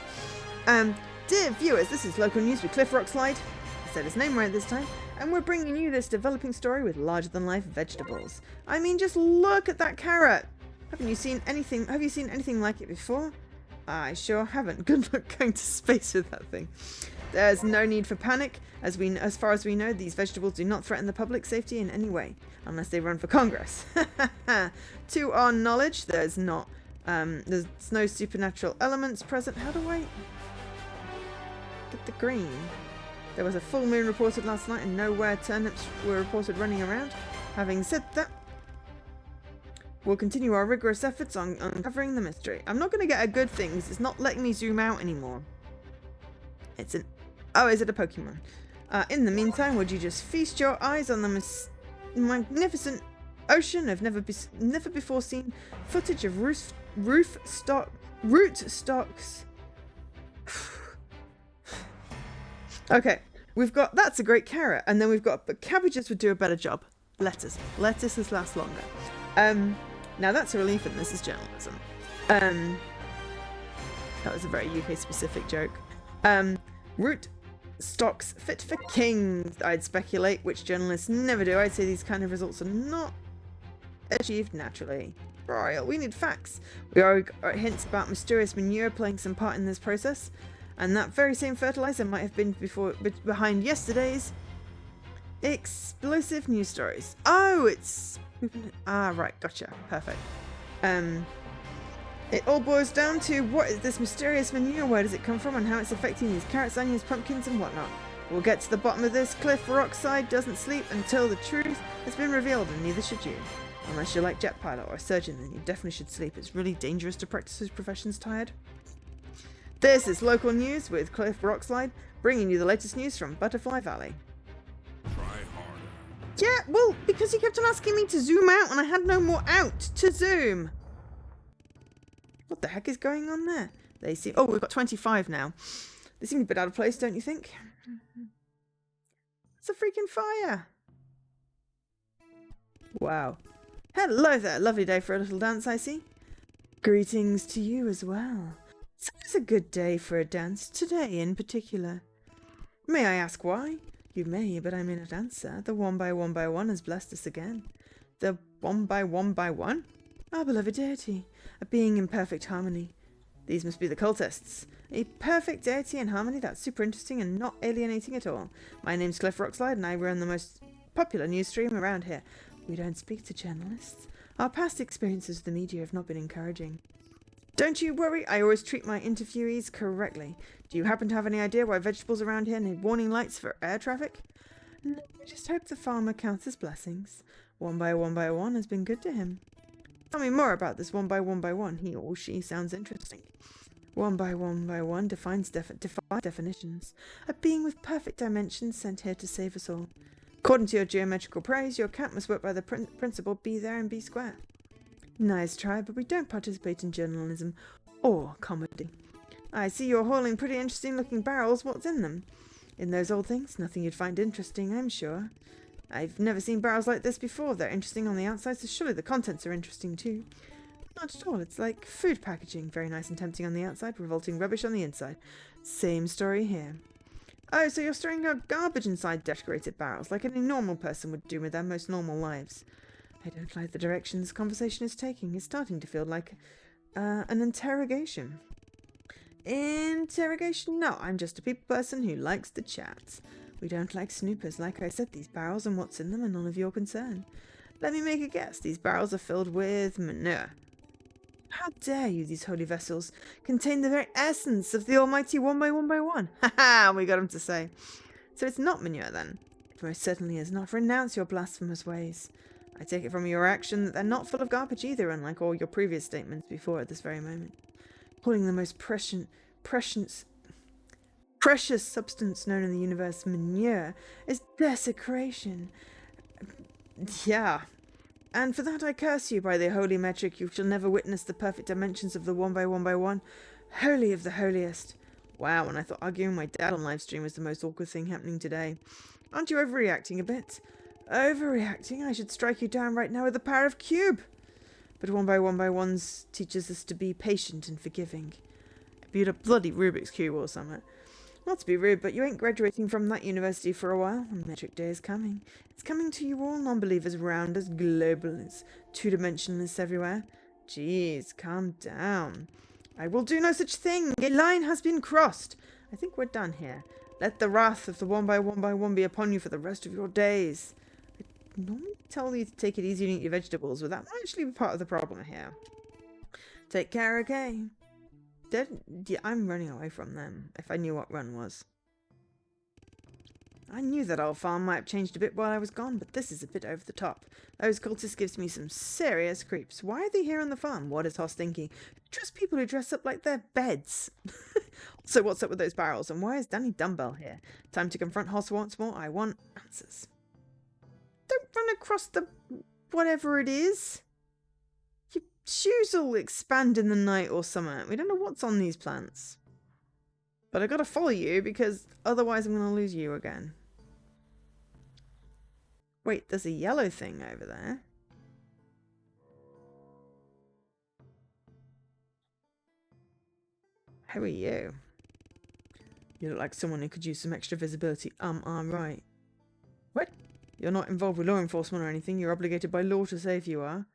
Dear viewers, this is local news with Cliff Rockslide. I said his name right this time. And we're bringing you this developing story with larger-than-life vegetables. I mean, just look at that carrot. Have you seen anything like it before? I sure haven't. Good luck going to space with that thing. There's no need for panic. As far as we know, these vegetables do not threaten the public safety in any way, unless they run for Congress. To our knowledge, there's no supernatural elements present. How do I get the green? There was a full moon reported last night and nowhere turnips were reported running around. Having said that, we'll continue our rigorous efforts on uncovering the mystery. I'm not going to get a good thing because it's not letting me zoom out anymore. Oh, is it a Pokemon? In the meantime, would you just feast your eyes on the magnificent ocean of never before seen footage of root stocks. Okay, that's a great carrot, and then but cabbages would do a better job. Lettuces last longer. Now that's a relief, and this is journalism. That was a very UK specific joke. Root stocks fit for kings, I'd speculate, which journalists never do. I'd say these kind of results are not achieved naturally. Royal, we need facts. We are hints about mysterious manure playing some part in this process. And that very same fertilizer might have been behind yesterday's explosive news stories. Oh, it's... right, gotcha. Perfect. It all boils down to what is this mysterious manure, where does it come from, and how it's affecting these carrots, onions, pumpkins, and whatnot. We'll get to the bottom of this. Cliff Rockside doesn't sleep until the truth has been revealed, and neither should you. Unless you're like jet pilot or a surgeon, then you definitely should sleep. It's really dangerous to practice whose profession's tired. This is local news with Cliff Rockslide, bringing you the latest news from Butterfly Valley. Try harder. Yeah, well, because you kept on asking me to zoom out and I had no more out to zoom. What the heck is going on there? They seem... Oh, we've got 25 now. They seem a bit out of place, don't you think? It's a freaking fire. Wow. Hello there. Lovely day for a little dance, I see. Greetings to you as well. So it's a good day for a dance, today in particular. May I ask why? You may, but I may not answer. The 1x1x1 has blessed us again. The 1x1x1? Our beloved deity, a being in perfect harmony. These must be the cultists. A perfect deity in harmony, that's super interesting and not alienating at all. My name's Cliff Rockslide and I run the most popular news stream around here. We don't speak to journalists. Our past experiences with the media have not been encouraging. Don't you worry, I always treat my interviewees correctly. Do you happen to have any idea why vegetables around here need warning lights for air traffic? No, I just hope the farmer counts his blessings. 1x1x1 has been good to him. Tell me more about this 1x1x1. He or she sounds interesting. 1x1x1 defines definitions. A being with perfect dimensions sent here to save us all. According to your geometrical praise, your cat must work by the principle be there and be square. Nice try, but we don't participate in journalism or comedy. I see you're hauling pretty interesting looking barrels. What's in them? In those old things? Nothing you'd find interesting, I'm sure. I've never seen barrels like this before. They're interesting on the outside, so surely the contents are interesting too. Not at all. It's like food packaging. Very nice and tempting on the outside, revolting rubbish on the inside. Same story here. Oh, so you're storing your garbage inside decorated barrels, like any normal person would do with their most normal lives. I don't like the direction this conversation is taking. It's starting to feel like an interrogation. Interrogation? No, I'm just a people person who likes to chat. We don't like snoopers. Like I said, these barrels and what's in them are none of your concern. Let me make a guess. These barrels are filled with manure. How dare you, these holy vessels contain the very essence of the almighty one by one by one. Ha ha, we got him to say. So it's not manure then? It most certainly is not. Renounce your blasphemous ways. I take it from your action that they're not full of garbage either, unlike all your previous statements before at this very moment. Calling the most precious substance known in the universe manure is desecration. Yeah. And for that I curse you by the holy metric. You shall never witness the perfect dimensions of the one by one. Holy of the holiest. Wow, and I thought arguing with my dad on live stream was the most awkward thing happening today. Aren't you overreacting a bit? Overreacting? I should strike you down right now with the power of cube. But one by ones teaches us to be patient and forgiving. Be a bloody Rubik's Cube or something. Not to be rude, but you ain't graduating from that university for a while. The metric day is coming. It's coming to you all non-believers around us, globalists, two-dimensionalists everywhere. Jeez, calm down. I will do no such thing. A line has been crossed. I think we're done here. Let the wrath of the one by one be upon you for the rest of your days. I normally tell you to take it easy and eat your vegetables, but that might actually be part of the problem here. Take care, okay? Yeah, I'm running away from them, if I knew what run was. I knew that old farm might have changed a bit while I was gone, but this is a bit over the top. Those cultists gives me some serious creeps. Why are they here on the farm? What is Hoss thinking? Trust people who dress up like their beds. So what's up with those barrels, and why is Danny Dumbbell here? Time to confront Hoss once more. I want answers. Don't run across the whatever it is. Your shoes will expand in the night or something. We don't know what's on these plants. But I gotta follow you because otherwise I'm gonna lose you again. Wait, there's a yellow thing over there. Who are you? You look like someone who could use some extra visibility. I'm right. What? You're not involved with law enforcement or anything. You're obligated by law to say if you are.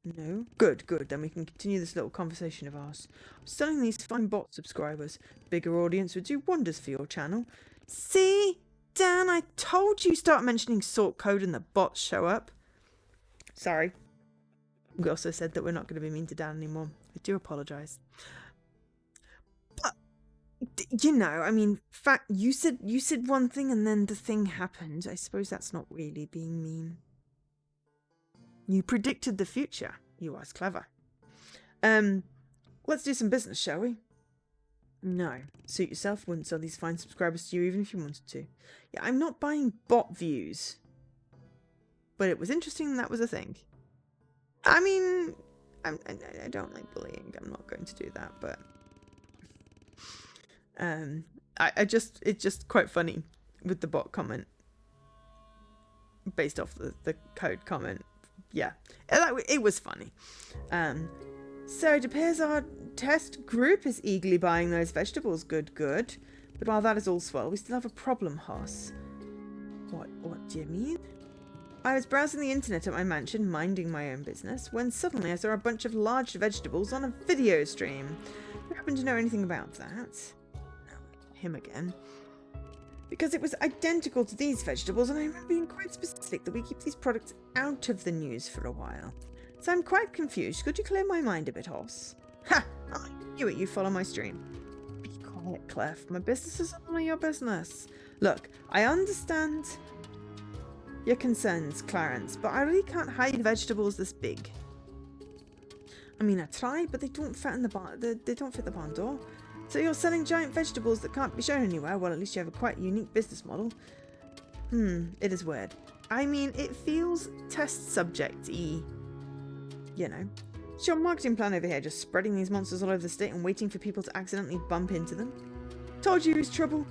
No? Good. Then we can continue this little conversation of ours. I'm selling these fine bot subscribers. Bigger audience would do wonders for your channel. See? Dan, I told you start mentioning sort code and the bots show up. Sorry. We also said that we're not going to be mean to Dan anymore. I do apologise. But, you know, I mean, you said one thing and then the thing happened. I suppose that's not really being mean. You predicted the future. You was clever. Let's do some business, shall we? No. Suit yourself. Wouldn't sell these fine subscribers to you even if you wanted to. Yeah, I'm not buying bot views. But it was interesting that was a thing. I mean, I don't like bullying. I'm not going to do that, but... it's just quite funny with the bot comment. Based off the code comment. Yeah, it was funny. So it appears our test group is eagerly buying those vegetables. Good. But while that is all swell, we still have a problem, Hoss. What do you mean? I was browsing the internet at my mansion, minding my own business, when suddenly I saw a bunch of large vegetables on a video stream. Do you happen to know anything about that? No, him again. Because it was identical to these vegetables, and I remember being quite specific that we keep these products out of the news for a while. So I'm quite confused. Could you clear my mind a bit, Hoss? Ha! I knew it. You follow my stream. Be quiet, Clef. My business is only your business. Look, I understand your concerns, Clarence, but I really can't hide vegetables this big. I mean, I tried, but they don't fit in the barn. They don't fit the barn door. So you're selling giant vegetables that can't be shown anywhere? Well, at least you have a quite unique business model. It is weird. I mean, it feels test subject-y. You know. It's your marketing plan over here, just spreading these monsters all over the state and waiting for people to accidentally bump into them. Told you it was trouble.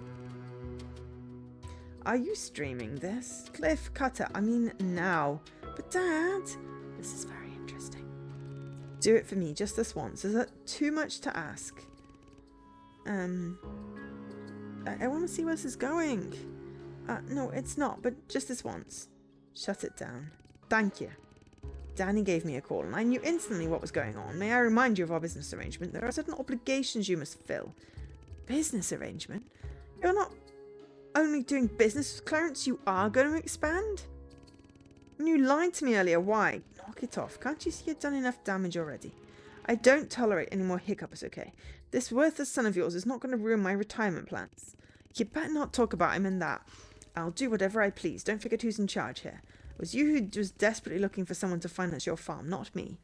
Are you streaming this? Cliff, Cutter, I mean now. But Dad, this is very interesting. Do it for me, just this once. Is that too much to ask? I want to see where this is going. No, it's not, but just this once. Shut it down. Thank you. Danny gave me a call, and I knew instantly what was going on. May I remind you of our business arrangement? There are certain obligations you must fill. Business arrangement? You're not only doing business with Clarence, you are going to expand? You lied to me earlier. Why? Knock it off. Can't you see you've done enough damage already? I don't tolerate any more hiccups, okay? This worthless son of yours is not going to ruin my retirement plans. You better not talk about him in that. I'll do whatever I please. Don't forget who's in charge here. It was you who was desperately looking for someone to finance your farm, not me.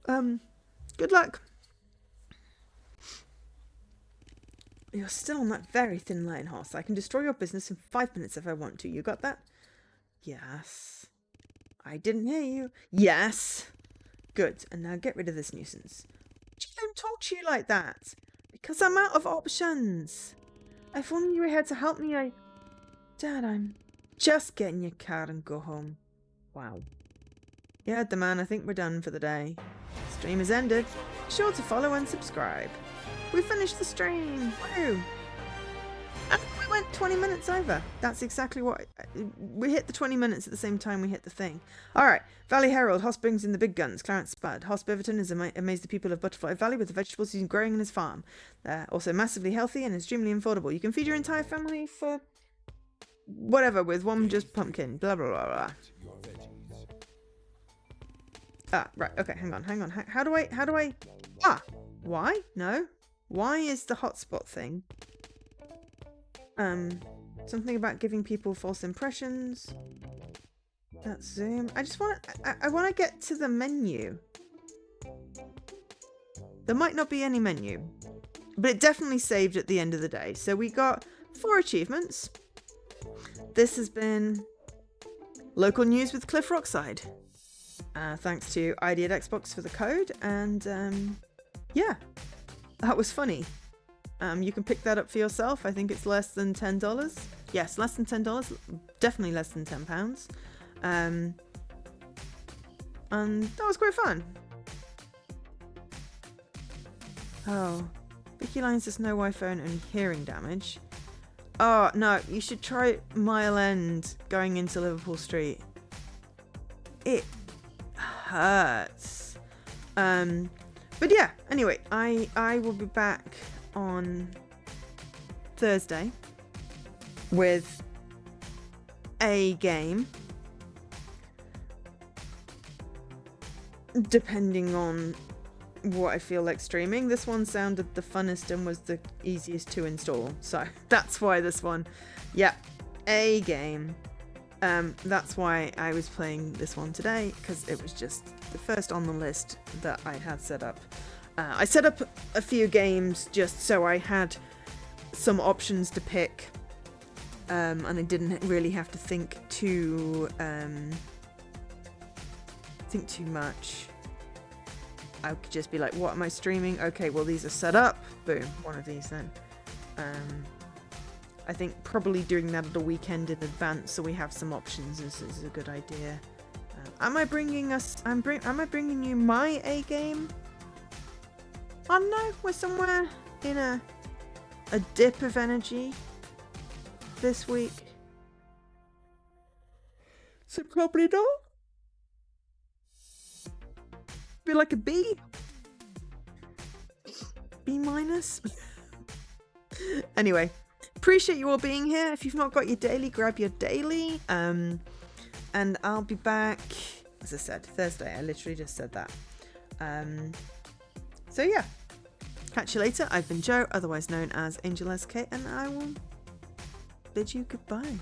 Good luck. You're still on that very thin line, horse. I can destroy your business in 5 minutes if I want to. You got that? Yes. I didn't hear you. Yes. Good. And now get rid of this nuisance. But you don't talk to you like that. Because I'm out of options. If only you were here to help me, Dad, I'm just getting your car and go home. Wow. Yeah, the man, I think we're done for the day. Stream has ended. Be sure to follow and subscribe. We finished the stream. Woo! And we went 20 minutes over. That's exactly what... we hit the 20 minutes at the same time we hit the thing. Alright. Valley Herald. Hoss brings in the big guns. Clarence Spud. Hoss Beaverton has amazed the people of Butterfly Valley with the vegetables he's growing in his farm. They're also massively healthy and extremely affordable. You can feed your entire family for... whatever, with one just pumpkin. Blah, blah, blah, blah. Ah, right. Okay, hang on. How do I... Ah! Why? No. Why is the hotspot thing? Something about giving people false impressions. That's Zoom. I just want... I want to get to the menu. There might not be any menu. But it definitely saved at the end of the day. So we got 4 achievements. This has been Local News with Cliff Rockslide. Thanks to ID at Xbox for the code. And yeah, that was funny. You can pick that up for yourself. I think it's less than $10. Yes, less than $10. Definitely less than £10. And that was quite fun. Oh, Vicky Lines has no Wi-Fi and only hearing damage. Oh, no, you should try Mile End going into Liverpool Street. It hurts. But yeah, anyway, I will be back on Thursday with a game. Depending on what I feel like streaming. This one sounded the funnest and was the easiest to install, so that's why this one. Yeah, a game. That's why I was playing this one today, because it was just the first on the list that I had set up. I set up a few games just so I had some options to pick, and I didn't really have to think too much. I could just be like, what am I streaming? Okay, well, these are set up. Boom, one of these then. I think probably doing that at a weekend in advance so we have some options is a good idea. Am I bringing you my A game? Oh no, we're somewhere in a dip of energy this week. So probably not. Be like a B? B minus? Anyway, appreciate you all being here. If you've not got your daily, grab your daily. And I'll be back, as I said, Thursday. I literally just said that. So yeah, catch you later. I've been Jo, otherwise known as Angel SK, and I will bid you goodbye.